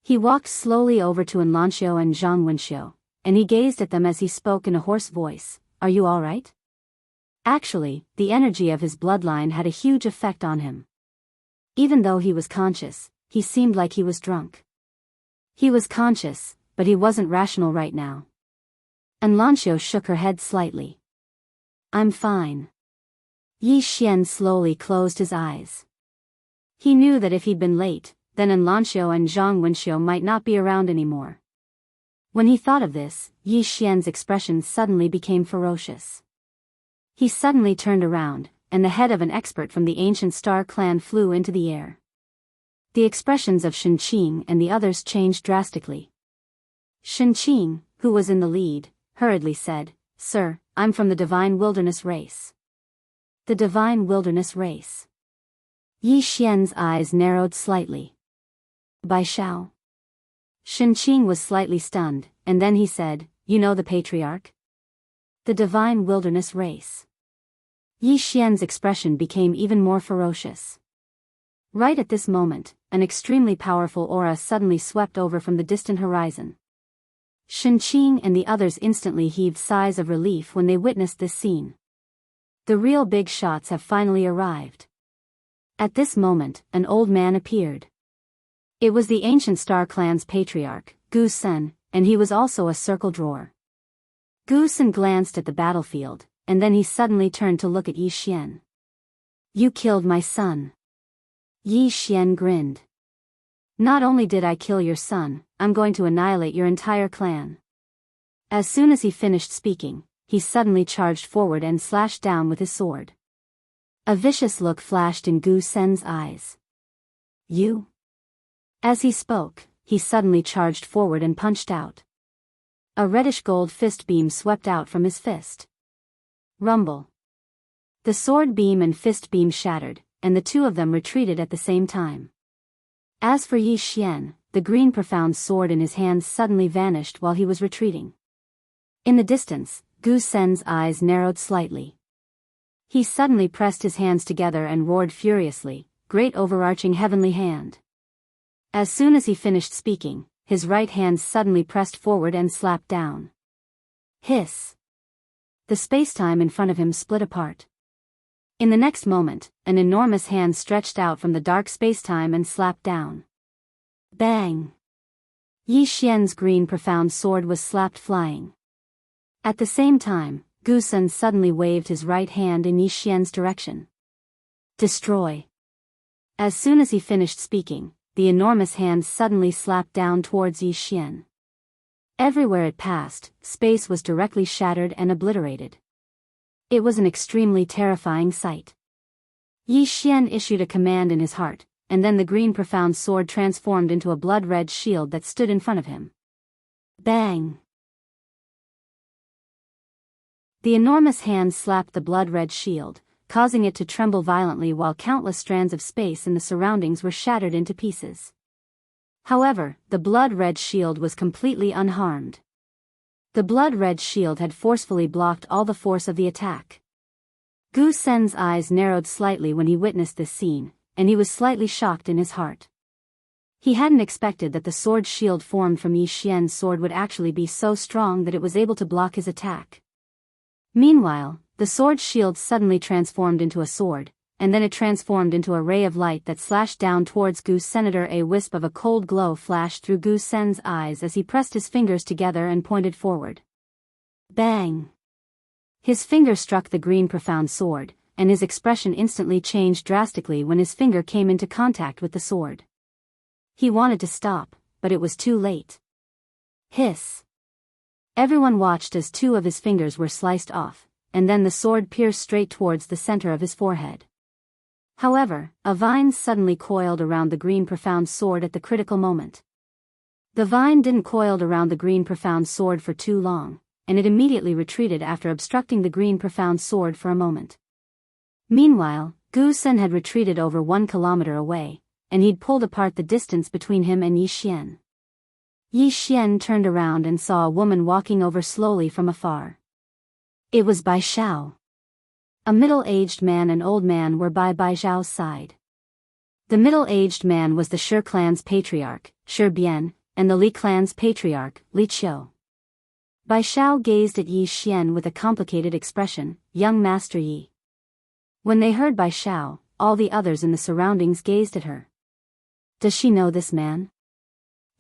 He walked slowly over to Enlanxiu and Zhang Wenxiu, and he gazed at them as he spoke in a hoarse voice. Are you all right? Actually, the energy of his bloodline had a huge effect on him. Even though he was conscious, he seemed like he was drunk. He was conscious, but he wasn't rational right now. Enlanxiu shook her head slightly. I'm fine. Yi Xian slowly closed his eyes. He knew that if he'd been late, then Enlanxiu and Zhang Wenxiu might not be around anymore. When he thought of this, Yi Xian's expression suddenly became ferocious. He suddenly turned around, and the head of an expert from the ancient star clan flew into the air. The expressions of Shen Qing and the others changed drastically. Shenqing, who was in the lead, hurriedly said, "Sir, I'm from the Divine Wilderness race." The Divine Wilderness race. Yi Xian's eyes narrowed slightly. Biyao. Shenqing was slightly stunned, and then he said, "You know the Patriarch?" The Divine Wilderness race. Yi Xian's expression became even more ferocious. Right at this moment, an extremely powerful aura suddenly swept over from the distant horizon. Shenqing and the others instantly heaved sighs of relief when they witnessed this scene. The real big shots have finally arrived. At this moment, an old man appeared. It was the ancient Star Clan's patriarch, Gu Sen, and he was also a circle drawer. Gu Sen glanced at the battlefield, and then he suddenly turned to look at Yi Xian. "You killed my son." Yi Xian grinned. "Not only did I kill your son, I'm going to annihilate your entire clan." As soon as he finished speaking, he suddenly charged forward and slashed down with his sword. A vicious look flashed in Gu Sen's eyes. "You?" As he spoke, he suddenly charged forward and punched out. A reddish-gold fist beam swept out from his fist. Rumble. The sword beam and fist beam shattered, and the two of them retreated at the same time. As for Yi Xian, the green profound sword in his hands suddenly vanished while he was retreating. In the distance, Gu Sen's eyes narrowed slightly. He suddenly pressed his hands together and roared furiously, "Great overarching heavenly hand." As soon as he finished speaking, his right hand suddenly pressed forward and slapped down. Hiss. The space-time in front of him split apart. In the next moment, an enormous hand stretched out from the dark space-time and slapped down. Bang! Yi Xian's green profound sword was slapped flying. At the same time, Gu Sen suddenly waved his right hand in Yi Xian's direction. Destroy! As soon as he finished speaking, the enormous hand suddenly slapped down towards Yi Xian. Everywhere it passed, space was directly shattered and obliterated. It was an extremely terrifying sight. Yi Xian issued a command in his heart, and then the green profound sword transformed into a blood-red shield that stood in front of him. Bang! The enormous hand slapped the blood-red shield, causing it to tremble violently while countless strands of space in the surroundings were shattered into pieces. However, the blood-red shield was completely unharmed. The blood-red shield had forcefully blocked all the force of the attack. Gu Sen's eyes narrowed slightly when he witnessed this scene, and he was slightly shocked in his heart. He hadn't expected that the sword shield formed from Yi Xian's sword would actually be so strong that it was able to block his attack. Meanwhile, the sword shield suddenly transformed into a sword, and then it transformed into a ray of light that slashed down towards Gu Senator. A wisp of a cold glow flashed through Gu Sen's eyes as he pressed his fingers together and pointed forward. Bang! His finger struck the green profound sword, and his expression instantly changed drastically when his finger came into contact with the sword. He wanted to stop, but it was too late. Hiss! Everyone watched as two of his fingers were sliced off, and then the sword pierced straight towards the center of his forehead. However, a vine suddenly coiled around the green profound sword at the critical moment. The vine didn't coil around the green profound sword for too long, and it immediately retreated after obstructing the green profound sword for a moment. Meanwhile, Gu Sen had retreated over 1 kilometer away, and he'd pulled apart the distance between him and Yi Xian. Yi Xian turned around and saw a woman walking over slowly from afar. It was Biyao. A middle-aged man and old man were by Biyao's side. The middle-aged man was the Shi clan's patriarch, Shi Bian, and the Li clan's patriarch, Li Qiu. Biyao gazed at Yi Xian with a complicated expression, "Young Master Yi." When they heard Biyao, all the others in the surroundings gazed at her. Does she know this man?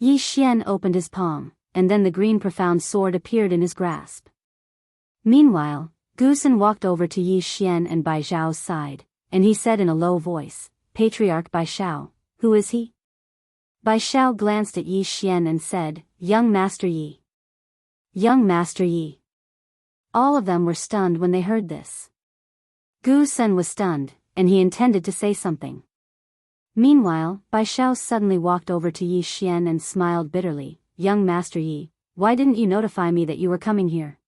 Yi Xian opened his palm, and then the green profound sword appeared in his grasp. Meanwhile, Gu Sen walked over to Yi Xian and Biyao's side, and he said in a low voice, "Patriarch Biyao, who is he?" Biyao glanced at Yi Xian and said, "Young Master Yi." Young Master Yi. All of them were stunned when they heard this. Gu Sen was stunned, and he intended to say something. Meanwhile, Biyao suddenly walked over to Yi Xian and smiled bitterly, "Young Master Yi, why didn't you notify me that you were coming here?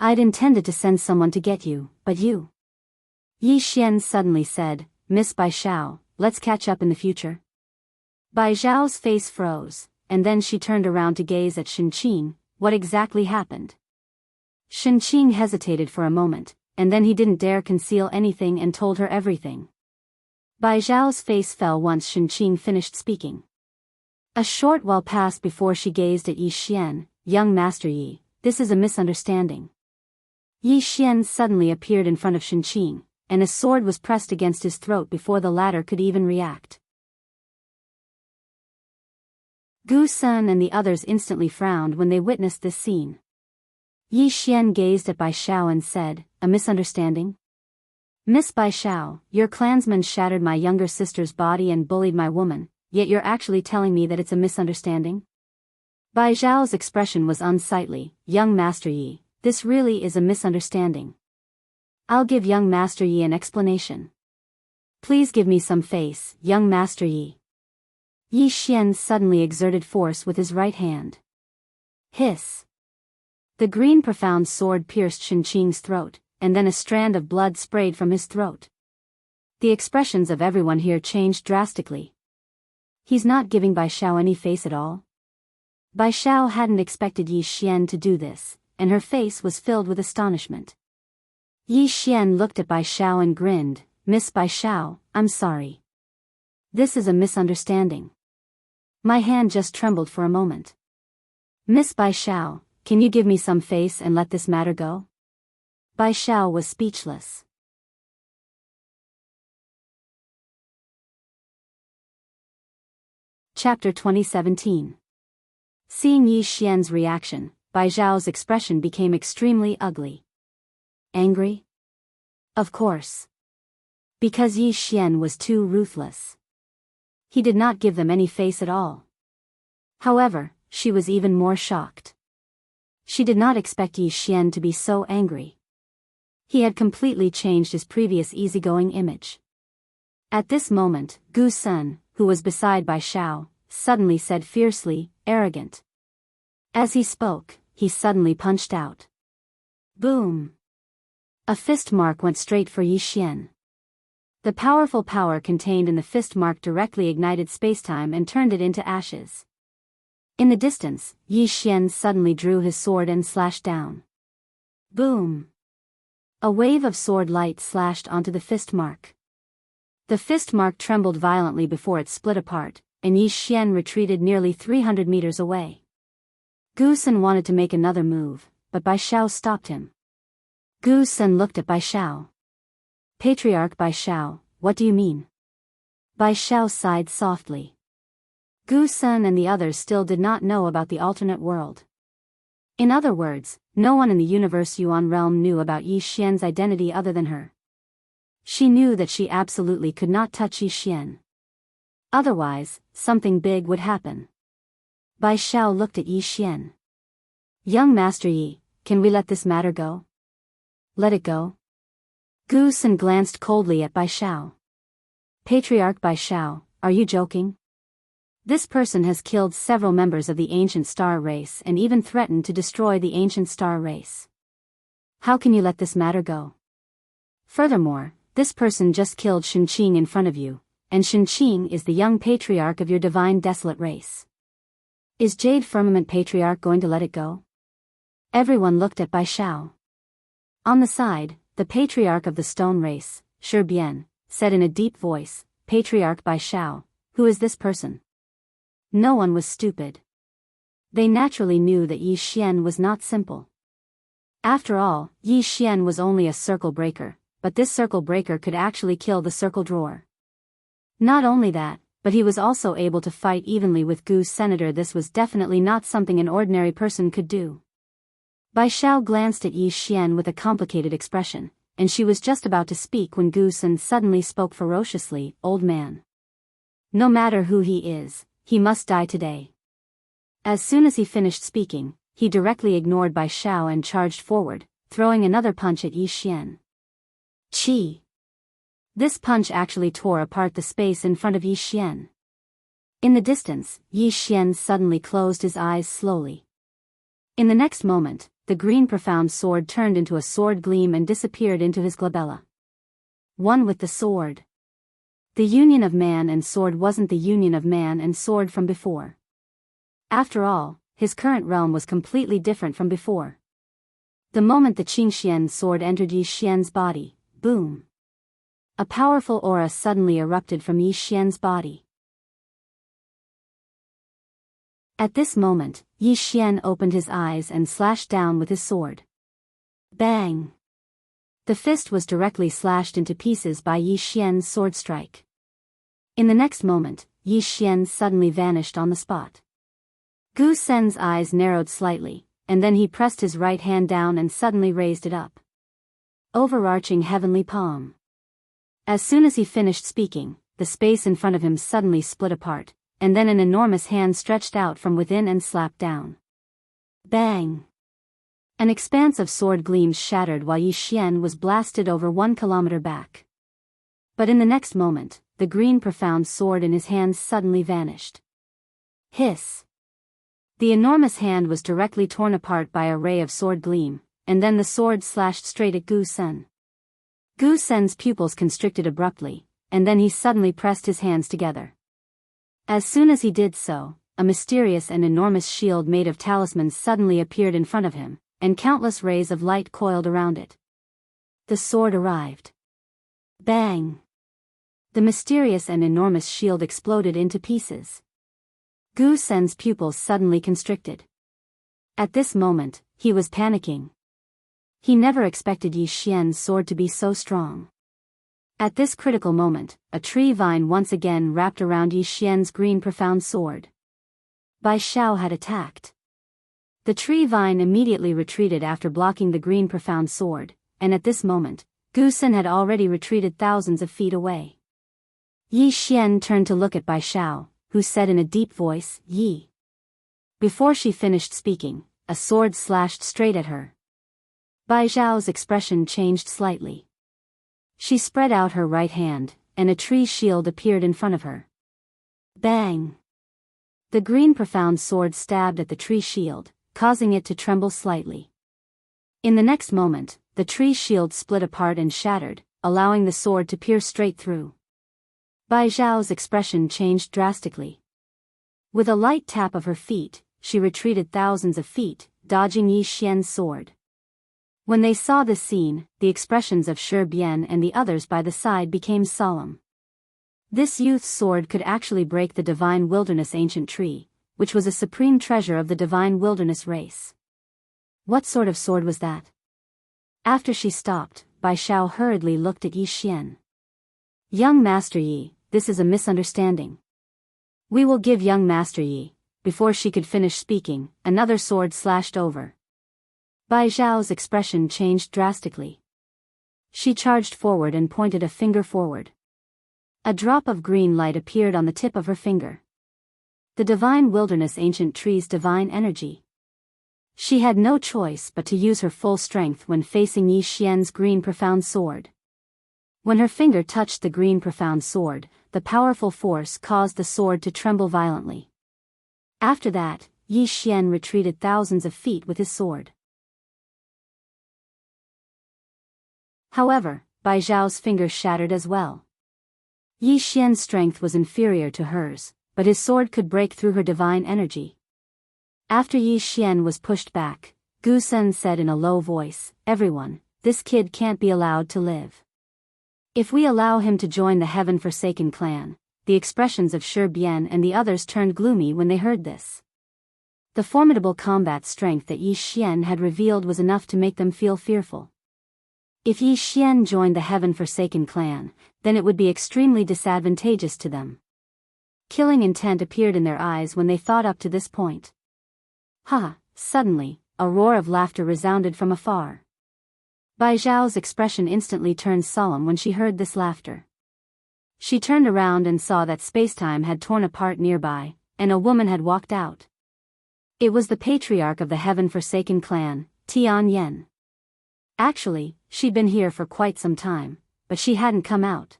I'd intended to send someone to get you, but you. Yi Xian suddenly said, Miss Bai Xiao, let's catch up in the future. Bai Xiao's face froze, and then she turned around to gaze at Shen Qing. What exactly happened? Shen Qing hesitated for a moment, and then he didn't dare conceal anything and told her everything. Bai Xiao's face fell once Shen Qing finished speaking. A short while passed before she gazed at Yi Xian. Young Master Yi, this is a misunderstanding. Yi Xian suddenly appeared in front of Shen Qing, and a sword was pressed against his throat before the latter could even react. Gu Sun and the others instantly frowned when they witnessed this scene. Yi Xian gazed at Bai Xiao and said, a misunderstanding? Miss Bai Xiao, your clansman shattered my younger sister's body and bullied my woman, yet you're actually telling me that it's a misunderstanding? Bai Xiao's expression was unsightly. Young Master Yi, this really is a misunderstanding. I'll give young Master Yi an explanation. Please give me some face, young Master Yi. Yi Xian suddenly exerted force with his right hand. Hiss. The green profound sword pierced Shen Qing's throat, and then a strand of blood sprayed from his throat. The expressions of everyone here changed drastically. He's not giving Bai Xiao any face at all? Bai Xiao hadn't expected Yi Xian to do this, and her face was filled with astonishment. Yi Xian looked at Bai Xiao and grinned, Miss Bai Xiao, I'm sorry. This is a misunderstanding. My hand just trembled for a moment. Miss Bai Xiao, can you give me some face and let this matter go? Bai Xiao was speechless. Chapter 2017. Seeing Yi Xian's reaction, Bai Xiao's expression became extremely ugly. Angry? Of course. Because Yi Xian was too ruthless. He did not give them any face at all. However, she was even more shocked. She did not expect Yi Xian to be so angry. He had completely changed his previous easygoing image. At this moment, Gu Sun, who was beside Bai Xiao, suddenly said fiercely, arrogant. As he spoke, he suddenly punched out. Boom! A fist mark went straight for Yi Xian. The powerful power contained in the fist mark directly ignited spacetime and turned it into ashes. In the distance, Yi Xian suddenly drew his sword and slashed down. Boom! A wave of sword light slashed onto the fist mark. The fist mark trembled violently before it split apart, and Yi Xian retreated nearly 300 meters away. Gu Sun wanted to make another move, but Bai Xiao stopped him. Gu Sun looked at Bai Xiao. Patriarch Bai Xiao, what do you mean? Bai Xiao sighed softly. Gu Sun and the others still did not know about the alternate world. In other words, no one in the universe Yuan realm knew about Yi Xian's identity other than her. She knew that she absolutely could not touch Yi Xian. Otherwise, something big would happen. Bai Xiao looked at Yi Xian. Young Master Yi, can we let this matter go? Let it go? Gu Sun glanced coldly at Bai Xiao. Patriarch Bai Xiao, are you joking? This person has killed several members of the ancient star race and even threatened to destroy the ancient star race. How can you let this matter go? Furthermore, this person just killed Shen Qing in front of you, and Shen Qing is the young patriarch of your divine desolate race. Is Jade Firmament Patriarch going to let it go? Everyone looked at Bai Xiao. On the side, the patriarch of the stone race, Shi Bian, said in a deep voice, Patriarch Bai Xiao, who is this person? No one was stupid. They naturally knew that Yi Xian was not simple. After all, Yi Xian was only a circle breaker, but this circle breaker could actually kill the circle drawer. Not only that, but he was also able to fight evenly with Gu's senator. This was definitely not something an ordinary person could do. Bai Xiao glanced at Yi Xian with a complicated expression, and she was just about to speak when Gu Sun suddenly spoke ferociously, Old man. No matter who he is, he must die today. As soon as he finished speaking, he directly ignored Bai Xiao and charged forward, throwing another punch at Yi Xian. Chi! This punch actually tore apart the space in front of Yi Xian. In the distance, Yi Xian suddenly closed his eyes slowly. In the next moment, the green profound sword turned into a sword gleam and disappeared into his glabella. One with the sword. The union of man and sword wasn't the union of man and sword from before. After all, his current realm was completely different from before. The moment the Qingxian sword entered Yi Xian's body, boom! A powerful aura suddenly erupted from Yi Xian's body. At this moment, Yi Xian opened his eyes and slashed down with his sword. Bang! The fist was directly slashed into pieces by Yi Xian's sword strike. In the next moment, Yi Xian suddenly vanished on the spot. Gu Sen's eyes narrowed slightly, and then he pressed his right hand down and suddenly raised it up. Overarching heavenly palm. As soon as he finished speaking, the space in front of him suddenly split apart, and then an enormous hand stretched out from within and slapped down. Bang! An expanse of sword gleams shattered while Yi Xian was blasted over 1 kilometer back. But in the next moment, the green profound sword in his hands suddenly vanished. Hiss! The enormous hand was directly torn apart by a ray of sword gleam, and then the sword slashed straight at Gu Sen. Gu Sen's pupils constricted abruptly, and then he suddenly pressed his hands together. As soon as he did so, a mysterious and enormous shield made of talismans suddenly appeared in front of him, and countless rays of light coiled around it. The sword arrived. Bang! The mysterious and enormous shield exploded into pieces. Gu Sen's pupils suddenly constricted. At this moment, he was panicking. He never expected Yi Xian's sword to be so strong. At this critical moment, a tree vine once again wrapped around Yi Xian's green profound sword. Biyao had attacked. The tree vine immediately retreated after blocking the green profound sword, and at this moment, Gu Sen had already retreated thousands of feet away. Yi Xian turned to look at Biyao, who said in a deep voice, "Yi." Before she finished speaking, a sword slashed straight at her. Biyao's expression changed slightly. She spread out her right hand, and a tree shield appeared in front of her. Bang! The green profound sword stabbed at the tree shield, causing it to tremble slightly. In the next moment, the tree shield split apart and shattered, allowing the sword to pierce straight through. Biyao's expression changed drastically. With a light tap of her feet, she retreated thousands of feet, dodging Yi Xian's sword. When they saw this scene, the expressions of Shi Bian and the others by the side became solemn. This youth's sword could actually break the divine wilderness ancient tree, which was a supreme treasure of the divine wilderness race. What sort of sword was that? After she stopped, Biyao hurriedly looked at Yi Xian. Young Master Yi, this is a misunderstanding. We will give young Master Yi. Before she could finish speaking, another sword slashed over. Biyao's expression changed drastically. She charged forward and pointed a finger forward. A drop of green light appeared on the tip of her finger. The divine wilderness ancient tree's divine energy. She had no choice but to use her full strength when facing Yi Xian's green profound sword. When her finger touched the green profound sword, the powerful force caused the sword to tremble violently. After that, Yi Xian retreated thousands of feet with his sword. However, Biyao's finger shattered as well. Yi Xian's strength was inferior to hers, but his sword could break through her divine energy. After Yi Xian was pushed back, Gu Sen said in a low voice, "Everyone, this kid can't be allowed to live. If we allow him to join the heaven-forsaken clan." The expressions of Shi Bian and the others turned gloomy when they heard this. The formidable combat strength that Yi Xian had revealed was enough to make them feel fearful. If Yi Xian joined the heaven-forsaken clan, then it would be extremely disadvantageous to them. Killing intent appeared in their eyes when they thought up to this point. Ha! Suddenly, a roar of laughter resounded from afar. Biyao's expression instantly turned solemn when she heard this laughter. She turned around and saw that spacetime had torn apart nearby, and a woman had walked out. It was the patriarch of the heaven-forsaken clan, Tian Yen. Actually, she'd been here for quite some time, but she hadn't come out.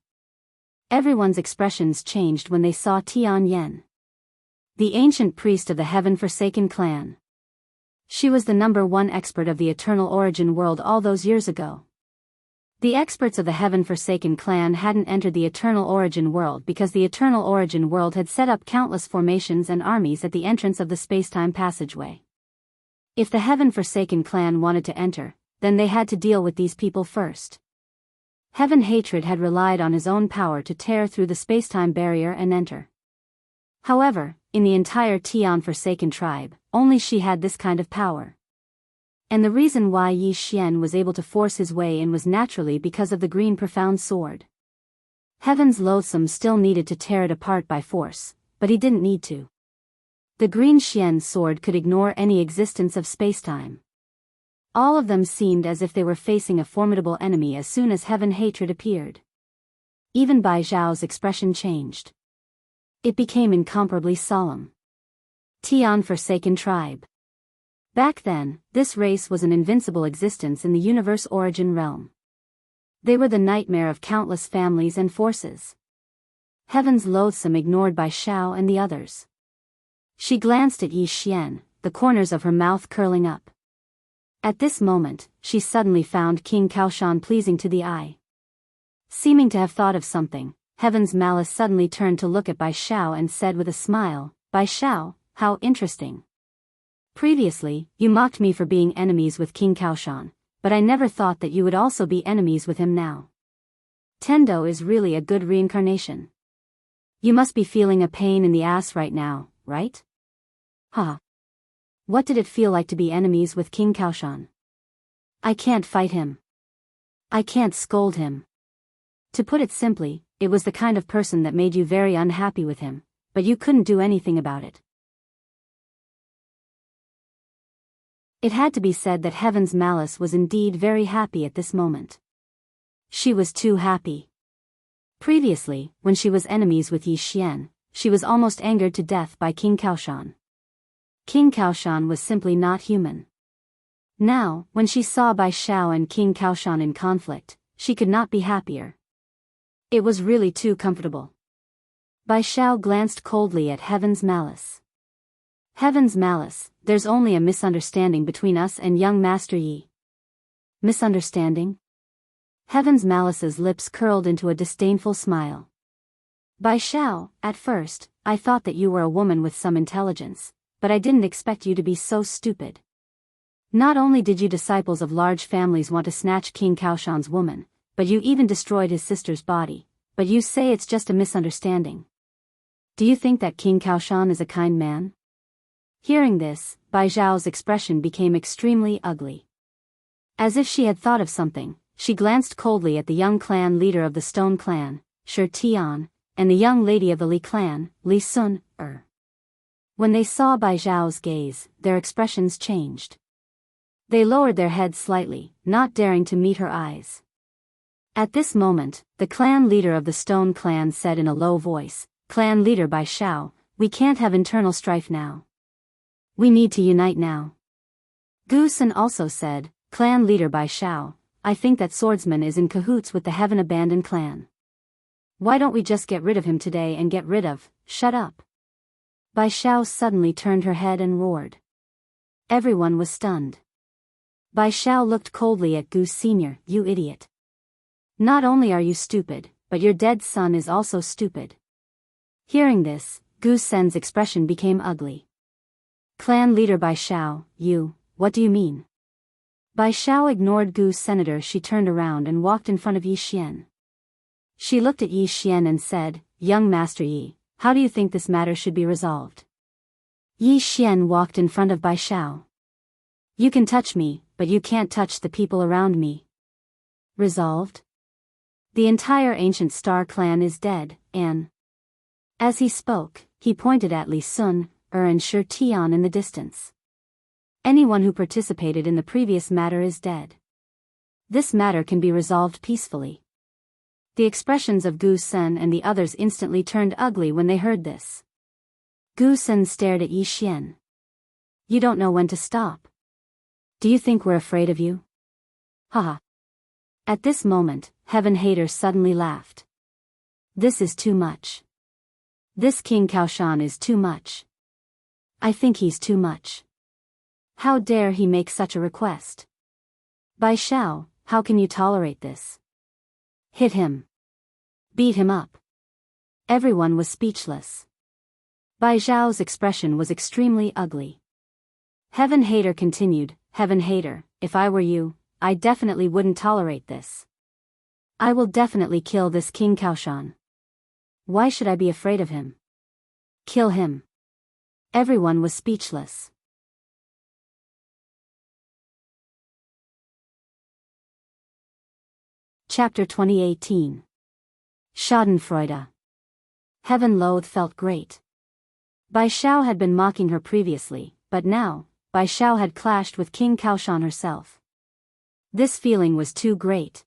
Everyone's expressions changed when they saw Tian Yen. The ancient priest of the heaven-forsaken clan. She was the #1 expert of the Eternal Origin world all those years ago. The experts of the Heaven-Forsaken clan hadn't entered the Eternal Origin world because the Eternal Origin world had set up countless formations and armies at the entrance of the spacetime passageway. If the Heaven-Forsaken clan wanted to enter, then they had to deal with these people first. Heaven Hatred had relied on his own power to tear through the spacetime barrier and enter. However, in the entire Tian Forsaken tribe, only she had this kind of power. And the reason why Yi Xian was able to force his way in was naturally because of the green profound sword. Heaven's Loathsome still needed to tear it apart by force, but he didn't need to. The green Xian sword could ignore any existence of spacetime. All of them seemed as if they were facing a formidable enemy as soon as Heaven Hatred appeared. Even Bai Zhao's expression changed. It became incomparably solemn. Tian Forsaken tribe. Back then, this race was an invincible existence in the universe origin realm. They were the nightmare of countless families and forces. Heaven's Loathsome ignored Bai Zhao and the others. She glanced at Yi Xian, the corners of her mouth curling up. At this moment, she suddenly found King Kaoshan pleasing to the eye. Seeming to have thought of something, Heaven's Malice suddenly turned to look at Bai Zhao and said with a smile, "Bai Zhao, how interesting. Previously, you mocked me for being enemies with King Kaoshan, but I never thought that you would also be enemies with him now. Tendo is really a good reincarnation. You must be feeling a pain in the ass right now, right? Huh. What did it feel like to be enemies with King Kaoshan? I can't fight him. I can't scold him. To put it simply, it was the kind of person that made you very unhappy with him, but you couldn't do anything about it." It had to be said that Heaven's Malice was indeed very happy at this moment. She was too happy. Previously, when she was enemies with Yi Xian, she was almost angered to death by King Kaoshan. King Kaoshan was simply not human. Now, when she saw Bai Zhao and King Kaoshan in conflict, she could not be happier. It was really too comfortable. Bai Zhao glanced coldly at Heaven's Malice. "Heaven's Malice, there's only a misunderstanding between us and young Master Yi." "Misunderstanding?" Heaven's Malice's lips curled into a disdainful smile. "Bai Zhao, at first, I thought that you were a woman with some intelligence, but I didn't expect you to be so stupid. Not only did you disciples of large families want to snatch King Kaoshan's woman, but you even destroyed his sister's body, but you say it's just a misunderstanding. Do you think that King Kaoshan is a kind man?" Hearing this, Bai Zhao's expression became extremely ugly. As if she had thought of something, she glanced coldly at the young clan leader of the Stone clan, Shi Tian, and the young lady of the Li clan, Li Sun. When they saw Bai Zhao's gaze, their expressions changed. They lowered their heads slightly, not daring to meet her eyes. At this moment, the clan leader of the Stone clan said in a low voice, "Clan leader Bai Zhao, we can't have internal strife now. We need to unite now." Gu Sun also said, "Clan leader Bai Zhao, I think that swordsman is in cahoots with the Heaven Abandoned clan. Why don't we just get rid of him today and get rid of, shut up." Bai Zhao suddenly turned her head and roared. Everyone was stunned. Bai Zhao looked coldly at Gu Sr., "You idiot. Not only are you stupid, but your dead son is also stupid." Hearing this, Gu Sen's expression became ugly. "Clan leader Bai Zhao, what do you mean?" Bai Zhao ignored Gu's senator. She turned around and walked in front of Yi Xian. She looked at Yi Xian and said, "Young Master Yi, how do you think this matter should be resolved?" Yi Xian walked in front of Bai Zhao. "You can touch me, but you can't touch the people around me." "Resolved? The entire ancient star clan is dead, and..." As he spoke, he pointed at Li Sun, and Shi Tian in the distance. "Anyone who participated in the previous matter is dead. This matter can be resolved peacefully." The expressions of Gu Sen and the others instantly turned ugly when they heard this. Gu Sen stared at Yi Xian. "You don't know when to stop. Do you think we're afraid of you? Haha." At this moment, Heaven Hater suddenly laughed. "This is too much. This King Kaoshan is too much. I think he's too much." How dare he make such a request? Biyao, how can you tolerate this? Hit him. Beat him up. Everyone was speechless. Biyao's expression was extremely ugly. Heaven Hater continued, Heaven Hater, if I were you, I definitely wouldn't tolerate this. I will definitely kill this King Kaoshan. Why should I be afraid of him? Kill him. Everyone was speechless. Chapter 2018. Schadenfreude. Heaven Loath felt great. Biyao had been mocking her previously, but now, Biyao had clashed with King Kaoshan herself. This feeling was too great.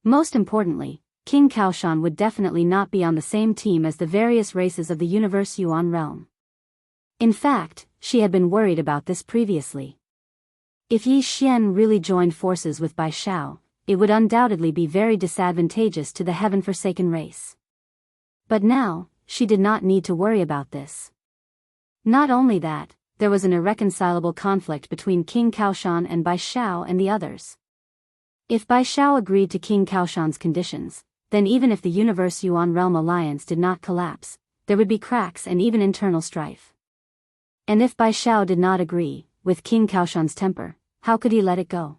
Most importantly, King Kaoshan would definitely not be on the same team as the various races of the Universe Yuan realm. In fact, she had been worried about this previously. If Yi Xian really joined forces with Biyao, it would undoubtedly be very disadvantageous to the heaven-forsaken race. But now, she did not need to worry about this. Not only that, there was an irreconcilable conflict between King Kaoshan and Biyao and the others. If Biyao agreed to King Kaoshan's conditions, then even if the Universe Yuan Realm alliance did not collapse, there would be cracks and even internal strife. And if Biyao did not agree, with King Kaoshan's temper, how could he let it go?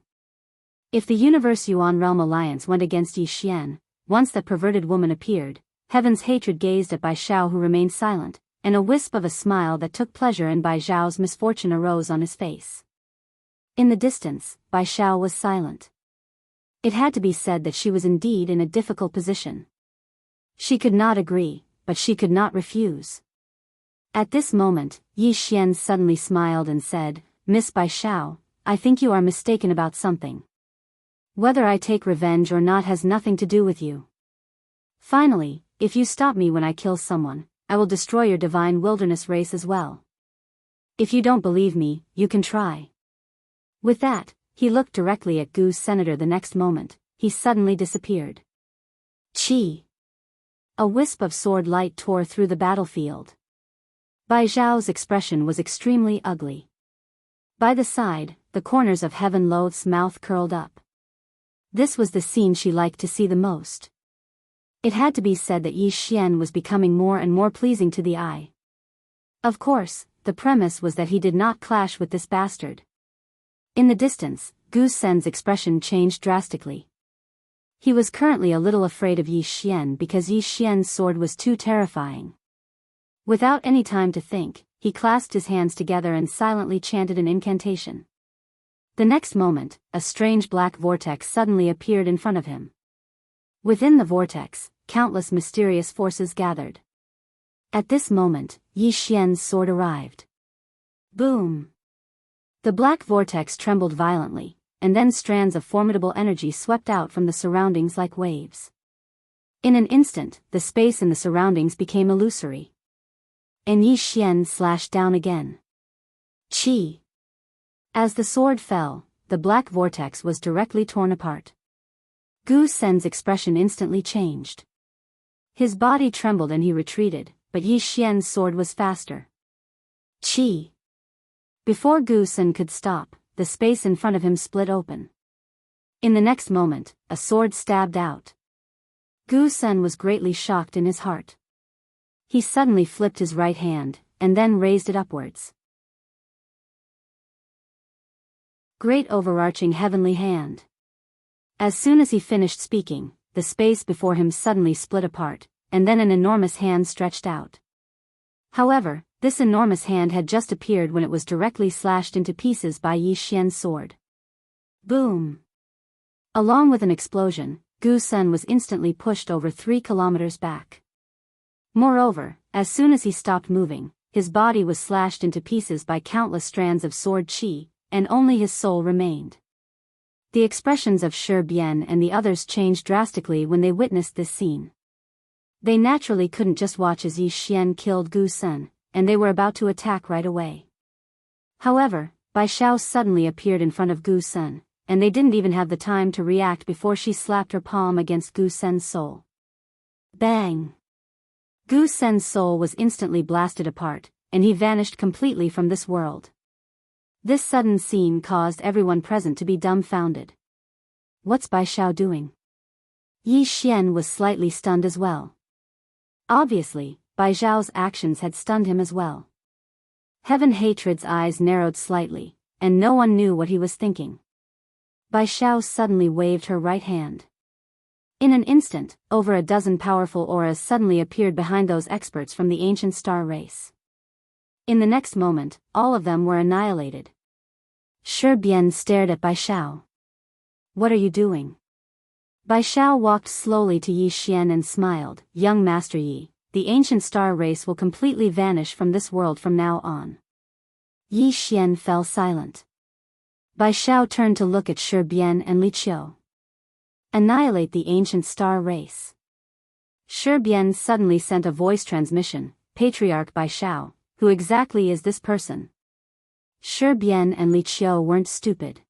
If the Universe Yuan Realm alliance went against Yi Xian, once that perverted woman appeared, Heaven's hatred gazed at Biyao, who remained silent, and a wisp of a smile that took pleasure in Biyao's misfortune arose on his face. In the distance, Biyao was silent. It had to be said that she was indeed in a difficult position. She could not agree, but she could not refuse. At this moment, Yi Xian suddenly smiled and said, Miss Biyao, I think you are mistaken about something. Whether I take revenge or not has nothing to do with you. Finally, if you stop me when I kill someone, I will destroy your divine wilderness race as well. If you don't believe me, you can try. With that, he looked directly at Gu's senator. The next moment, he suddenly disappeared. Chi! A wisp of sword light tore through the battlefield. Biyao's expression was extremely ugly. By the side, the corners of Heaven Loath's mouth curled up. This was the scene she liked to see the most. It had to be said that Yi Xian was becoming more and more pleasing to the eye. Of course, the premise was that he did not clash with this bastard. In the distance, Gu Sen's expression changed drastically. He was currently a little afraid of Yi Xian because Yi Xian's sword was too terrifying. Without any time to think, he clasped his hands together and silently chanted an incantation. The next moment, a strange black vortex suddenly appeared in front of him. Within the vortex, countless mysterious forces gathered. At this moment, Yi Xian's sword arrived. Boom! The black vortex trembled violently, and then strands of formidable energy swept out from the surroundings like waves. In an instant, the space in the surroundings became illusory. And Yi Xian slashed down again. Chi! As the sword fell, the black vortex was directly torn apart. Gu Sen's expression instantly changed. His body trembled and he retreated, but Yi Xian's sword was faster. Chi! Before Gu Sen could stop, the space in front of him split open. In the next moment, a sword stabbed out. Gu Sen was greatly shocked in his heart. He suddenly flipped his right hand, and then raised it upwards. Great overarching heavenly hand. As soon as he finished speaking, the space before him suddenly split apart, and then an enormous hand stretched out. However, this enormous hand had just appeared when it was directly slashed into pieces by Yi Xian's sword. Boom! Along with an explosion, Gu Sen was instantly pushed over 3 kilometers back. Moreover, as soon as he stopped moving, his body was slashed into pieces by countless strands of sword chi, and only his soul remained. The expressions of Shi Bian and the others changed drastically when they witnessed this scene. They naturally couldn't just watch as Yi Xian killed Gu Sen, and they were about to attack right away. However, Biyao suddenly appeared in front of Gu Sen, and they didn't even have the time to react before she slapped her palm against Gu Sen's soul. Bang! Gu Sen's soul was instantly blasted apart, and he vanished completely from this world. This sudden scene caused everyone present to be dumbfounded. What's Biyao doing? Yi Xian was slightly stunned as well. Obviously, Biyao's actions had stunned him as well. Heaven Hatred's eyes narrowed slightly, and no one knew what he was thinking. Biyao suddenly waved her right hand. In an instant, over a dozen powerful auras suddenly appeared behind those experts from the ancient star race. In the next moment, all of them were annihilated. Shi Bian stared at Biyao. What are you doing? Biyao walked slowly to Yi Xian and smiled. Young Master Yi, the ancient star race will completely vanish from this world from now on. Yi Xian fell silent. Biyao turned to look at Shi Bian and Li Qiu. Annihilate the ancient star race. Shi Bian suddenly sent a voice transmission. Patriarch Biyao, who exactly is this person? Shi Bian and Li Qiu weren't stupid.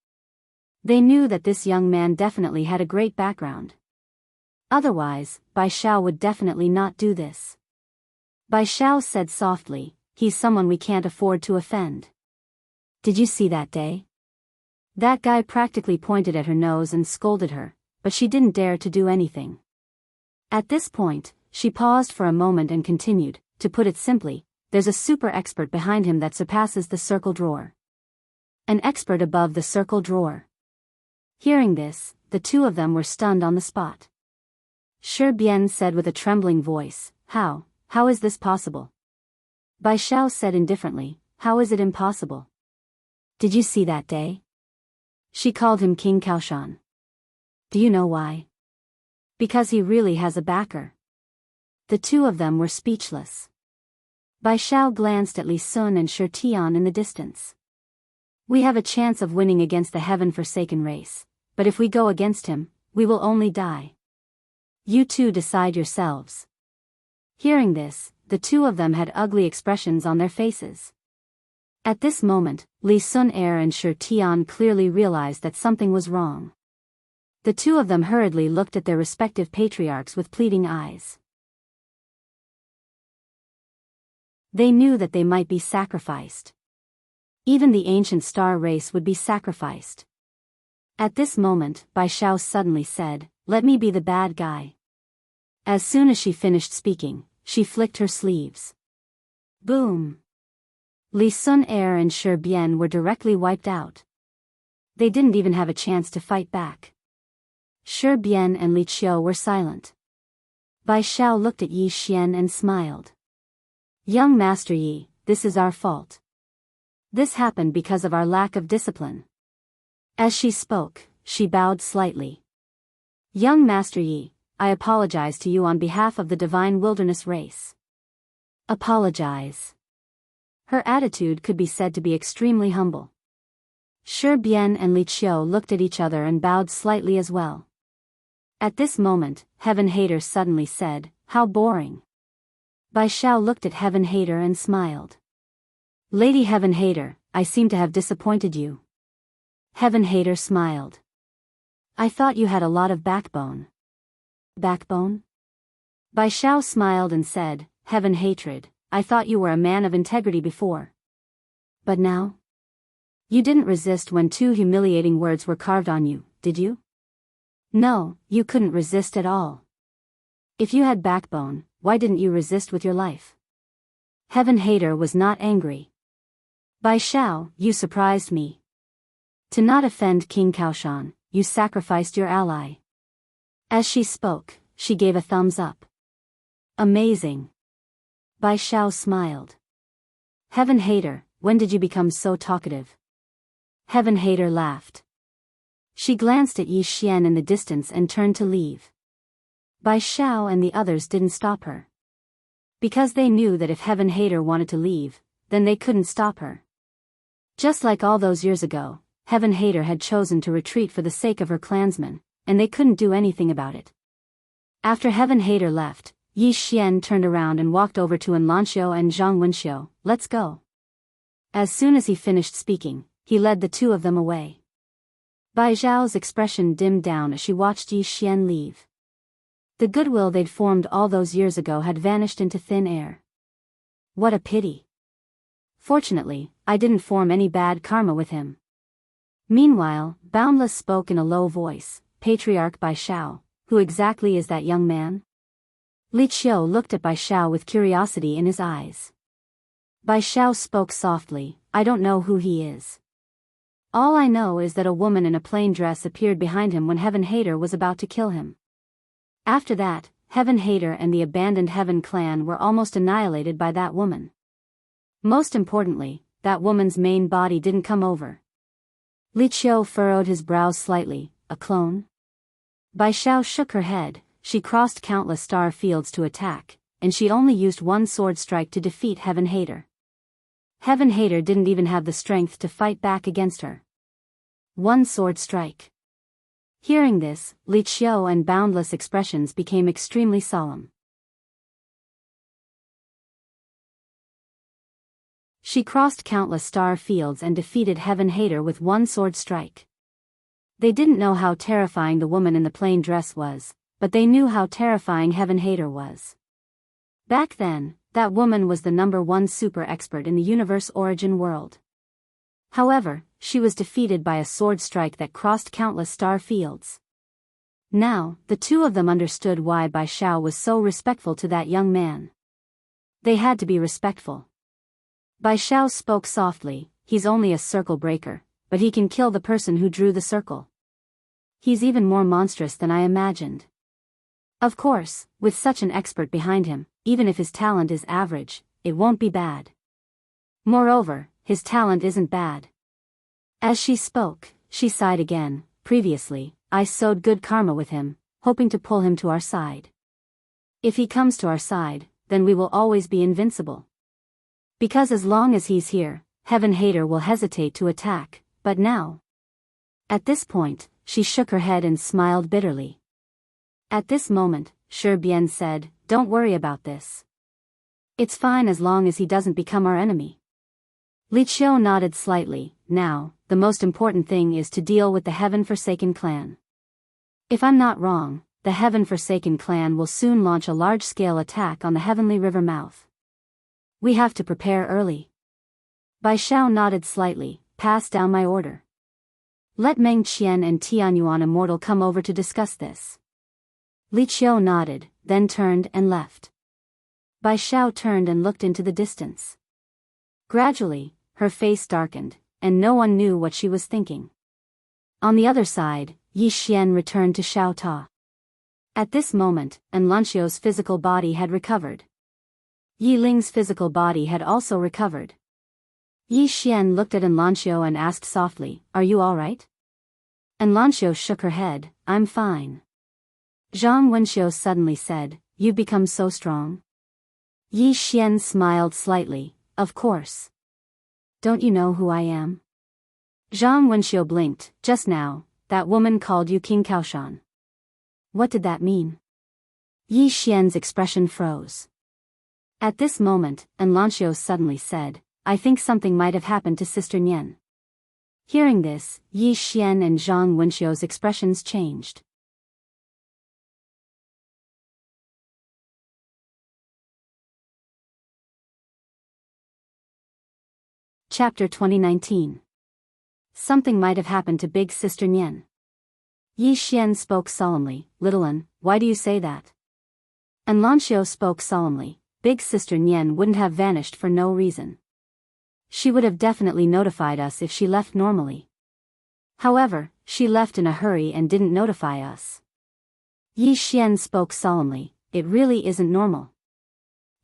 They knew that this young man definitely had a great background. Otherwise, Biyao would definitely not do this. Biyao said softly, he's someone we can't afford to offend. Did you see that day? That guy practically pointed at her nose and scolded her, but she didn't dare to do anything. At this point, she paused for a moment and continued, to put it simply, there's a super expert behind him that surpasses the circle drawer. An expert above the circle drawer. Hearing this, the two of them were stunned on the spot. Shi Bian said with a trembling voice, how is this possible? Biyao said indifferently, how is it impossible? Did you see that day? She called him King Kaoshan. Do you know why? Because he really has a backer. The two of them were speechless. Biyao glanced at Li Sun and Shi Tian in the distance. We have a chance of winning against the heaven-forsaken race, but if we go against him, we will only die. You two decide yourselves. Hearing this, the two of them had ugly expressions on their faces. At this moment, Li Sun and Shi Tian clearly realized that something was wrong. The two of them hurriedly looked at their respective patriarchs with pleading eyes. They knew that they might be sacrificed. Even the ancient star race would be sacrificed. At this moment, Biyao suddenly said, let me be the bad guy. As soon as she finished speaking, she flicked her sleeves. Boom! Li Sun and Shi Bian were directly wiped out. They didn't even have a chance to fight back. Shi Bian and Li Qiu were silent. Biyao looked at Yi Xian and smiled. Young Master Yi, this is our fault. This happened because of our lack of discipline. As she spoke, she bowed slightly. Young Master Yi, I apologize to you on behalf of the divine wilderness race. Apologize. Her attitude could be said to be extremely humble. Shi Bian and Li Qiu looked at each other and bowed slightly as well. At this moment, Heaven Hater suddenly said, how boring. Biyao looked at Heaven Hater and smiled. Lady Heaven Hater, I seem to have disappointed you. Heaven Hater smiled. I thought you had a lot of backbone. Backbone? Biyao smiled and said, Heaven Hatred, I thought you were a man of integrity before. But now? You didn't resist when two humiliating words were carved on you, did you? No, you couldn't resist at all. If you had backbone, why didn't you resist with your life? Heaven Hater was not angry. Biyao, you surprised me. To not offend King Kaoshan, you sacrificed your ally. As she spoke, she gave a thumbs up. Amazing. Biyao smiled. Heaven Hater, when did you become so talkative? Heaven Hater laughed. She glanced at Yi Xian in the distance and turned to leave. Biyao and the others didn't stop her. Because they knew that if Heaven Hater wanted to leave, then they couldn't stop her. Just like all those years ago, Heaven Hater had chosen to retreat for the sake of her clansmen, and they couldn't do anything about it. After Heaven Hater left, Yi Xian turned around and walked over to Anlanxiu and Zhang Wenxiu. Let's go. As soon as he finished speaking, he led the two of them away. Biyao's expression dimmed down as she watched Yi Xian leave. The goodwill they'd formed all those years ago had vanished into thin air. What a pity. Fortunately, I didn't form any bad karma with him. Meanwhile, Boundless spoke in a low voice, Patriarch Biyao, who exactly is that young man? Li Qiu looked at Biyao with curiosity in his eyes. Biyao spoke softly, I don't know who he is. All I know is that a woman in a plain dress appeared behind him when Heaven Hater was about to kill him. After that, Heaven Hater and the abandoned Heaven clan were almost annihilated by that woman. Most importantly, that woman's main body didn't come over. Li Qiu furrowed his brows slightly, a clone? Biyao shook her head, she crossed countless star fields to attack, and she only used one sword strike to defeat Heaven Hater. Heaven Hater didn't even have the strength to fight back against her. One sword strike. Hearing this, Li Qiu and Boundless' expressions became extremely solemn. She crossed countless star fields and defeated Heaven Hater with one sword strike. They didn't know how terrifying the woman in the plain dress was, but they knew how terrifying Heaven Hater was. Back then, that woman was the #1 super expert in the universe origin world. However, she was defeated by a sword strike that crossed countless star fields. Now, the two of them understood why Biyao was so respectful to that young man. They had to be respectful. Biyao spoke softly, he's only a circle breaker, but he can kill the person who drew the circle. He's even more monstrous than I imagined. Of course, with such an expert behind him, even if his talent is average, it won't be bad. Moreover, his talent isn't bad. As she spoke, she sighed again, previously, I sowed good karma with him, hoping to pull him to our side. If he comes to our side, then we will always be invincible. Because as long as he's here, Heaven Hater will hesitate to attack, but now. At this point, she shook her head and smiled bitterly. At this moment, Shi Bian said, don't worry about this. It's fine as long as he doesn't become our enemy. Li Qiu nodded slightly, now, the most important thing is to deal with the Heaven-Forsaken clan. If I'm not wrong, the Heaven-Forsaken clan will soon launch a large-scale attack on the Heavenly River mouth. We have to prepare early. Biyao nodded slightly, pass down my order. Let Meng Qian and Tianyuan Immortal come over to discuss this. Li Qiu nodded, then turned and left. Biyao turned and looked into the distance. Gradually, her face darkened, and no one knew what she was thinking. On the other side, Yi Xian returned to Xiao Ta. At this moment, Enlanxio's physical body had recovered. Yi Ling's physical body had also recovered. Yi Xian looked at Enlanxio and asked softly, are you alright? Enlanxio shook her head, I'm fine. Zhang Wenxiu suddenly said, you've become so strong. Yi Xian smiled slightly, of course. Don't you know who I am? Zhang Wenxiu blinked, just now, that woman called you King Kaoshan. What did that mean? Yi Xian's expression froze. At this moment, Enlanxio suddenly said, I think something might have happened to Sister Nian. Hearing this, Yi Xian and Zhang Wenxiu's expressions changed. Chapter 2019. Something might have happened to Big Sister Nian. Yi Xian spoke solemnly, Little one, why do you say that? Enlanxio spoke solemnly, Big Sister Nian wouldn't have vanished for no reason. She would have definitely notified us if she left normally. However, she left in a hurry and didn't notify us. Yi Xian spoke solemnly, it really isn't normal.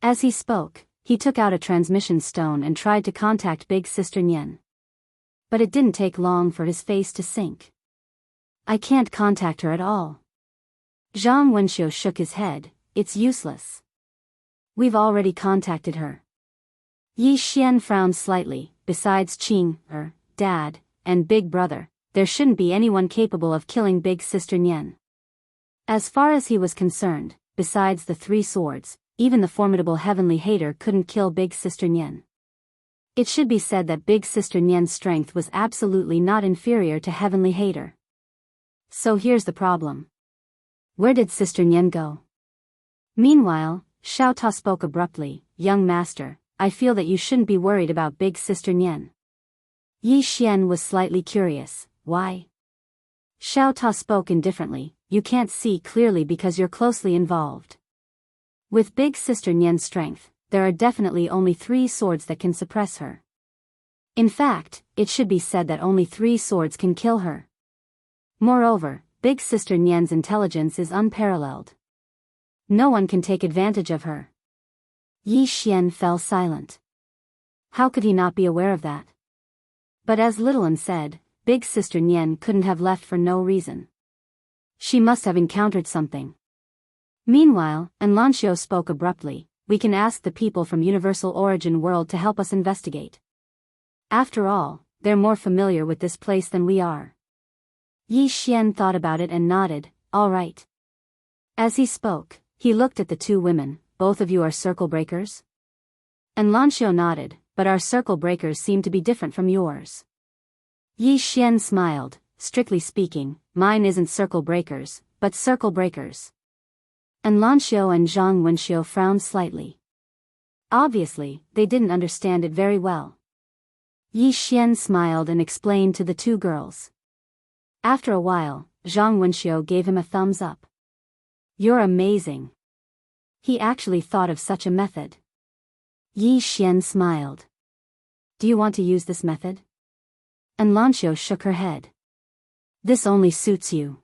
As he spoke, he took out a transmission stone and tried to contact Big Sister Nian. But it didn't take long for his face to sink. I can't contact her at all. Zhang Wenxiu shook his head, it's useless. We've already contacted her. Yi Xian frowned slightly, besides Qing, her dad, and Big Brother, there shouldn't be anyone capable of killing Big Sister Nian. As far as he was concerned, besides the 3 swords, even the formidable Heavenly Hater couldn't kill Big Sister Nian. It should be said that Big Sister Nian's strength was absolutely not inferior to Heavenly Hater. So here's the problem. Where did Sister Nian go? Meanwhile, Xiao Ta spoke abruptly, Young Master, I feel that you shouldn't be worried about Big Sister Nian. Yi Xian was slightly curious. Why? Xiao Ta spoke indifferently. You can't see clearly because you're closely involved. With Big Sister Nian's strength, there are definitely only 3 swords that can suppress her. In fact, it should be said that only 3 swords can kill her. Moreover, Big Sister Nian's intelligence is unparalleled. No one can take advantage of her. Yi Xian fell silent. How could he not be aware of that? But as Little One said, Big Sister Nian couldn't have left for no reason. She must have encountered something. Meanwhile, Enlancio spoke abruptly, we can ask the people from Universal Origin World to help us investigate. After all, they're more familiar with this place than we are. Yi Xian thought about it and nodded, all right. As he spoke, he looked at the 2 women, both of you are circle breakers? Enlancio nodded, but our circle breakers seem to be different from yours. Yi Xian smiled, strictly speaking, mine isn't circle breakers, but circle breakers. Enlancio and Zhang Wenxiu frowned slightly. Obviously, they didn't understand it very well. Yi Xian smiled and explained to the 2 girls. After a while, Zhang Wenxiu gave him a thumbs up. You're amazing. He actually thought of such a method. Yi Xian smiled. Do you want to use this method? Enlancio shook her head. This only suits you.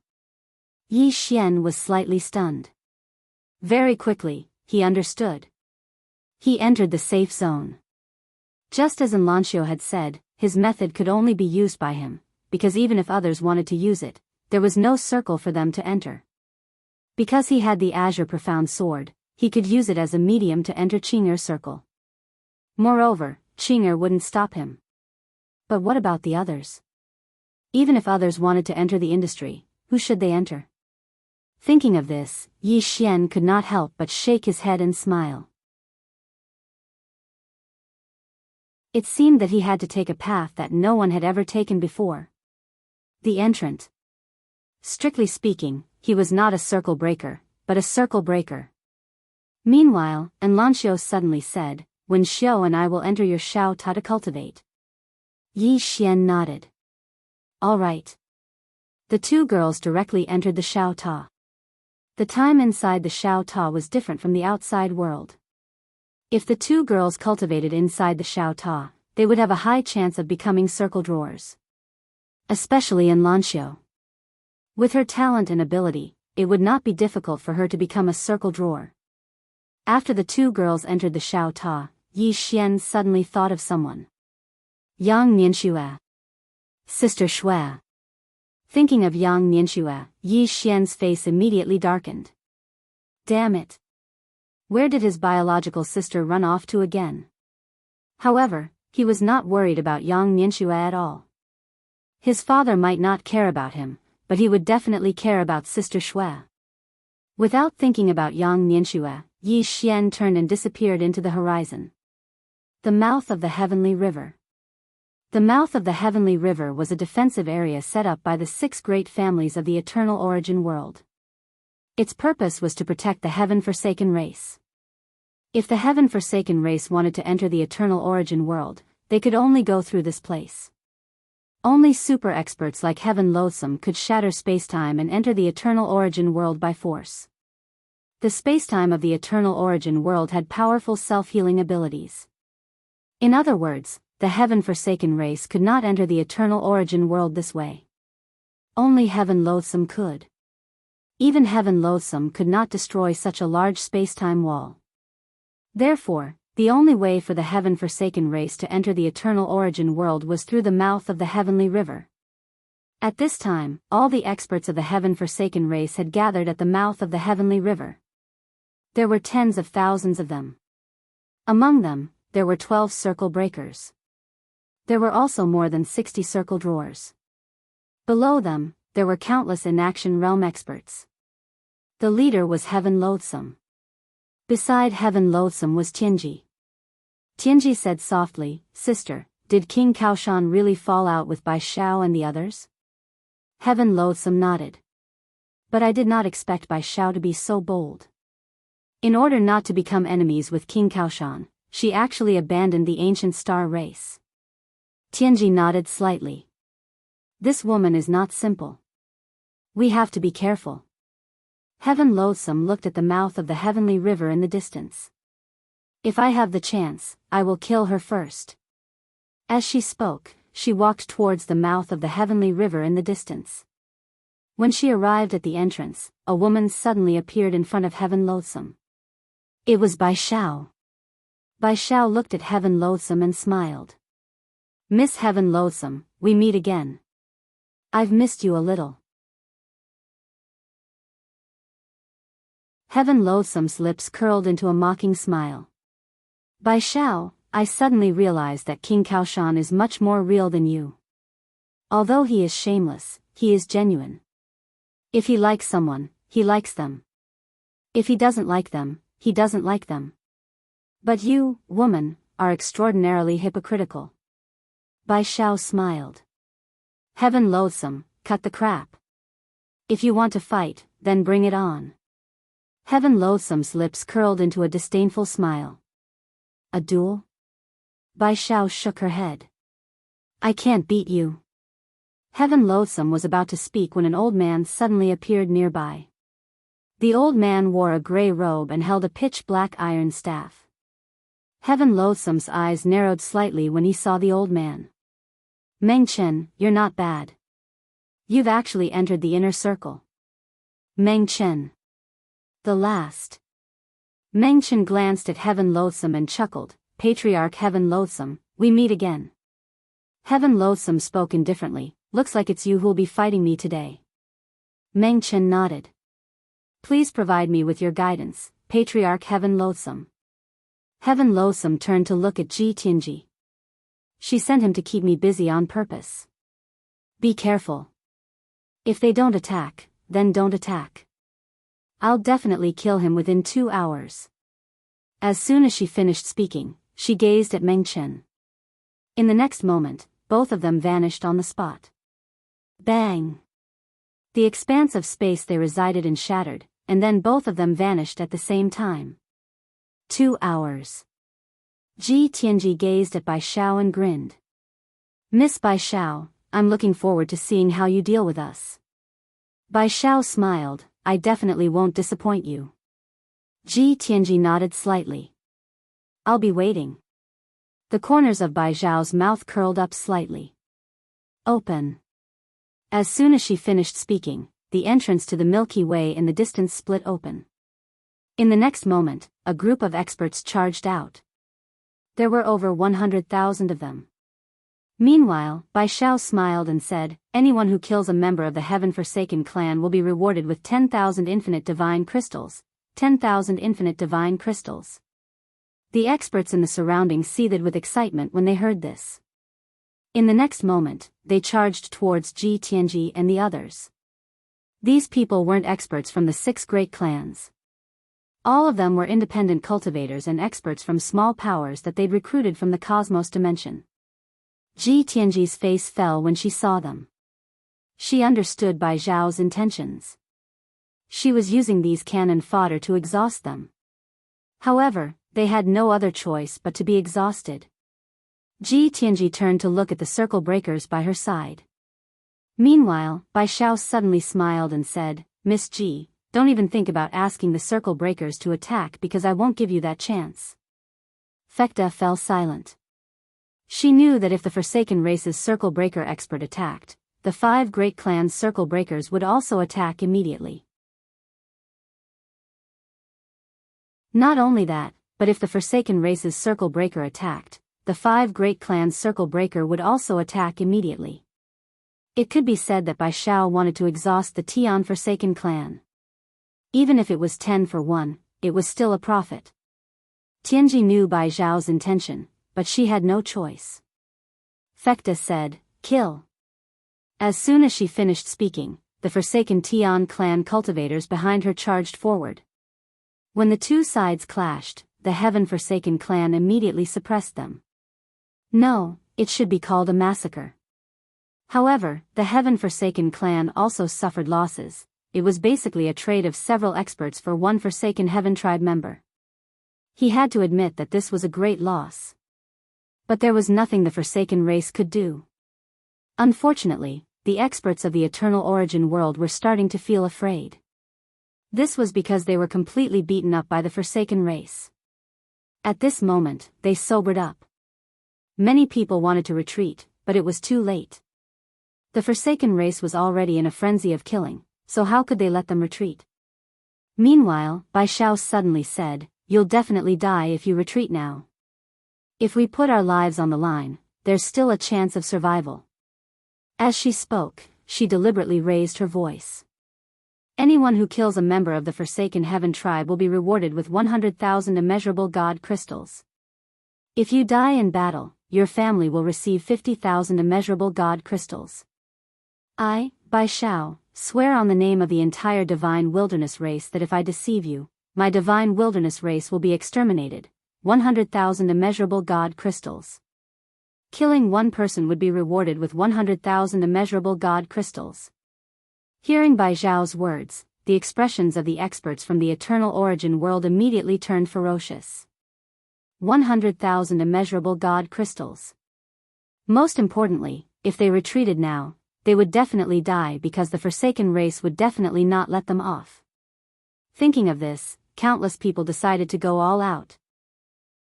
Yi Xian was slightly stunned. Very quickly, he understood. He entered the safe zone. Just as Enlancio had said, his method could only be used by him, because even if others wanted to use it, there was no circle for them to enter. Because he had the Azure Profound Sword, he could use it as a medium to enter Qing'er's circle. Moreover, Qing'er wouldn't stop him. But what about the others? Even if others wanted to enter the industry, who should they enter? Thinking of this, Yi Xian could not help but shake his head and smile. It seemed that he had to take a path that no one had ever taken before. The entrant. Strictly speaking, he was not a circle breaker, but a circle breaker. Meanwhile, Enlancio suddenly said, Wen Xiu and I will enter your Xiao Ta to cultivate. Yi Xian nodded. All right. The 2 girls directly entered the Xiao Ta. The time inside the Xiao Ta was different from the outside world. If the 2 girls cultivated inside the Xiao Ta, they would have a high chance of becoming circle drawers. Especially Enlancio. With her talent and ability, it would not be difficult for her to become a circle drawer. After the 2 girls entered the Xiao Ta, Yi Xian suddenly thought of someone. Yang Nianxue. Sister Shui. Thinking of Yang Nianxue, Yi Xian's face immediately darkened. Damn it. Where did his biological sister run off to again? However, he was not worried about Yang Nianxue at all. His father might not care about him, but he would definitely care about Sister Shui. Without thinking about Yang Nianxue, Yi Xian turned and disappeared into the horizon. The mouth of the Heavenly River. The mouth of the Heavenly River was a defensive area set up by the 6 great families of the Eternal Origin World. Its purpose was to protect the Heaven-Forsaken race. If the Heaven-Forsaken race wanted to enter the Eternal Origin World, they could only go through this place. Only super experts like Heaven Loathsome could shatter spacetime and enter the Eternal Origin World by force. The spacetime of the Eternal Origin World had powerful self-healing abilities. In other words, the Heaven-Forsaken race could not enter the Eternal Origin World this way. Only Heaven Loathsome could. Even Heaven Loathsome could not destroy such a large spacetime wall. Therefore, the only way for the Heaven-Forsaken race to enter the Eternal Origin World was through the mouth of the Heavenly River. At this time, all the experts of the Heaven-Forsaken race had gathered at the mouth of the Heavenly River. There were tens of thousands of them. Among them, there were 12 circle breakers. There were also more than 60 circle drawers. Below them, there were countless inaction realm experts. The leader was Heaven Loathsome. Beside Heaven Loathsome was Tianji. Tianji said softly, Sister, did King Kaoshan really fall out with Bai Xiao and the others? Heaven Loathsome nodded. But I did not expect Bai Xiao to be so bold. In order not to become enemies with King Kaoshan, she actually abandoned the ancient star race. Tianji nodded slightly. This woman is not simple. We have to be careful. Heaven Loathsome looked at the mouth of the heavenly river in the distance. If I have the chance, I will kill her first. As she spoke, she walked towards the mouth of the heavenly river in the distance. When she arrived at the entrance, a woman suddenly appeared in front of Heaven Loathsome. It was Biyao. Biyao looked at Heaven Loathsome and smiled. Miss Heaven Loathsome, we meet again. I've missed you a little. Heaven Loathsome's lips curled into a mocking smile. Biyao, I suddenly realized that King Kaoshan is much more real than you. Although he is shameless, he is genuine. If he likes someone, he likes them. If he doesn't like them, he doesn't like them. But you, woman, are extraordinarily hypocritical. Biyao smiled. Heaven Loathsome, cut the crap. If you want to fight, then bring it on. Heaven Loathsome's lips curled into a disdainful smile. A duel? Biyao shook her head. I can't beat you. Heaven Loathsome was about to speak when an old man suddenly appeared nearby. The old man wore a gray robe and held a pitch-black iron staff. Heaven Loathsome's eyes narrowed slightly when he saw the old man. Meng Chen, you're not bad. You've actually entered the inner circle. Meng Chen. The last. Meng Chen glanced at Heaven Loathsome and chuckled. Patriarch Heaven Loathsome, we meet again. Heaven Loathsome spoke indifferently. Looks like it's you who'll be fighting me today. Meng Chen nodded. Please provide me with your guidance, Patriarch Heaven Loathsome. Heaven Loathsome turned to look at Ji Tianji. She sent him to keep me busy on purpose. Be careful. If they don't attack, then don't attack. I'll definitely kill him within 2 hours. As soon as she finished speaking, she gazed at Meng Chen. In the next moment, both of them vanished on the spot. Bang! The expanse of space they resided in shattered, and then both of them vanished at the same time. 2 hours. Ji Tianji gazed at Biyao and grinned. Miss Biyao, I'm looking forward to seeing how you deal with us. Biyao smiled. I definitely won't disappoint you. Ji Tianji nodded slightly. I'll be waiting. The corners of Biyao's mouth curled up slightly. Open. As soon as she finished speaking, the entrance to the Milky Way in the distance split open. In the next moment, a group of experts charged out. There were over 100,000 of them. Meanwhile, Biyao smiled and said, anyone who kills a member of the Heaven-Forsaken clan will be rewarded with 10,000 infinite divine crystals. 10,000 infinite divine crystals. The experts in the surroundings seethed with excitement when they heard this. In the next moment, they charged towards Ji Tianji and the others. These people weren't experts from the 6 great clans. All of them were independent cultivators and experts from small powers that they'd recruited from the cosmos dimension. Ji Tianji's face fell when she saw them. She understood Biyao's intentions. She was using these cannon fodder to exhaust them. However, they had no other choice but to be exhausted. Ji Tianji turned to look at the circle breakers by her side. Meanwhile, Biyao suddenly smiled and said, Miss Ji, don't even think about asking the circle breakers to attack because I won't give you that chance. Fekta fell silent. She knew that if the Forsaken Race's circle breaker expert attacked, the 5 great clans' circle breakers would also attack immediately. Not only that, but if the Forsaken Race's circle breaker attacked, the 5 great clans' circle breaker would also attack immediately. It could be said that Biyao wanted to exhaust the Tian Forsaken clan. Even if it was 10 for 1, it was still a profit. Tianji knew Biyao's intention, but she had no choice. Fekta said, kill. As soon as she finished speaking, the Forsaken Tian clan cultivators behind her charged forward. When the 2 sides clashed, the Heaven-Forsaken clan immediately suppressed them. No, it should be called a massacre. However, the Heaven-Forsaken clan also suffered losses. It was basically a trade of several experts for 1 Forsaken Heaven tribe member. He had to admit that this was a great loss. But there was nothing the Forsaken race could do. Unfortunately, the experts of the Eternal Origin world were starting to feel afraid. This was because they were completely beaten up by the Forsaken race. At this moment, they sobered up. Many people wanted to retreat, but it was too late. The Forsaken race was already in a frenzy of killing, so how could they let them retreat? Meanwhile, Biyao suddenly said, "You'll definitely die if you retreat now. If we put our lives on the line, there's still a chance of survival." As she spoke, she deliberately raised her voice. "Anyone who kills a member of the Forsaken Heaven tribe will be rewarded with 100,000 immeasurable God crystals. If you die in battle, your family will receive 50,000 immeasurable God crystals. I, Biyao, swear on the name of the entire divine wilderness race that if I deceive you, my divine wilderness race will be exterminated. 100,000 immeasurable God crystals. Killing one person would be rewarded with 100,000 immeasurable God crystals." Hearing Biyao's words, the expressions of the experts from the Eternal Origin world immediately turned ferocious. 100,000 immeasurable God crystals. Most importantly, if they retreated now, they would definitely die because the Forsaken race would definitely not let them off. Thinking of this, countless people decided to go all out.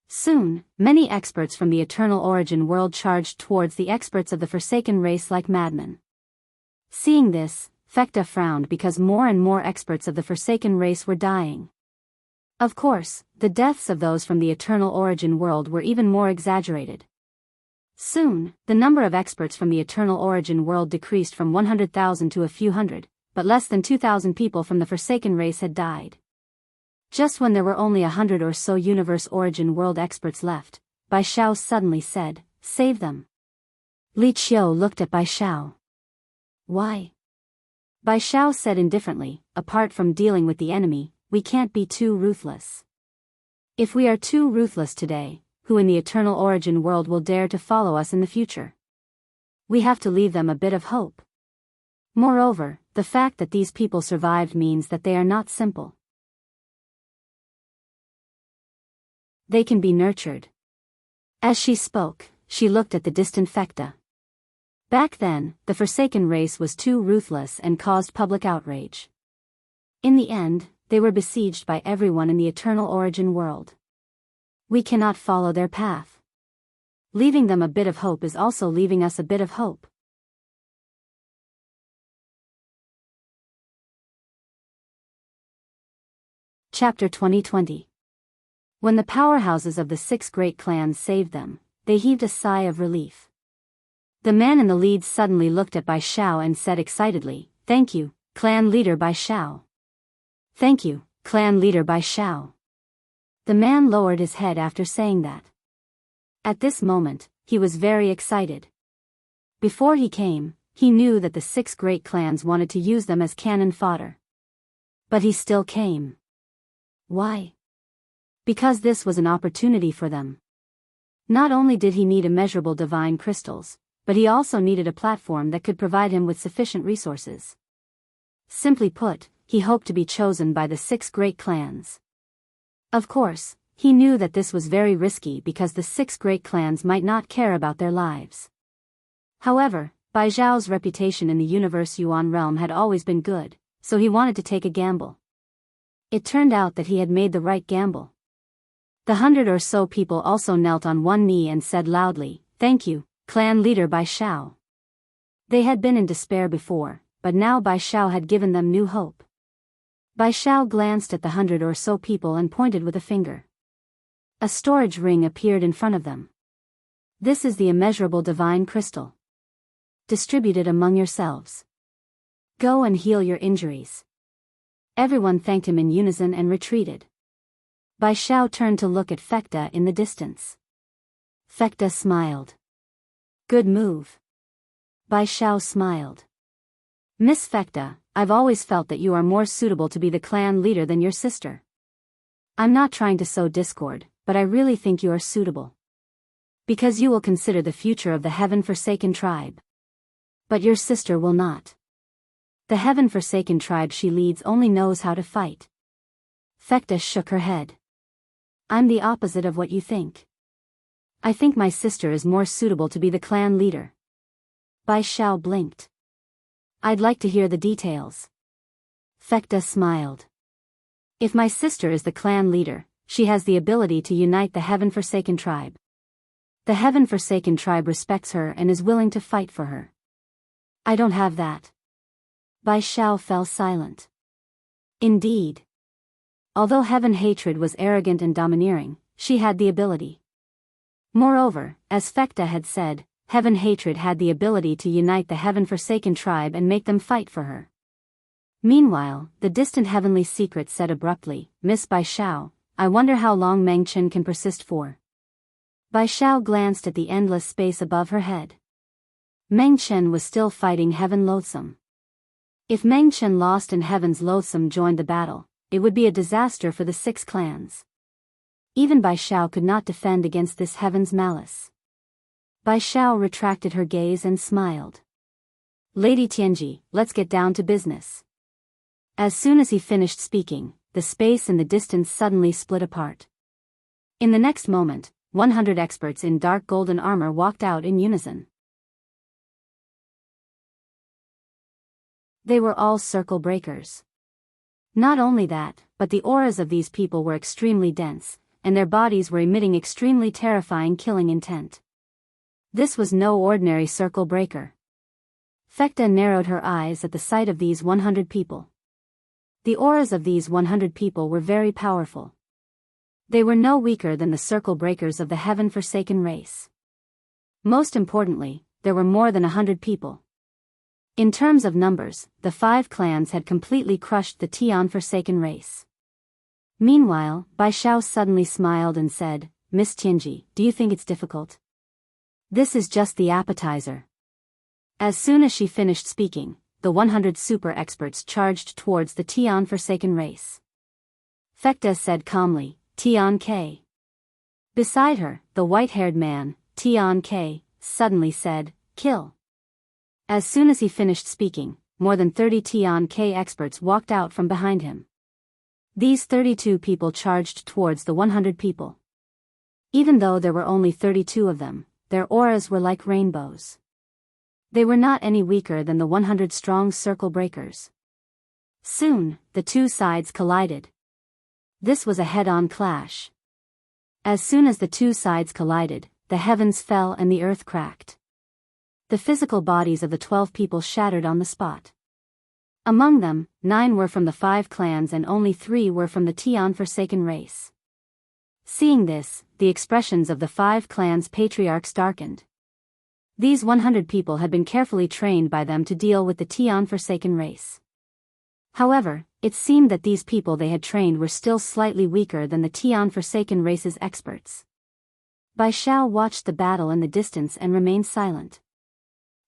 Soon, many experts from the Eternal Origin world charged towards the experts of the Forsaken race like madmen. Seeing this, Fekta frowned because more and more experts of the Forsaken race were dying. Of course, the deaths of those from the Eternal Origin world were even more exaggerated. Soon, the number of experts from the Eternal Origin world decreased from 100,000 to a few hundred, but less than 2,000 people from the Forsaken race had died. Just when there were only 100 or so Universe Origin world experts left, Biyao suddenly said, "Save them." Li Qiu looked at Biyao. "Why?" Biyao said indifferently, "Apart from dealing with the enemy, we can't be too ruthless. If we are too ruthless today, who in the Eternal Origin world will dare to follow us in the future? We have to leave them a bit of hope. Moreover, the fact that these people survived means that they are not simple. They can be nurtured." As she spoke, she looked at the distant Fekta. Back then, the Forsaken race was too ruthless and caused public outrage. In the end, they were besieged by everyone in the Eternal Origin world. We cannot follow their path. Leaving them a bit of hope is also leaving us a bit of hope. Chapter 2020. When the powerhouses of the 6 great clans saved them, they heaved a sigh of relief. The man in the lead suddenly looked at Biyao and said excitedly, "Thank you, clan leader Biyao. Thank you, clan leader Biyao." The man lowered his head after saying that. At this moment, he was very excited. Before he came, he knew that the 6 great clans wanted to use them as cannon fodder. But he still came. Why? Because this was an opportunity for them. Not only did he need immeasurable divine crystals, but he also needed a platform that could provide him with sufficient resources. Simply put, he hoped to be chosen by the 6 great clans. Of course, he knew that this was very risky because the 6 great clans might not care about their lives. However, Biyao's reputation in the Universe Yuan realm had always been good, so he wanted to take a gamble. It turned out that he had made the right gamble. The 100 or so people also knelt on one knee and said loudly, "Thank you, clan leader Biyao." They had been in despair before, but now Biyao had given them new hope. Biyao glanced at the 100 or so people and pointed with a finger. A storage ring appeared in front of them. "This is the immeasurable divine crystal. Distribute it among yourselves. Go and heal your injuries." Everyone thanked him in unison and retreated. Biyao turned to look at Fekta in the distance. Fekta smiled. "Good move." Biyao smiled. "Miss Fekta, I've always felt that you are more suitable to be the clan leader than your sister. I'm not trying to sow discord, but I really think you are suitable. Because you will consider the future of the Heaven-Forsaken tribe. But your sister will not. The Heaven-Forsaken tribe she leads only knows how to fight." Fekta shook her head. I'm the opposite of what you think. I think my sister is more suitable to be the clan leader. Biyao blinked. I'd like to hear the details. Fekta smiled. If my sister is the clan leader, she has the ability to unite the Heaven-Forsaken tribe. The Heaven-Forsaken tribe respects her and is willing to fight for her. I don't have that. Biyao fell silent. Indeed. Although Heaven Hatred was arrogant and domineering, she had the ability. Moreover, as Fekta had said, Heaven Hatred had the ability to unite the Heaven-Forsaken tribe and make them fight for her. Meanwhile, the distant Heavenly Secret said abruptly, Miss Biyao, I wonder how long Meng Chen can persist for. Biyao glanced at the endless space above her head. Meng Chen was still fighting Heaven Loathsome. If Meng Chen lost and Heaven's Loathsome joined the battle, it would be a disaster for the 6 clans. Even Biyao could not defend against this Heaven's malice. Biyao retracted her gaze and smiled. Lady Tianji, let's get down to business. As soon as he finished speaking, the space in the distance suddenly split apart. In the next moment, 100 experts in dark golden armor walked out in unison. They were all circle breakers. Not only that, but the auras of these people were extremely dense, and their bodies were emitting extremely terrifying killing intent. This was no ordinary circle breaker. Fekta narrowed her eyes at the sight of these 100 people. The auras of these 100 people were very powerful. They were no weaker than the circle breakers of the Heaven-Forsaken race. Most importantly, there were more than 100 people. In terms of numbers, the 5 clans had completely crushed the Tian-Forsaken race. Meanwhile, Biyao suddenly smiled and said, Miss Tianji, do you think it's difficult? This is just the appetizer. As soon as she finished speaking, the 100 super experts charged towards the Tian-Forsaken race. Fekta said calmly, Tian K. Beside her, the white-haired man, Tian K, suddenly said, kill. As soon as he finished speaking, more than 30 Tian K experts walked out from behind him. These 32 people charged towards the 100 people. Even though there were only 32 of them, their auras were like rainbows. They were not any weaker than the 100 strong circle breakers. Soon, the 2 sides collided. This was a head-on clash. As soon as the 2 sides collided, the heavens fell and the earth cracked. The physical bodies of the 12 people shattered on the spot. Among them, 9 were from the 5 clans and only 3 were from the Tian-Forsaken race. Seeing this, the expressions of the 5 clans' patriarchs darkened. These 100 people had been carefully trained by them to deal with the Tian-Forsaken race. However, it seemed that these people they had trained were still slightly weaker than the Tian-Forsaken race's experts. Biyao watched the battle in the distance and remained silent.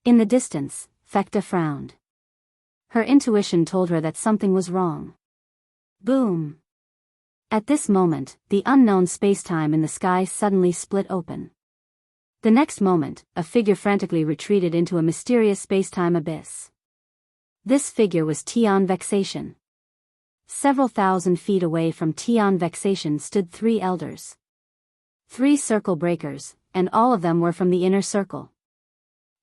In the distance, Fekta frowned. Her intuition told her that something was wrong. Boom! At this moment, the unknown spacetime in the sky suddenly split open. The next moment, a figure frantically retreated into a mysterious spacetime abyss. This figure was Tian Vexation. Several thousand feet away from Tian Vexation stood 3 elders. 3 circle breakers, and all of them were from the inner circle.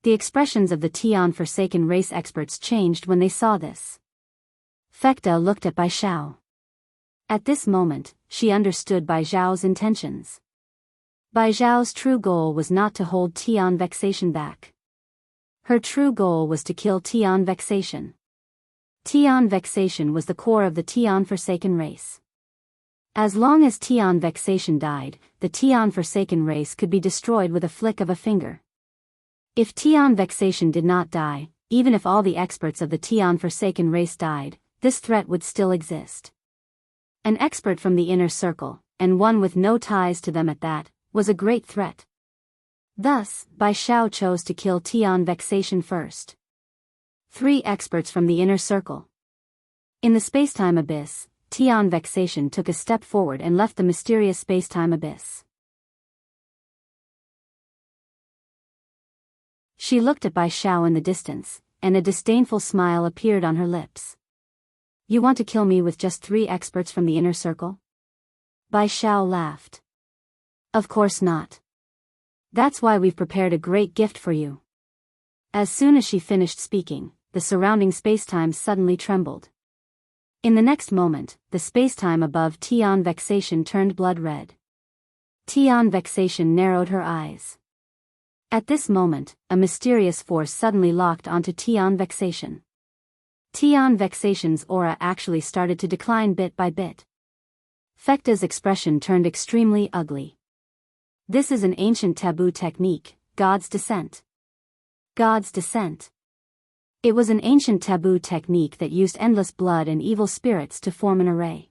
The expressions of the Tian-Forsaken race experts changed when they saw this. Fekta looked at Biyao. At this moment, she understood Biyao's intentions. Biyao's true goal was not to hold Tian Vexation back. Her true goal was to kill Tian Vexation. Tian Vexation was the core of the Tian-Forsaken race. As long as Tian Vexation died, the Tian-Forsaken race could be destroyed with a flick of a finger. If Tian Vexation did not die, even if all the experts of the Tian-Forsaken race died, this threat would still exist. An expert from the inner circle, and one with no ties to them at that, was a great threat. Thus, Biyao chose to kill Tian Vexation first. 3 experts from the inner circle. In the spacetime abyss, Tian Vexation took a step forward and left the mysterious spacetime abyss. She looked at Biyao in the distance, and a disdainful smile appeared on her lips. You want to kill me with just 3 experts from the inner circle? Bai Xiao laughed. Of course not. That's why we've prepared a great gift for you. As soon as she finished speaking, the surrounding spacetime suddenly trembled. In the next moment, the spacetime above Tian Vexation turned blood red. Tian Vexation narrowed her eyes. At this moment, a mysterious force suddenly locked onto Tian Vexation. Tian Vexation's aura actually started to decline bit by bit. Fecta's expression turned extremely ugly. This is an ancient taboo technique, God's Descent. God's Descent. It was an ancient taboo technique that used endless blood and evil spirits to form an array.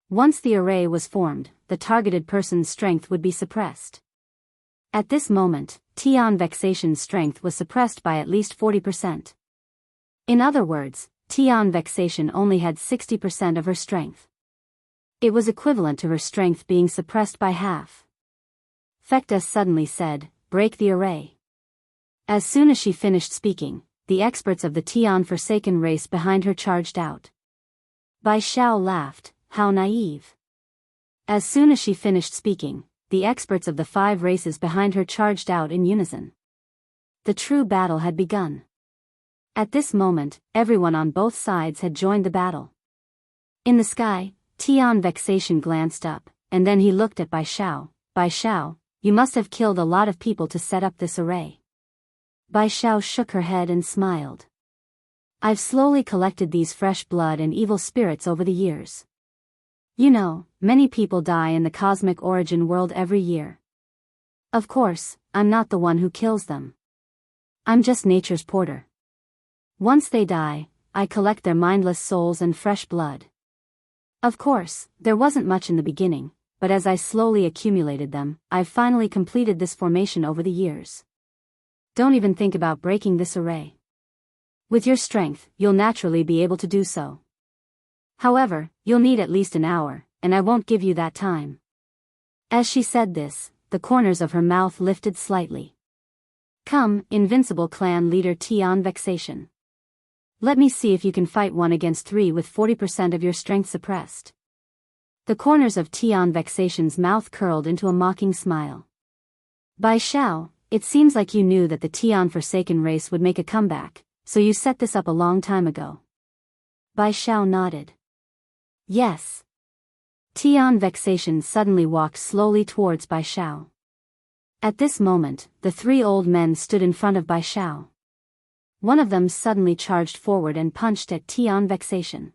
Once the array was formed, the targeted person's strength would be suppressed. At this moment, Tian Vexation's strength was suppressed by at least 40%. In other words, Tian Vexation only had 60% of her strength. It was equivalent to her strength being suppressed by half. Fecta suddenly said, "Break the array." As soon as she finished speaking, the experts of the Tian Forsaken race behind her charged out. Bai Xiao laughed, "How naive." As soon as she finished speaking, the experts of the 5 races behind her charged out in unison. The true battle had begun. At this moment, everyone on both sides had joined the battle. In the sky, Tian Vexation glanced up, and then he looked at Bai Xiao. "Bai Xiao, you must have killed a lot of people to set up this array." Bai Xiao shook her head and smiled. "I've slowly collected these fresh blood and evil spirits over the years. You know, many people die in the cosmic origin world every year. Of course, I'm not the one who kills them. I'm just nature's porter. Once they die, I collect their mindless souls and fresh blood. Of course, there wasn't much in the beginning, but as I slowly accumulated them, I've finally completed this formation over the years. Don't even think about breaking this array. With your strength, you'll naturally be able to do so. However, you'll need at least an hour, and I won't give you that time." As she said this, the corners of her mouth lifted slightly. "Come, invincible clan leader Tian Vexation. Let me see if you can fight 1 against 3 with 40% of your strength suppressed." The corners of Tian Vexation's mouth curled into a mocking smile. "Bai Xiao, it seems like you knew that the Tian Forsaken race would make a comeback, so you set this up a long time ago." Bai Xiao nodded. "Yes." Tian Vexation suddenly walked slowly towards Bai Xiao. At this moment, the 3 old men stood in front of Bai Xiao. One of them suddenly charged forward and punched at Tian Vexation.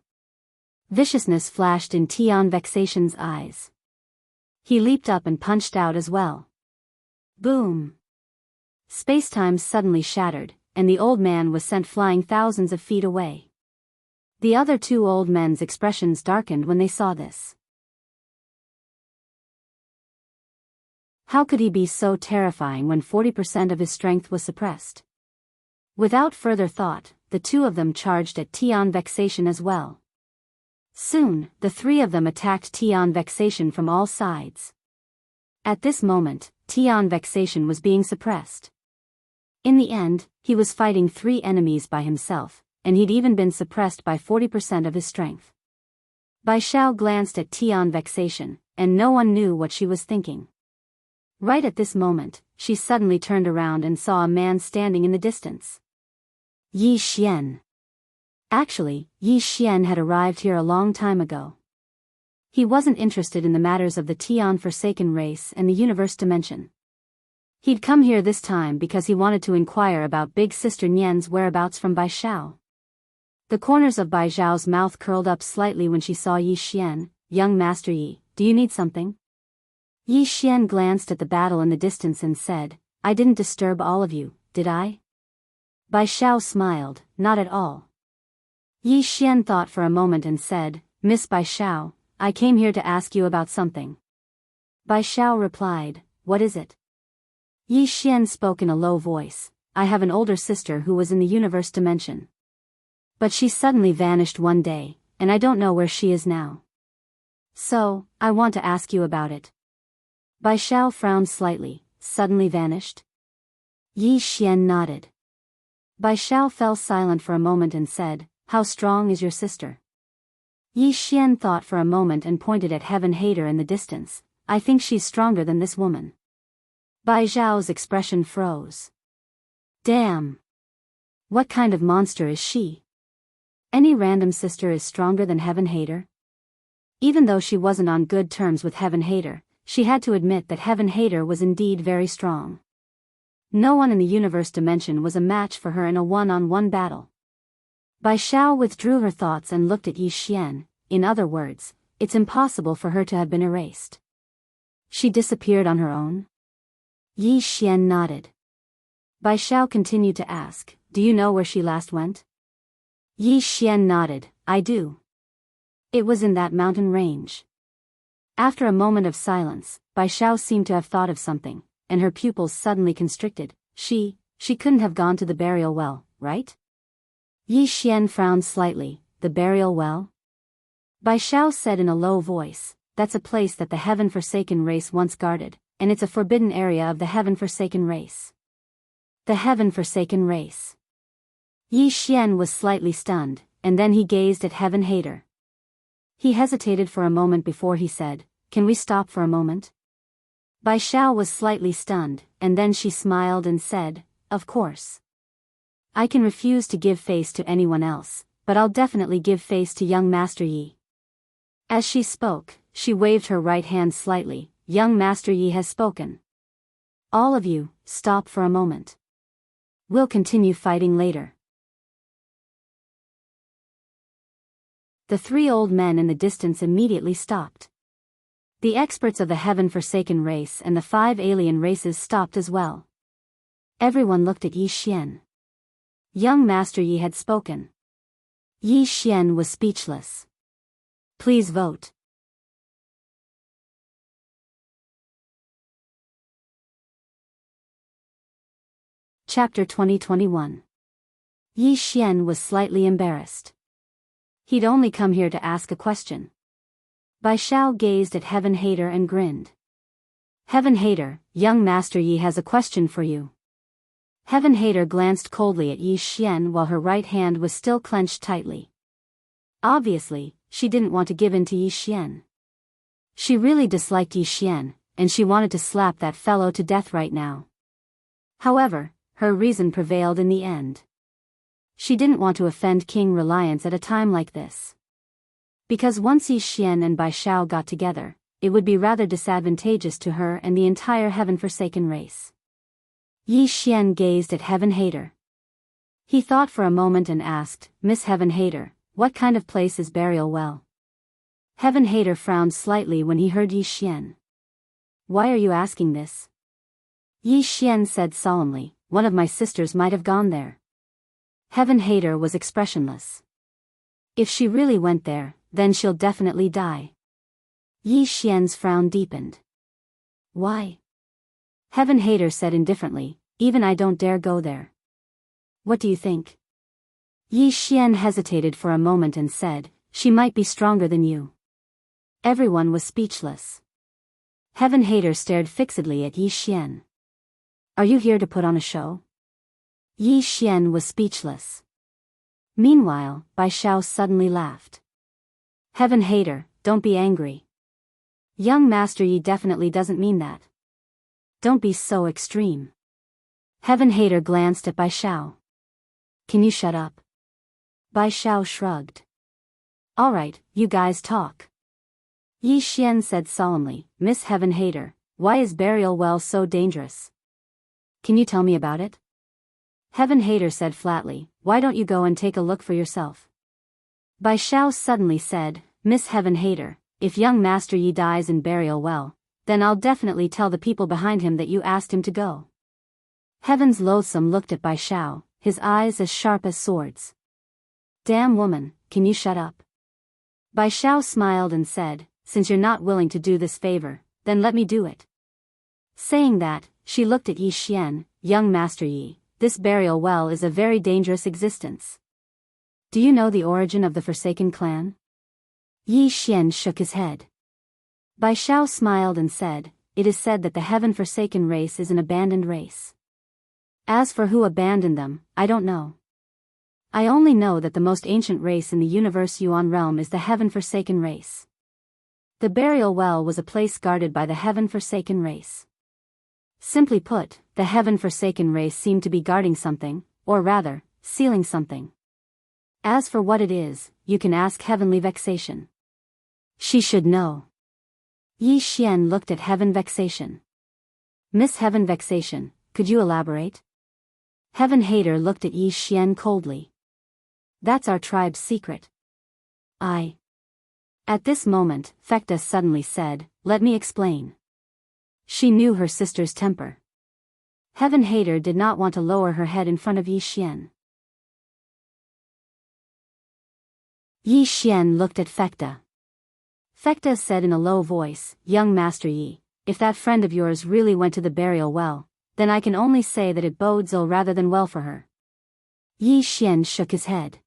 Viciousness flashed in Tian Vexation's eyes. He leaped up and punched out as well. Boom! Spacetime suddenly shattered, and the old man was sent flying thousands of feet away. The other 2 old men's expressions darkened when they saw this. How could he be so terrifying when 40% of his strength was suppressed? Without further thought, the 2 of them charged at Tian Vexation as well. Soon, the 3 of them attacked Tian Vexation from all sides. At this moment, Tian Vexation was being suppressed. In the end, he was fighting 3 enemies by himself, and he'd even been suppressed by 40% of his strength. Bai Xiao glanced at Tian Vexation, and no one knew what she was thinking. Right at this moment, she suddenly turned around and saw a man standing in the distance. Yi Xian. Actually, Yi Xian had arrived here a long time ago. He wasn't interested in the matters of the Tian Forsaken race and the universe dimension. He'd come here this time because he wanted to inquire about Big Sister Nian's whereabouts from Bai Xiao. The corners of Bai Xiao's mouth curled up slightly when she saw Yi Xian. "Young Master Yi, do you need something?" Yi Xian glanced at the battle in the distance and said, "I didn't disturb all of you, did I?" Bai Xiao smiled, "Not at all." Yi Xian thought for a moment and said, "Miss Bai Xiao, I came here to ask you about something." Bai Xiao replied, "What is it?" Yi Xian spoke in a low voice, "I have an older sister who was in the universe dimension. But she suddenly vanished one day, and I don't know where she is now. So, I want to ask you about it." Bai Xiao frowned slightly. "Suddenly vanished?" Yi Xian nodded. Bai Xiao fell silent for a moment and said, "How strong is your sister?" Yi Xian thought for a moment and pointed at Heaven Hater in the distance. I think she's stronger than this woman. Bai Zhao's expression froze. Damn! What kind of monster is she? Any random sister is stronger than Heaven Hater? Even though she wasn't on good terms with Heaven Hater, she had to admit that Heaven Hater was indeed very strong. No one in the universe dimension was a match for her in a one-on-one battle. Bai Xiao withdrew her thoughts and looked at Yi Xian. In other words, it's impossible for her to have been erased. She disappeared on her own? Yi Xian nodded. Bai Xiao continued to ask, do you know where she last went? Yi Xian nodded, I do. It was in that mountain range. After a moment of silence, Bai Xiao seemed to have thought of something, and her pupils suddenly constricted. She couldn't have gone to the burial well, right? Yi Xian frowned slightly. The burial well? Bai Xiao said in a low voice, that's a place that the Heaven-Forsaken race once guarded, and it's a forbidden area of the Heaven-Forsaken race. The Heaven-Forsaken race. Yi Xian was slightly stunned, and then he gazed at Heaven Hater. He hesitated for a moment before he said, can we stop for a moment? Bai Xiao was slightly stunned, and then she smiled and said, of course. I can refuse to give face to anyone else, but I'll definitely give face to young Master Yi. As she spoke, she waved her right hand slightly. Young Master Yi has spoken. All of you, stop for a moment. We'll continue fighting later. The three old men in the distance immediately stopped. The experts of the Heaven-Forsaken race and the 5 alien races stopped as well. Everyone looked at Yi Xian. Young Master Yi had spoken. Yi Xian was speechless. Please vote. Chapter 2021. Yi Xian was slightly embarrassed. He'd only come here to ask a question. Bai Xiao gazed at Heaven Hater and grinned. Heaven Hater, young Master Yi has a question for you. Heaven Hater glanced coldly at Yi Xian while her right hand was still clenched tightly. Obviously, she didn't want to give in to Yi Xian. She really disliked Yi Xian, and she wanted to slap that fellow to death right now. However, her reason prevailed in the end. She didn't want to offend King Reliance at a time like this. Because once Yi Xian and Bai Xiao got together, it would be rather disadvantageous to her and the entire Heaven-Forsaken race. Yi Xian gazed at Heaven Hater. He thought for a moment and asked, Miss Heaven Hater, what kind of place is Burial Well? Heaven Hater frowned slightly when he heard Yi Xian. Why are you asking this? Yi Xian said solemnly, one of my sisters might have gone there. Heaven Hater was expressionless. If she really went there, then she'll definitely die. Yi Xian's frown deepened. Why? Heaven Hater said indifferently, even I don't dare go there. What do you think? Yi Xian hesitated for a moment and said, she might be stronger than you. Everyone was speechless. Heaven Hater stared fixedly at Yi Xian. Are you here to put on a show? Yi Xian was speechless. Meanwhile, Bai Xiao suddenly laughed. Heaven Hater, don't be angry. Young Master Yi definitely doesn't mean that. Don't be so extreme. Heaven Hater glanced at Bai Xiao. Can you shut up? Bai Xiao shrugged. Alright, you guys talk. Yi Xian said solemnly, Miss Heaven Hater, why is Burial Well so dangerous? Can you tell me about it? Heaven Hater said flatly, why don't you go and take a look for yourself? Bai Xiao suddenly said, Miss Heaven Hater, if young Master Yi dies in Burial Well, then I'll definitely tell the people behind him that you asked him to go. Heaven's Loathsome looked at Bai Xiao, his eyes as sharp as swords. Damn woman, can you shut up? Bai Xiao smiled and said, since you're not willing to do this favor, then let me do it. Saying that, she looked at Yi Xian, young Master Yi, this Burial Well is a very dangerous existence. Do you know the origin of the Forsaken clan? Yi Xian shook his head. Bai Xiao smiled and said, it is said that the Heaven-Forsaken race is an abandoned race. As for who abandoned them, I don't know. I only know that the most ancient race in the universe Yuan realm is the heaven-forsaken race. The burial well was a place guarded by the heaven-forsaken race. Simply put, the heaven-forsaken race seemed to be guarding something, or rather, sealing something. As for what it is, you can ask Heavenly Vexation. She should know. Yi Xian looked at Heaven Vexation. Miss Heaven Vexation, could you elaborate? Heaven Hater looked at Yi Xian coldly. That's our tribe's secret. At this moment, Fecta suddenly said, let me explain. She knew her sister's temper. Heaven Hater did not want to lower her head in front of Yi Xian. Yi Xian looked at Fecta. Fecta said in a low voice, young Master Yi, if that friend of yours really went to the burial well, then I can only say that it bodes ill rather than well for her. Yi Xian shook his head.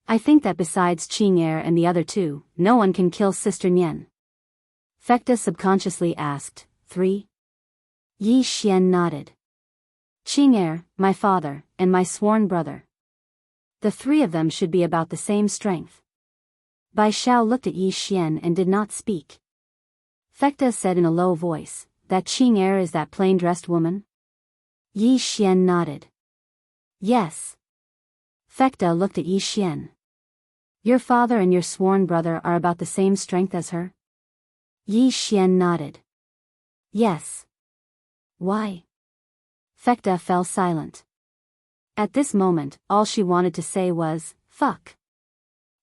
I think that besides Qing'er and the other two, no one can kill Sister Nian. Fecta subconsciously asked, 3? Yi Xian nodded. Qing'er, my father, and my sworn brother. The 3 of them should be about the same strength. Bai Xiao looked at Yi Xian and did not speak. Fecta said in a low voice, that Qing'er is that plain-dressed woman? Yi Xian nodded. Yes. Fecta looked at Yi Xian. Your father and your sworn brother are about the same strength as her? Yi Xian nodded. Yes. Why? Fecta fell silent. At this moment, all she wanted to say was, fuck.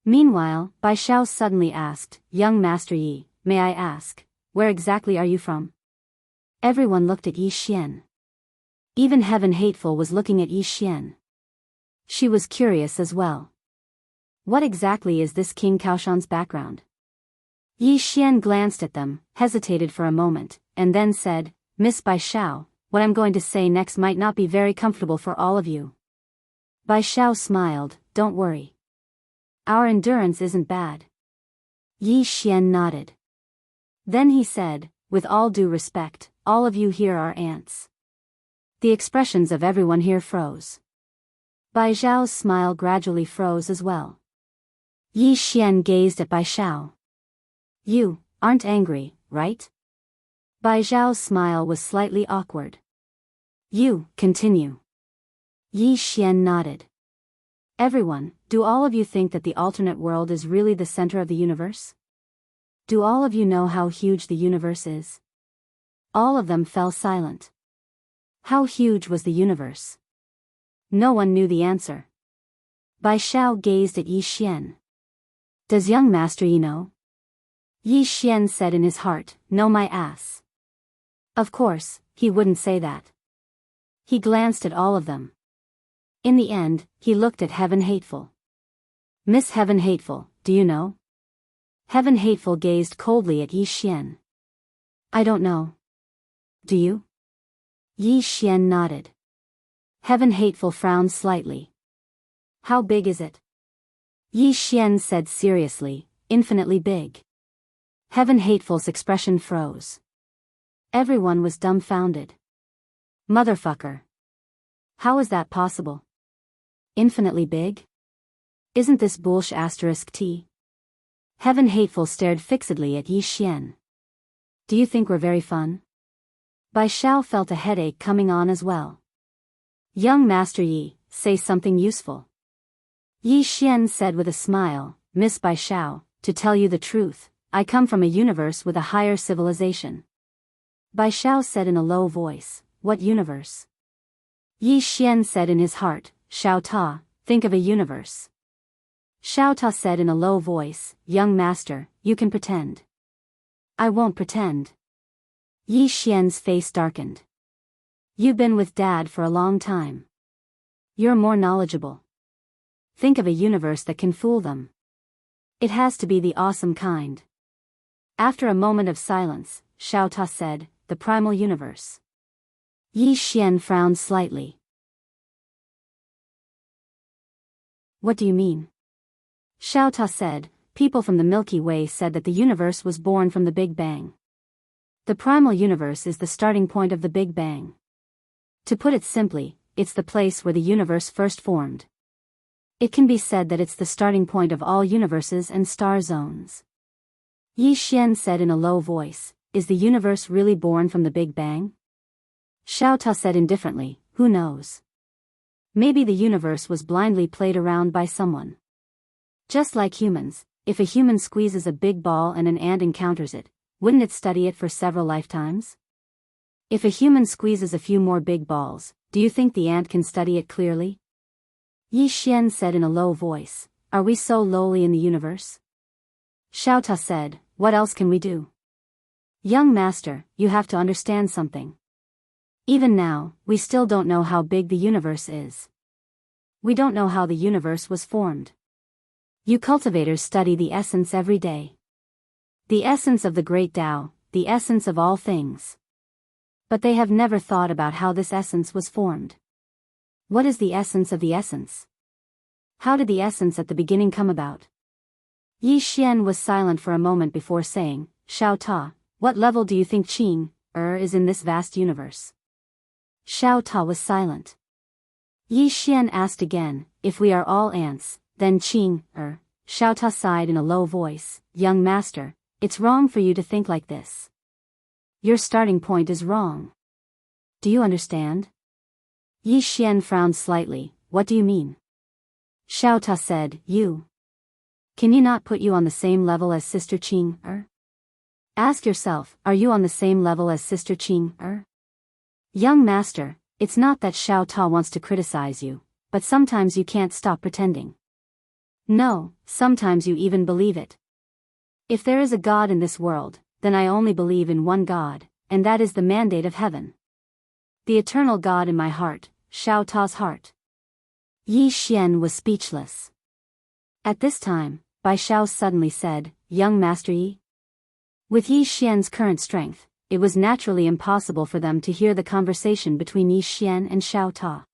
Meanwhile, Bai Xiao suddenly asked, young Master Yi, may I ask, where exactly are you from? Everyone looked at Yi Xian. Even Heaven Hateful was looking at Yi Xian. She was curious as well. What exactly is this King Kaoshan's background? Yi Xian glanced at them, hesitated for a moment, and then said, Miss Bai Xiao, what I'm going to say next might not be very comfortable for all of you. Bai Xiao smiled, don't worry. Our endurance isn't bad. Yi Xian nodded. Then he said, with all due respect, all of you here are ants. The expressions of everyone here froze. Bai Xiao's smile gradually froze as well. Yi Xian gazed at Bai Xiao. You aren't angry, right? Bai Xiao's smile was slightly awkward. You continue. Yi Xian nodded. Everyone, do all of you think that the alternate world is really the center of the universe? Do all of you know how huge the universe is? All of them fell silent. How huge was the universe? No one knew the answer. Bai Xiao gazed at Yi Xian. Does young Master Yi know? Yi Xian said in his heart, no my ass. Of course, he wouldn't say that. He glanced at all of them. In the end, he looked at Heaven Hateful. Miss Heaven Hateful, do you know? Heaven Hateful gazed coldly at Yi Xian. I don't know. Do you? Yi Xian nodded. Heaven Hateful frowned slightly. How big is it? Yi Xian said seriously, infinitely big. Heaven Hateful's expression froze. Everyone was dumbfounded. Motherfucker. How is that possible? Infinitely big? Isn't this bullsh***? Heaven Hateful stared fixedly at Yi Xian. Do you think we're very fun? Bai Xiao felt a headache coming on as well. Young Master Yi, say something useful. Yi Xian said with a smile, Miss Bai Xiao, to tell you the truth, I come from a universe with a higher civilization. Bai Xiao said in a low voice, what universe? Yi Xian said in his heart, Xiao Ta, think of a universe. Xiao Ta said in a low voice, young master, you can pretend. I won't pretend. Yi Xian's face darkened. You've been with Dad for a long time. You're more knowledgeable. Think of a universe that can fool them. It has to be the awesome kind. After a moment of silence, Xiao Ta said, the primal universe. Yi Xian frowned slightly. What do you mean? Xiao Ta said, people from the Milky Way said that the universe was born from the Big Bang. The primal universe is the starting point of the Big Bang. To put it simply, it's the place where the universe first formed. It can be said that it's the starting point of all universes and star zones. Yi Xian said in a low voice, "Is the universe really born from the Big Bang?" Xiao Ta said indifferently, "Who knows? Maybe the universe was blindly played around by someone. Just like humans, if a human squeezes a big ball and an ant encounters it, wouldn't it study it for several lifetimes? If a human squeezes a few more big balls, do you think the ant can study it clearly?" Yi Xian said in a low voice, "Are we so lowly in the universe?" Xiao Ta said, "What else can we do? Young master, you have to understand something. Even now, we still don't know how big the universe is. We don't know how the universe was formed. You cultivators study the essence every day. The essence of the great Tao, the essence of all things. But they have never thought about how this essence was formed. What is the essence of the essence? How did the essence at the beginning come about?" Yi Xian was silent for a moment before saying, "Xiao Ta, what level do you think Qing is in this vast universe?" Xiao Ta was silent. Yi Xian asked again, "If we are all ants, then Qing Xiao Ta sighed in a low voice, "Young master, it's wrong for you to think like this. Your starting point is wrong. Do you understand?" Yi Xian frowned slightly. "What do you mean?" Xiao Ta said, Can you not put you on the same level as Sister Qing Ask yourself, are you on the same level as Sister Qing Young master, it's not that Xiao Ta wants to criticize you, but sometimes you can't stop pretending. No, sometimes you even believe it. If there is a God in this world, then I only believe in one God, and that is the mandate of heaven. The eternal God in my heart, Xiao Ta's heart. Yi Xian was speechless. At this time, Bai Xiao suddenly said, "Young Master Yi." With Yi Xian's current strength, it was naturally impossible for them to hear the conversation between Yi Xian and Xiao Ta.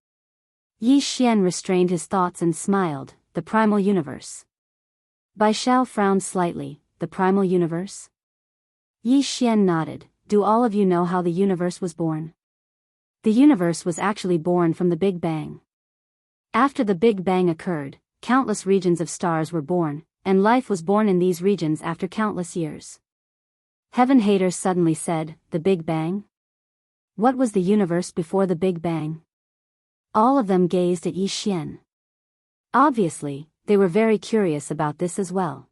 Yi Xian restrained his thoughts and smiled, "The primal universe." Bai Xiao frowned slightly, "The primal universe?" Yi Xian nodded, "Do all of you know how the universe was born?" The universe was actually born from the Big Bang. After the Big Bang occurred, countless regions of stars were born, and life was born in these regions after countless years. Heaven Hater suddenly said, "The Big Bang? What was the universe before the Big Bang?" All of them gazed at Yi Xian. Obviously, they were very curious about this as well.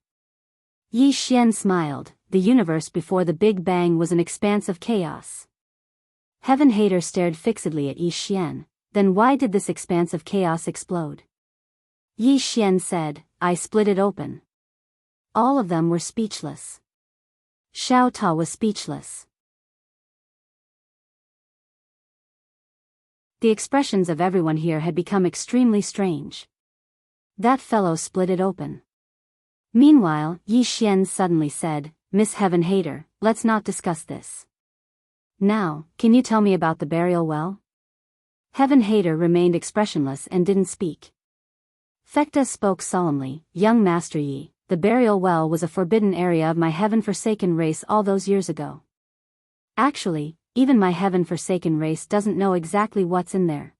Yi Xian smiled, "The universe before the Big Bang was an expanse of chaos." Heaven Hater stared fixedly at Yi Xian. "Then why did this expanse of chaos explode?" Yi Xian said, "I split it open." All of them were speechless. Xiao Ta was speechless. The expressions of everyone here had become extremely strange. That fellow split it open. Meanwhile, Yi Xian suddenly said, "Miss Heaven Hater, let's not discuss this. Now, can you tell me about the burial well?" Heaven Hater remained expressionless and didn't speak. Fekta spoke solemnly, "Young Master Yi, the burial well was a forbidden area of my heaven-forsaken race all those years ago. Actually, even my heaven-forsaken race doesn't know exactly what's in there."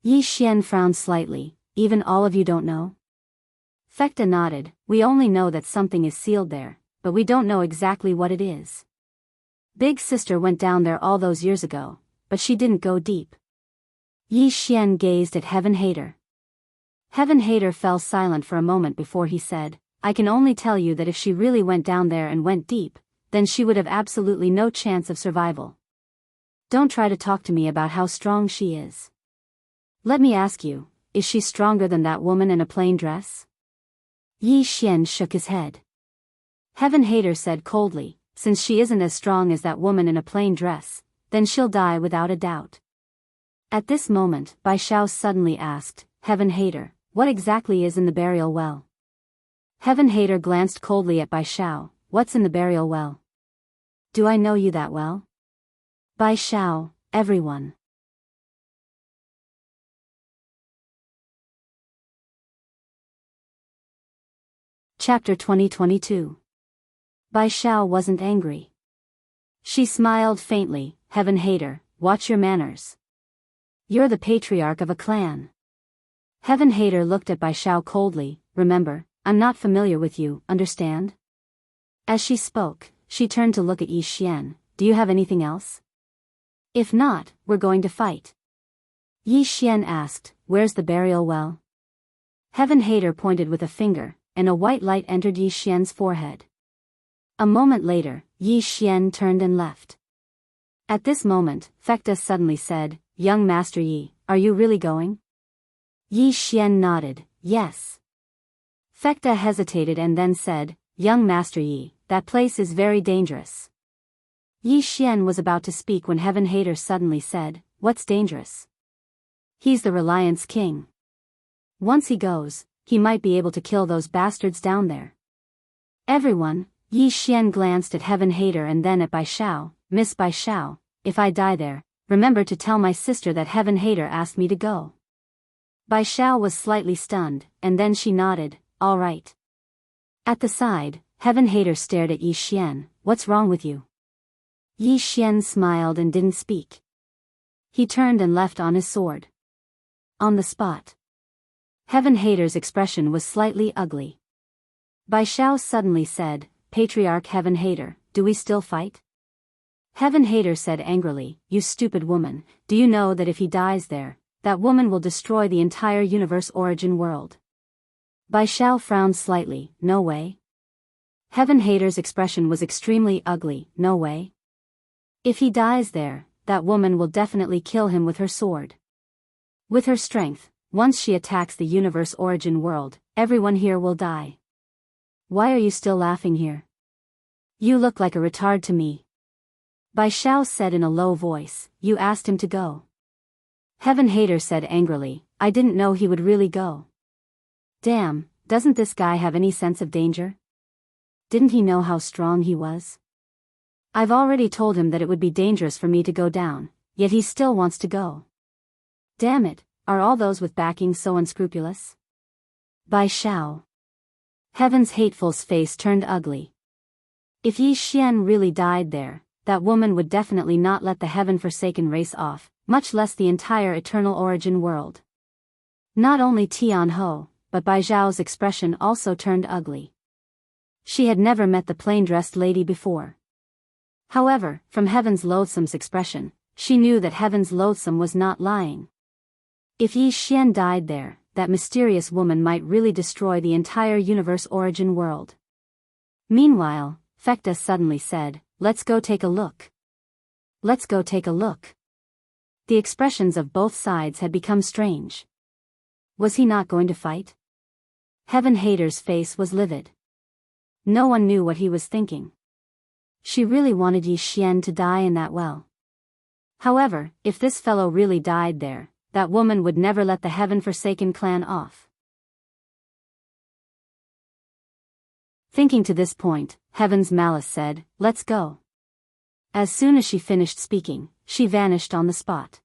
Yi Xian frowned slightly, "Even all of you don't know?" Fekta nodded, "We only know that something is sealed there, but we don't know exactly what it is. Big Sister went down there all those years ago, but she didn't go deep." Yi Xian gazed at Heaven Hater. Heaven Hater fell silent for a moment before he said, "I can only tell you that if she really went down there and went deep, then she would have absolutely no chance of survival. Don't try to talk to me about how strong she is. Let me ask you, is she stronger than that woman in a plain dress?" Yi Xian shook his head. Heaven Hater said coldly, "Since she isn't as strong as that woman in a plain dress, then she'll die without a doubt." At this moment, Bai Xiao suddenly asked, "Heaven Hater, what exactly is in the burial well?" Heaven Hater glanced coldly at Bai Xiao, "What's in the burial well? Do I know you that well?" Bai Xiao, everyone. Chapter 2022. Bai Xiao wasn't angry. She smiled faintly, "Heaven Hater, watch your manners. You're the patriarch of a clan." Heaven Hater looked at Biyao coldly. Remember, I'm not familiar with you, understand? As she spoke, she turned to look at Yi Xian. Do you have anything else? If not, we're going to fight. Yi Xian asked, where's the burial well? Heaven Hater pointed with a finger, and a white light entered Yi Xian's forehead. A moment later, Yi Xian turned and left. At this moment, Fekta suddenly said, Young Master Yi, are you really going? Yi Xian nodded, yes. Fekta hesitated and then said, Young Master Yi, that place is very dangerous. Yi Xian was about to speak when Heaven Hater suddenly said, what's dangerous? He's the Reliance King. Once he goes, he might be able to kill those bastards down there. Everyone, Yi Xian glanced at Heaven Hater and then at Biyao. Miss Biyao, if I die there, remember to tell my sister that Heaven Hater asked me to go. Biyao was slightly stunned, and then she nodded, all right. At the side, Heaven Hater stared at Yi Xian. What's wrong with you? Yi Xian smiled and didn't speak. He turned and left on his sword. On the spot. Heaven Hater's expression was slightly ugly. Biyao suddenly said, Patriarch Heaven Hater, do we still fight? Heaven Hater said angrily, you stupid woman, do you know that if he dies there, that woman will destroy the entire universe origin world? Biyao frowned slightly, no way. Heaven Hater's expression was extremely ugly, no way. If he dies there, that woman will definitely kill him with her sword. With her strength, once she attacks the universe origin world, everyone here will die. Why are you still laughing here? You look like a retard to me. Biyao said in a low voice, you asked him to go. Heaven Hater said angrily, I didn't know he would really go. Damn, doesn't this guy have any sense of danger? Didn't he know how strong he was? I've already told him that it would be dangerous for me to go down, yet he still wants to go. Damn it, are all those with backing so unscrupulous? Biyao. Heaven's Hateful's face turned ugly. If Yi Xian really died there, that woman would definitely not let the heaven-forsaken race off, much less the entire eternal origin world. Not only Tianho, but Biyao's expression also turned ugly. She had never met the plain-dressed lady before. However, from Heaven's Loathsome's expression, she knew that Heaven's Loathsome was not lying. If Yi Xian died there, that mysterious woman might really destroy the entire universe origin world. Meanwhile, Fekta suddenly said, let's go take a look. Let's go take a look. The expressions of both sides had become strange. Was he not going to fight? Heaven Hater's face was livid. No one knew what he was thinking. She really wanted Yi Xian to die in that well. However, if this fellow really died there, that woman would never let the heaven-forsaken clan off. Thinking to this point, Heaven's Malice said, let's go. As soon as she finished speaking, she vanished on the spot.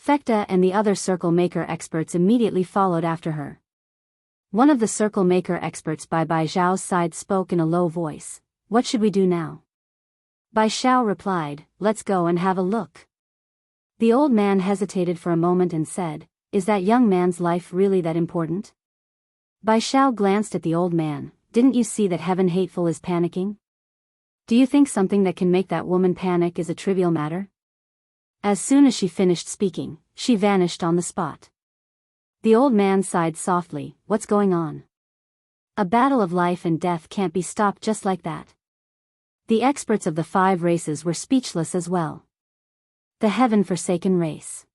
Fekta and the other Circle Maker experts immediately followed after her. One of the Circle Maker experts by Biyao's side spoke in a low voice, what should we do now? Biyao replied, let's go and have a look. The old man hesitated for a moment and said, is that young man's life really that important? Biyao glanced at the old man, didn't you see that Heaven Hateful is panicking? Do you think something that can make that woman panic is a trivial matter? As soon as she finished speaking, she vanished on the spot. The old man sighed softly, what's going on? A battle of life and death can't be stopped just like that. The experts of the 5 races were speechless as well. The heaven-forsaken race.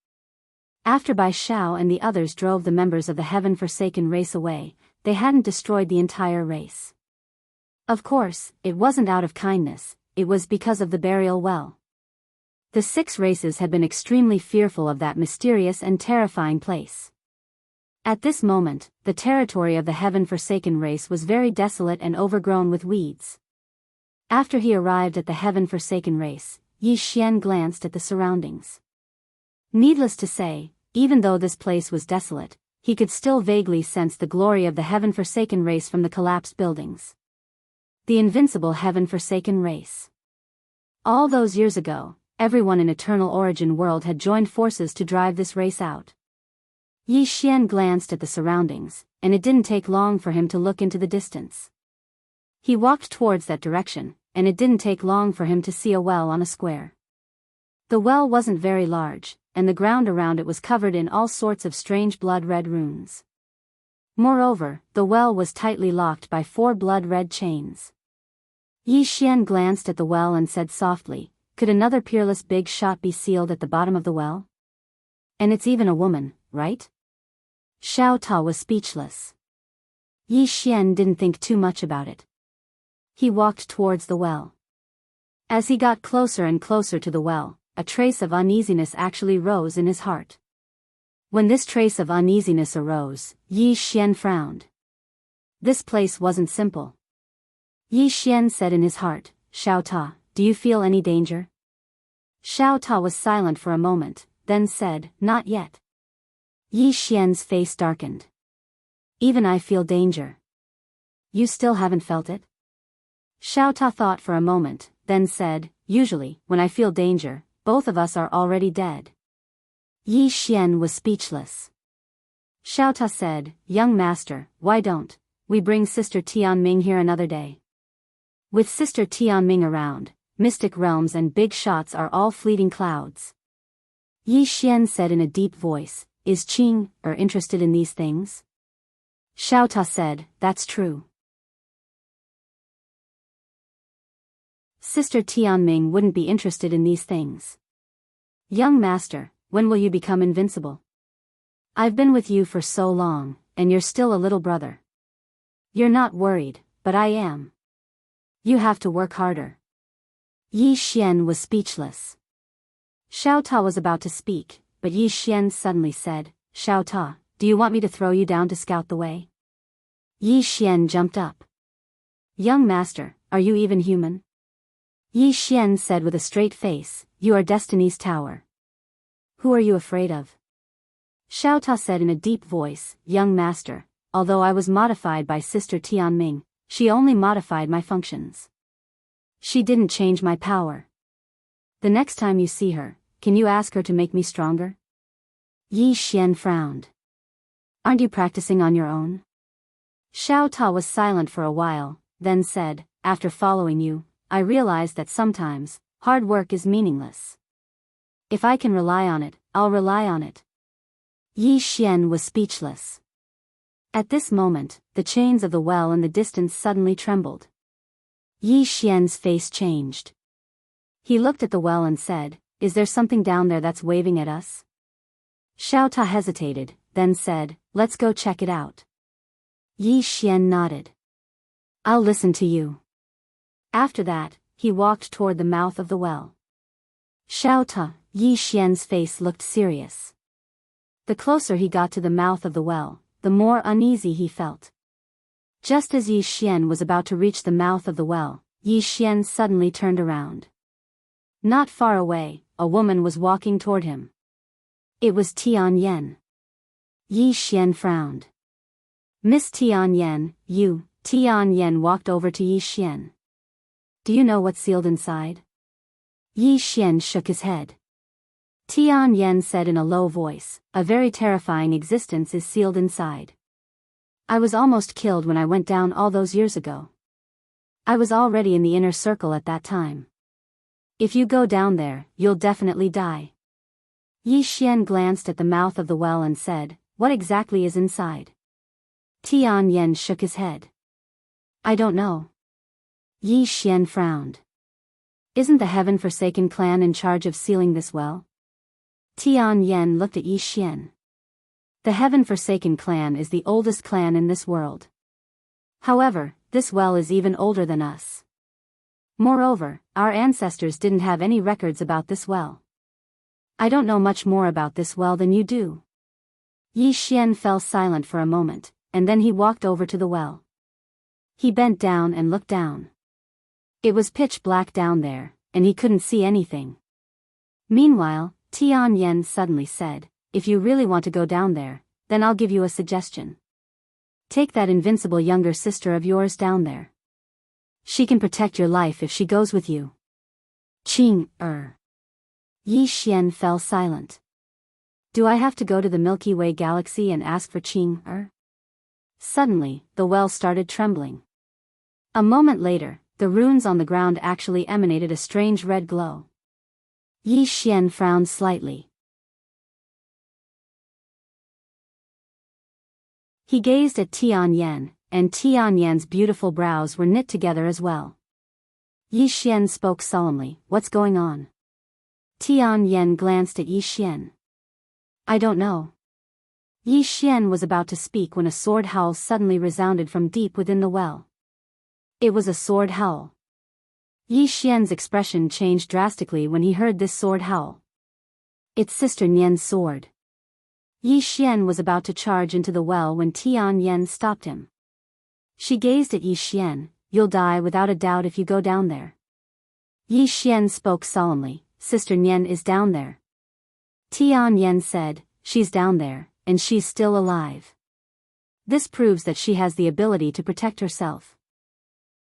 After Biyao and the others drove the members of the heaven-forsaken race away, they hadn't destroyed the entire race. Of course, it wasn't out of kindness, it was because of the burial well. The 6 races had been extremely fearful of that mysterious and terrifying place. At this moment, the territory of the heaven-forsaken race was very desolate and overgrown with weeds. After he arrived at the heaven-forsaken race, Yi Xian glanced at the surroundings. Needless to say, even though this place was desolate, he could still vaguely sense the glory of the heaven-forsaken race from the collapsed buildings. The invincible heaven-forsaken race. All those years ago, everyone in Eternal Origin World had joined forces to drive this race out. Yi Xian glanced at the surroundings, and it didn't take long for him to look into the distance. He walked towards that direction, and it didn't take long for him to see a well on a square. The well wasn't very large, and the ground around it was covered in all sorts of strange blood-red runes. Moreover, the well was tightly locked by 4 blood-red chains. Yi Xian glanced at the well and said softly, "Could another peerless big shot be sealed at the bottom of the well? And it's even a woman, right?" Xiao Ta was speechless. Yi Xian didn't think too much about it. He walked towards the well. As he got closer and closer to the well, a trace of uneasiness actually rose in his heart. When this trace of uneasiness arose, Yi Xian frowned. This place wasn't simple. Yi Xian said in his heart, "Xiao Ta, do you feel any danger?" Xiao Ta was silent for a moment, then said, "Not yet." Yi Xian's face darkened. "Even I feel danger." "You still haven't felt it?" Xiao Ta thought for a moment, then said, "Usually, when I feel danger, both of us are already dead." Yi Xian was speechless. Xiao Ta said, "Young master, why don't we bring Sister Tianming here another day?" With Sister Tianming around, mystic realms and big shots are all fleeting clouds. Yi Xian said in a deep voice, "Is Qing interested in these things?" Xiao Ta said, "That's true." Sister Tianming wouldn't be interested in these things. "Young master, when will you become invincible? I've been with you for so long, and you're still a little brother. You're not worried, but I am. You have to work harder." Yi Xian was speechless. Xiao Ta was about to speak, but Yi Xian suddenly said, "Xiao Ta, do you want me to throw you down to scout the way?" Yi Xian jumped up. "Young master, are you even human?" Yi Xian said with a straight face, "You are Destiny's Tower. Who are you afraid of?" Xiao Ta said in a deep voice, "Young master, although I was modified by Sister Tianming, she only modified my functions. She didn't change my power. The next time you see her, can you ask her to make me stronger?" Yi Xian frowned. "Aren't you practicing on your own?" Xiao Ta was silent for a while, then said, "After following you, I realized that sometimes, hard work is meaningless. If I can rely on it, I'll rely on it." Yi Xian was speechless. At this moment, the chains of the well in the distance suddenly trembled. Yi Xian's face changed. He looked at the well and said, "Is there something down there that's waving at us?" Xiao Ta hesitated, then said, "Let's go check it out." Yi Xian nodded. "I'll listen to you." After that, he walked toward the mouth of the well. Xiao Ta, Yi Xian's face looked serious. The closer he got to the mouth of the well, the more uneasy he felt. Just as Yi Xian was about to reach the mouth of the well, Yi Xian suddenly turned around. Not far away, a woman was walking toward him. It was Tian Yan. Yi Xian frowned. "Miss Tian Yan, you." Tian Yan walked over to Yi Xian. "Do you know what's sealed inside?" Yi Xian shook his head. Tian Yan said in a low voice, "A very terrifying existence is sealed inside. I was almost killed when I went down all those years ago. I was already in the inner circle at that time. If you go down there, you'll definitely die." Yi Xian glanced at the mouth of the well and said, "What exactly is inside?" Tian Yan shook his head. "I don't know." Yi Xian frowned. "Isn't the heaven-forsaken clan in charge of sealing this well?" Tian Yan looked at Yi Xian. "The heaven-forsaken clan is the oldest clan in this world. However, this well is even older than us. Moreover, our ancestors didn't have any records about this well. I don't know much more about this well than you do." Yi Xian fell silent for a moment, and then he walked over to the well. He bent down and looked down. It was pitch black down there, and he couldn't see anything. Meanwhile, Tian Yan suddenly said, "If you really want to go down there, then I'll give you a suggestion. Take that invincible younger sister of yours down there. She can protect your life if she goes with you." Qing. Yi Xian fell silent. Do I have to go to the Milky Way galaxy and ask for Qing? Suddenly, the well started trembling. A moment later, the runes on the ground actually emanated a strange red glow. Yi Xian frowned slightly. He gazed at Tian Yan, and Tian Yan's beautiful brows were knit together as well. Yi Xian spoke solemnly, "What's going on?" Tian Yan glanced at Yi Xian. "I don't know." Yi Xian was about to speak when a sword howl suddenly resounded from deep within the well. It was a sword howl. Yi Xian's expression changed drastically when he heard this sword howl. It's Sister Nian's sword. Yi Xian was about to charge into the well when Tian Yan stopped him. She gazed at Yi Xian. "You'll die without a doubt if you go down there." Yi Xian spoke solemnly, "Sister Nian is down there." Tian Yan said, "She's down there, and she's still alive. This proves that she has the ability to protect herself.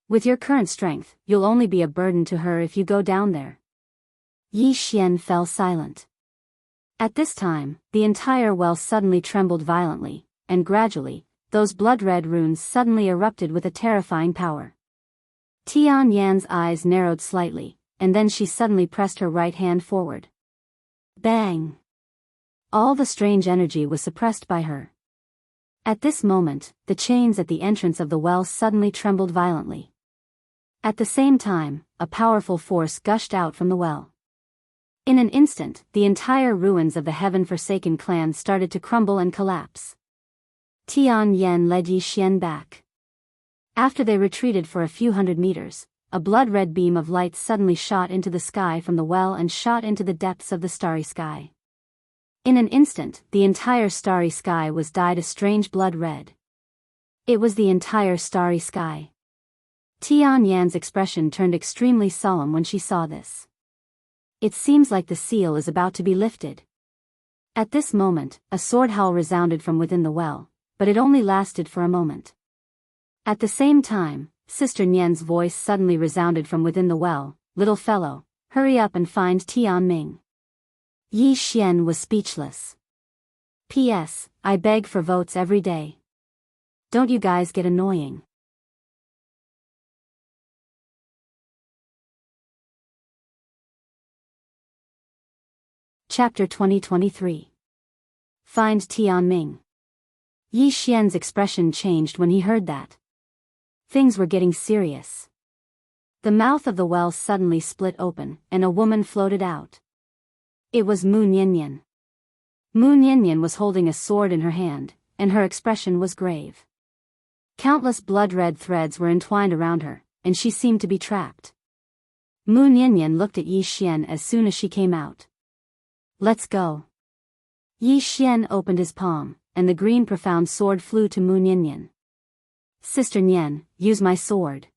With your current strength, you'll only be a burden to her if you go down there." Yi Xian fell silent. At this time, the entire well suddenly trembled violently, and gradually, those blood-red runes suddenly erupted with a terrifying power. Tian Yan's eyes narrowed slightly, and then she suddenly pressed her right hand forward. Bang! All the strange energy was suppressed by her. At this moment, the chains at the entrance of the well suddenly trembled violently. At the same time, a powerful force gushed out from the well. In an instant, the entire ruins of the heaven-forsaken clan started to crumble and collapse. Tian Yan led Yi Xian back. After they retreated for a few hundred meters, a blood-red beam of light suddenly shot into the sky from the well and shot into the depths of the starry sky. In an instant, the entire starry sky was dyed a strange blood red. It was the entire starry sky. Tian Yan's expression turned extremely solemn when she saw this. It seems like the seal is about to be lifted. At this moment, a sword howl resounded from within the well, but it only lasted for a moment. At the same time, Sister Nian's voice suddenly resounded from within the well, "Little fellow, hurry up and find Tian Ming." Yi Xian was speechless. P.S. I beg for votes every day. Don't you guys get annoying? Chapter 2023. Find Tian Ming. Yi Xian's expression changed when he heard that. Things were getting serious. The mouth of the well suddenly split open, and a woman floated out. It was Mu Niannian. Mu Niannian was holding a sword in her hand, and her expression was grave. Countless blood-red threads were entwined around her, and she seemed to be trapped. Mu Niannian looked at Yi Xian as soon as she came out. "Let's go." Yi Xian opened his palm, and the green profound sword flew to Mu Niannian. "Sister Nian, use my sword."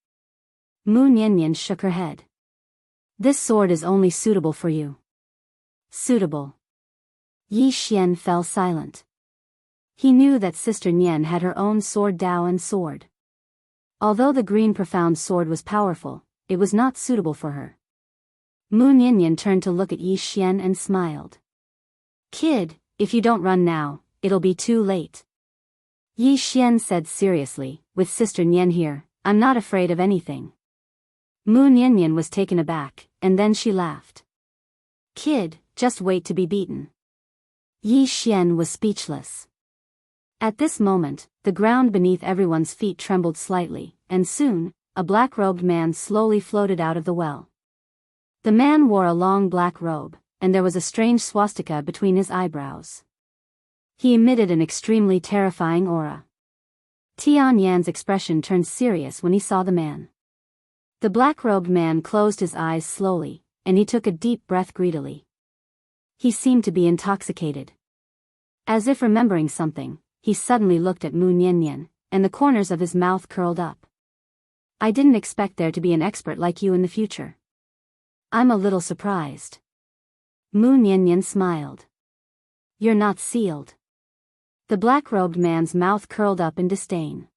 Mu Niannian shook her head. "This sword is only suitable for you." "Suitable." Yi Xian fell silent. He knew that Sister Nian had her own sword Dao and sword. Although the green profound sword was powerful, it was not suitable for her. Mu Niannian turned to look at Yi Xian and smiled. "Kid, if you don't run now, it'll be too late." Yi Xian said seriously, "With Sister Nian here, I'm not afraid of anything." Mu Niannian was taken aback, and then she laughed. "Kid, just wait to be beaten." Yi Xian was speechless. At this moment, the ground beneath everyone's feet trembled slightly, and soon, a black-robed man slowly floated out of the well. The man wore a long black robe, and there was a strange swastika between his eyebrows. He emitted an extremely terrifying aura. Tian Yan's expression turned serious when he saw the man. The black-robed man closed his eyes slowly, and he took a deep breath greedily. He seemed to be intoxicated. As if remembering something, he suddenly looked at Mu Niannian, and the corners of his mouth curled up. "I didn't expect there to be an expert like you in the future. I'm a little surprised." Mu Niannian smiled. "You're not sealed." The black-robed man's mouth curled up in disdain.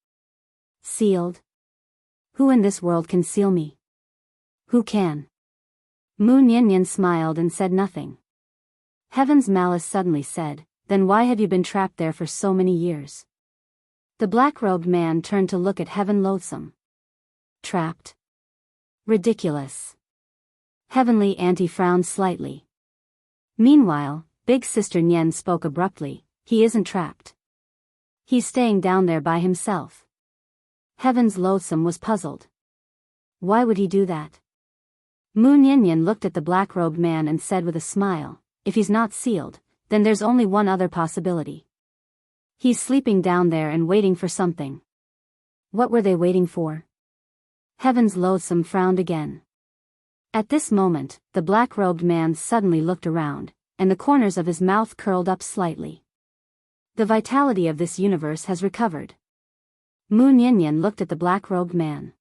"Sealed? Who in this world can seal me? Who can?" Mu Niannian smiled and said nothing. Heaven's Malice suddenly said, then why have you been trapped there for so many years? The black-robed man turned to look at Heaven Loathsome. Trapped? Ridiculous. Heavenly Auntie frowned slightly. Meanwhile, Big Sister Nyen spoke abruptly, he isn't trapped. He's staying down there by himself. Heaven's Loathsome was puzzled. Why would he do that? Mu Nyenyen looked at the black-robed man and said with a smile, if he's not sealed, then there's only one other possibility. He's sleeping down there and waiting for something. What were they waiting for? Heaven's Loathsome frowned again. At this moment, the black-robed man suddenly looked around, and the corners of his mouth curled up slightly. The vitality of this universe has recovered. Mu Nyenyen looked at the black-robed man.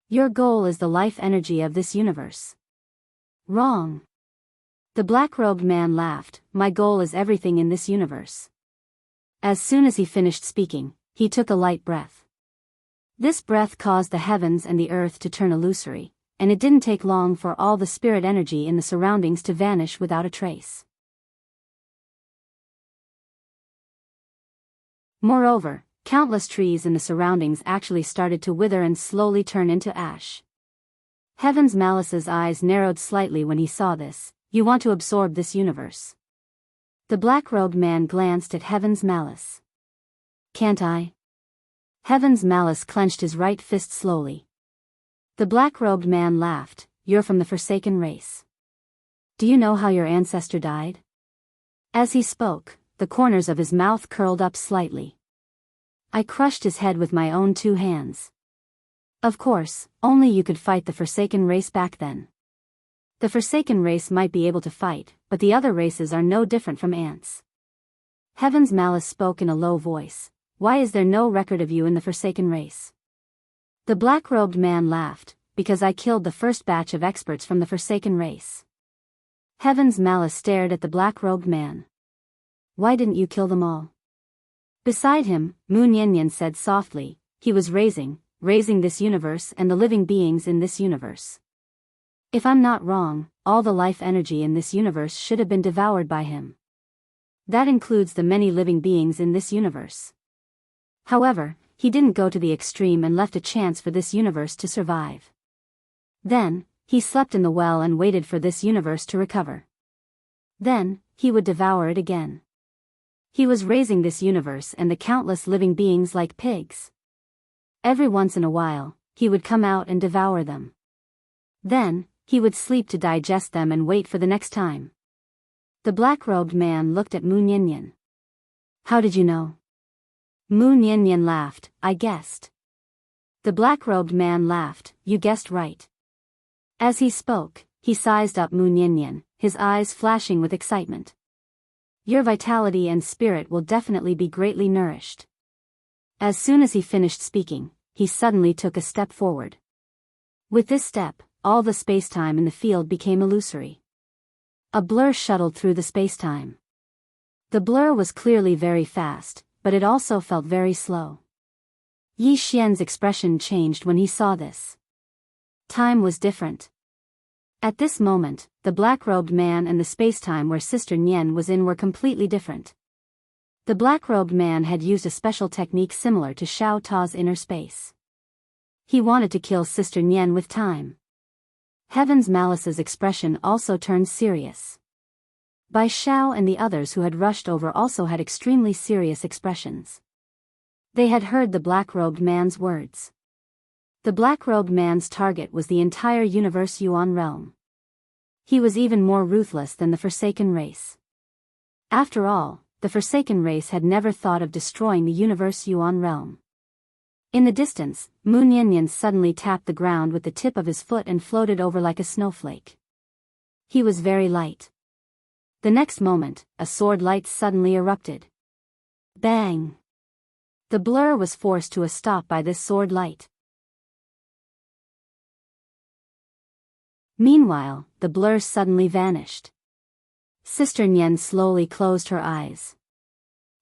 Your goal is the life energy of this universe. Wrong. The black-robed man laughed, my goal is everything in this universe. As soon as he finished speaking, he took a light breath. This breath caused the heavens and the earth to turn illusory, and it didn't take long for all the spirit energy in the surroundings to vanish without a trace. Moreover, countless trees in the surroundings actually started to wither and slowly turn into ash. Heaven's Malice's eyes narrowed slightly when he saw this. You want to absorb this universe. The black-robed man glanced at Heaven's Malice. Can't I? Heaven's Malice clenched his right fist slowly. The black-robed man laughed, you're from the Forsaken race. Do you know how your ancestor died? As he spoke, the corners of his mouth curled up slightly. I crushed his head with my own 2 hands. Of course, only you could fight the Forsaken race back then. The Forsaken race might be able to fight, but the other races are no different from ants. Heaven's Malice spoke in a low voice. Why is there no record of you in the Forsaken race? The black-robed man laughed, because I killed the first batch of experts from the Forsaken race. Heaven's Malice stared at the black-robed man. Why didn't you kill them all? Beside him, Mu Nyenyen said softly, he was raising this universe and the living beings in this universe. If I'm not wrong, all the life energy in this universe should have been devoured by him. That includes the many living beings in this universe. However, he didn't go to the extreme and left a chance for this universe to survive. Then, he slept in the well and waited for this universe to recover. Then, he would devour it again. He was raising this universe and the countless living beings like pigs. Every once in a while, he would come out and devour them. Then, he would sleep to digest them and wait for the next time. The black-robed man looked at Mu Nyenyen. How did you know? Mu Nyenyen laughed, I guessed. The black-robed man laughed, you guessed right. As he spoke, he sized up Mu Nyenyen, his eyes flashing with excitement. Your vitality and spirit will definitely be greatly nourished. As soon as he finished speaking, he suddenly took a step forward. With this step, all the space-time in the field became illusory. A blur shuttled through the space-time. The blur was clearly very fast, but it also felt very slow. Yi Xian's expression changed when he saw this. Time was different. At this moment, the black-robed man and the space-time where Sister Nyen was in were completely different. The black-robed man had used a special technique similar to Xiao Ta's inner space. He wanted to kill Sister Nyen with time. Heaven's Malice's expression also turned serious. Bai Xiao and the others who had rushed over also had extremely serious expressions. They had heard the black-robed man's words. The black-robed man's target was the entire universe Yuan realm. He was even more ruthless than the Forsaken race. After all, the Forsaken race had never thought of destroying the universe Yuan realm. In the distance, Mu Nyenyen suddenly tapped the ground with the tip of his foot and floated over like a snowflake. He was very light. The next moment, a sword light suddenly erupted. Bang! The blur was forced to a stop by this sword light. Meanwhile, the blur suddenly vanished. Sister Nyen slowly closed her eyes.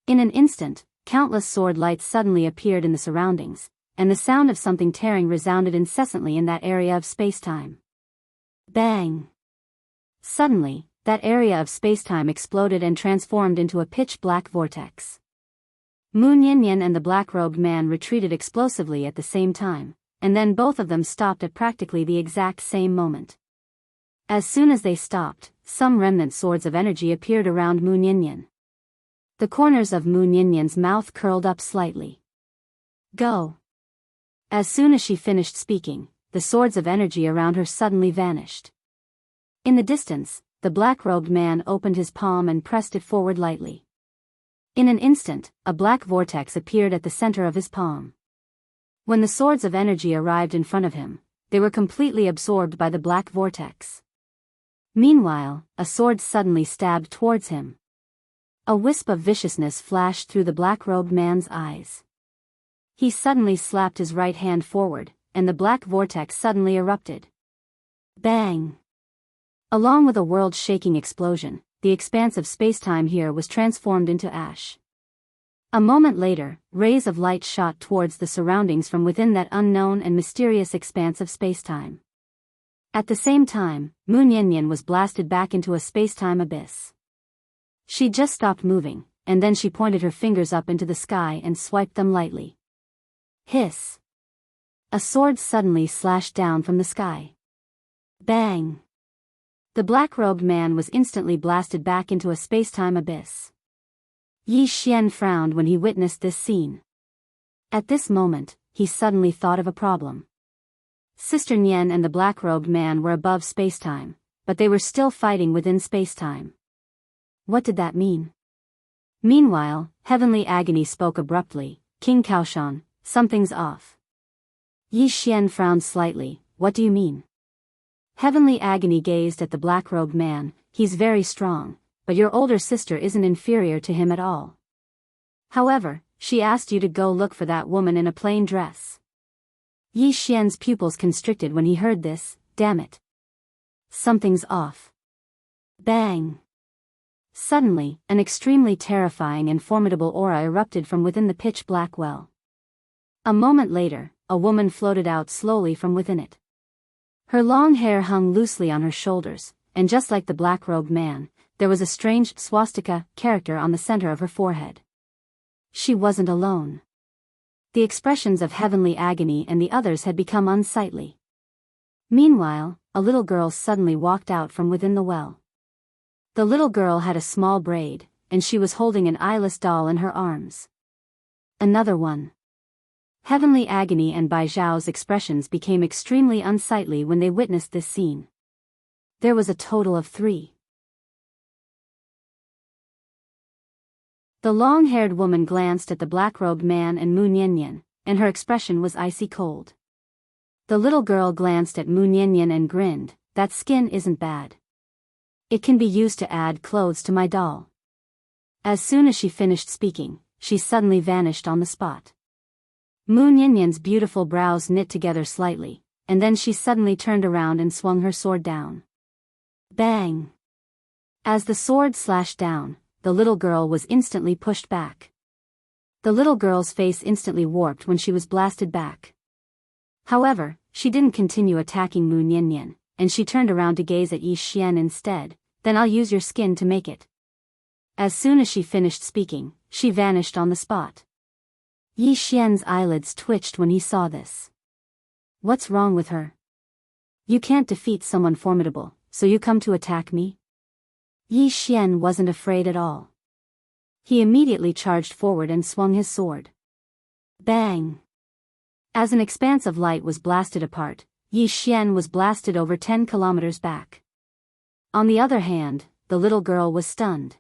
In an instant, countless sword lights suddenly appeared in the surroundings, and the sound of something tearing resounded incessantly in that area of space-time. Bang! Suddenly, that area of spacetime exploded and transformed into a pitch-black vortex. Moon Yinyan and the black-robed man retreated explosively at the same time, and then both of them stopped at practically the exact same moment. As soon as they stopped, some remnant swords of energy appeared around Moon Yinyan. The corners of Moon Yinyan's mouth curled up slightly. Go! As soon as she finished speaking, the swords of energy around her suddenly vanished. In the distance, the black-robed man opened his palm and pressed it forward lightly. In an instant, a black vortex appeared at the center of his palm. When the swords of energy arrived in front of him, they were completely absorbed by the black vortex. Meanwhile, a sword suddenly stabbed towards him. A wisp of viciousness flashed through the black-robed man's eyes. He suddenly slapped his right hand forward, and the black vortex suddenly erupted. Bang! Along with a world-shaking explosion, the expanse of spacetime here was transformed into ash. A moment later, rays of light shot towards the surroundings from within that unknown and mysterious expanse of spacetime. At the same time, Moon Yinyan was blasted back into a spacetime abyss. She just stopped moving, and then she pointed her fingers up into the sky and swiped them lightly. Hiss! A sword suddenly slashed down from the sky. Bang! The black-robed man was instantly blasted back into a spacetime abyss. Yi Xian frowned when he witnessed this scene. At this moment, he suddenly thought of a problem. Sister Nian and the black-robed man were above spacetime, but they were still fighting within spacetime. What did that mean? Meanwhile, Heavenly Agony spoke abruptly. King Kaoshan, something's off. Yi Xian frowned slightly. What do you mean? Heavenly Agony gazed at the black-robed man. He's very strong, but your older sister isn't inferior to him at all. However, she asked you to go look for that woman in a plain dress. Yi Xian's pupils constricted when he heard this. Damn it. Something's off. Bang! Suddenly, an extremely terrifying and formidable aura erupted from within the pitch-black well. A moment later, a woman floated out slowly from within it. Her long hair hung loosely on her shoulders, and just like the black-robed man, there was a strange swastika character on the center of her forehead. She wasn't alone. The expressions of Heavenly Agony and the others had become unsightly. Meanwhile, a little girl suddenly walked out from within the well. The little girl had a small braid, and she was holding an eyeless doll in her arms. Another one. Heavenly Agony and Biyao expressions became extremely unsightly when they witnessed this scene. There was a total of 3. The long-haired woman glanced at the black-robed man and Moon Yinyan, and her expression was icy cold. The little girl glanced at Moon Yinyan and grinned. That skin isn't bad. It can be used to add clothes to my doll. As soon as she finished speaking, she suddenly vanished on the spot. Moon Yinyan's beautiful brows knit together slightly, and then she suddenly turned around and swung her sword down. Bang! As the sword slashed down, the little girl was instantly pushed back. The little girl's face instantly warped when she was blasted back. However, she didn't continue attacking Moon Yinyan, and she turned around to gaze at Yi Xian instead. Then I'll use your skin to make it. As soon as she finished speaking, she vanished on the spot. Yi Xian's eyelids twitched when he saw this. What's wrong with her? You can't defeat someone formidable, so you come to attack me? Yi Xian wasn't afraid at all. He immediately charged forward and swung his sword. Bang! As an expanse of light was blasted apart, Yi Xian was blasted over 10 kilometers back. On the other hand, the little girl was stunned.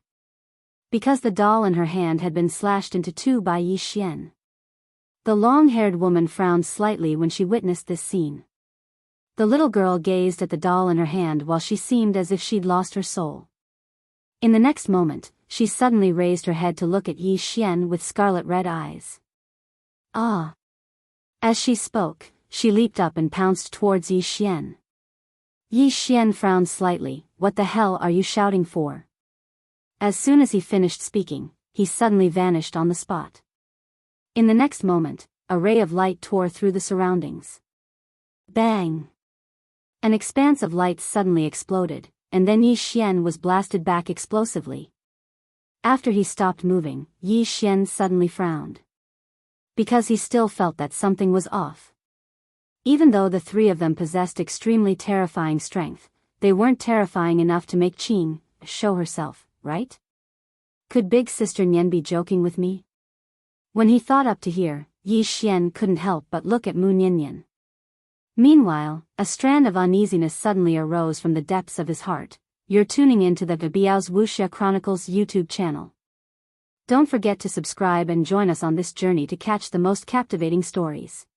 Because the doll in her hand had been slashed into 2 by Yi Xian. The long-haired woman frowned slightly when she witnessed this scene. The little girl gazed at the doll in her hand while she seemed as if she'd lost her soul. In the next moment, she suddenly raised her head to look at Yi Xian with scarlet-red eyes. Ah! As she spoke, she leaped up and pounced towards Yi Xian. Yi Xian frowned slightly. What the hell are you shouting for? As soon as he finished speaking, he suddenly vanished on the spot. In the next moment, a ray of light tore through the surroundings. Bang! An expanse of light suddenly exploded, and then Yi Xian was blasted back explosively. After he stopped moving, Yi Xian suddenly frowned. Because he still felt that something was off. Even though the three of them possessed extremely terrifying strength, they weren't terrifying enough to make Qing show herself, right? Could Big Sister Nian be joking with me? When he thought up to here, Yi Xian couldn't help but look at Mu Niannian. Meanwhile, a strand of uneasiness suddenly arose from the depths of his heart. You're tuning into the Biyao's Wuxia Chronicles YouTube channel. Don't forget to subscribe and join us on this journey to catch the most captivating stories.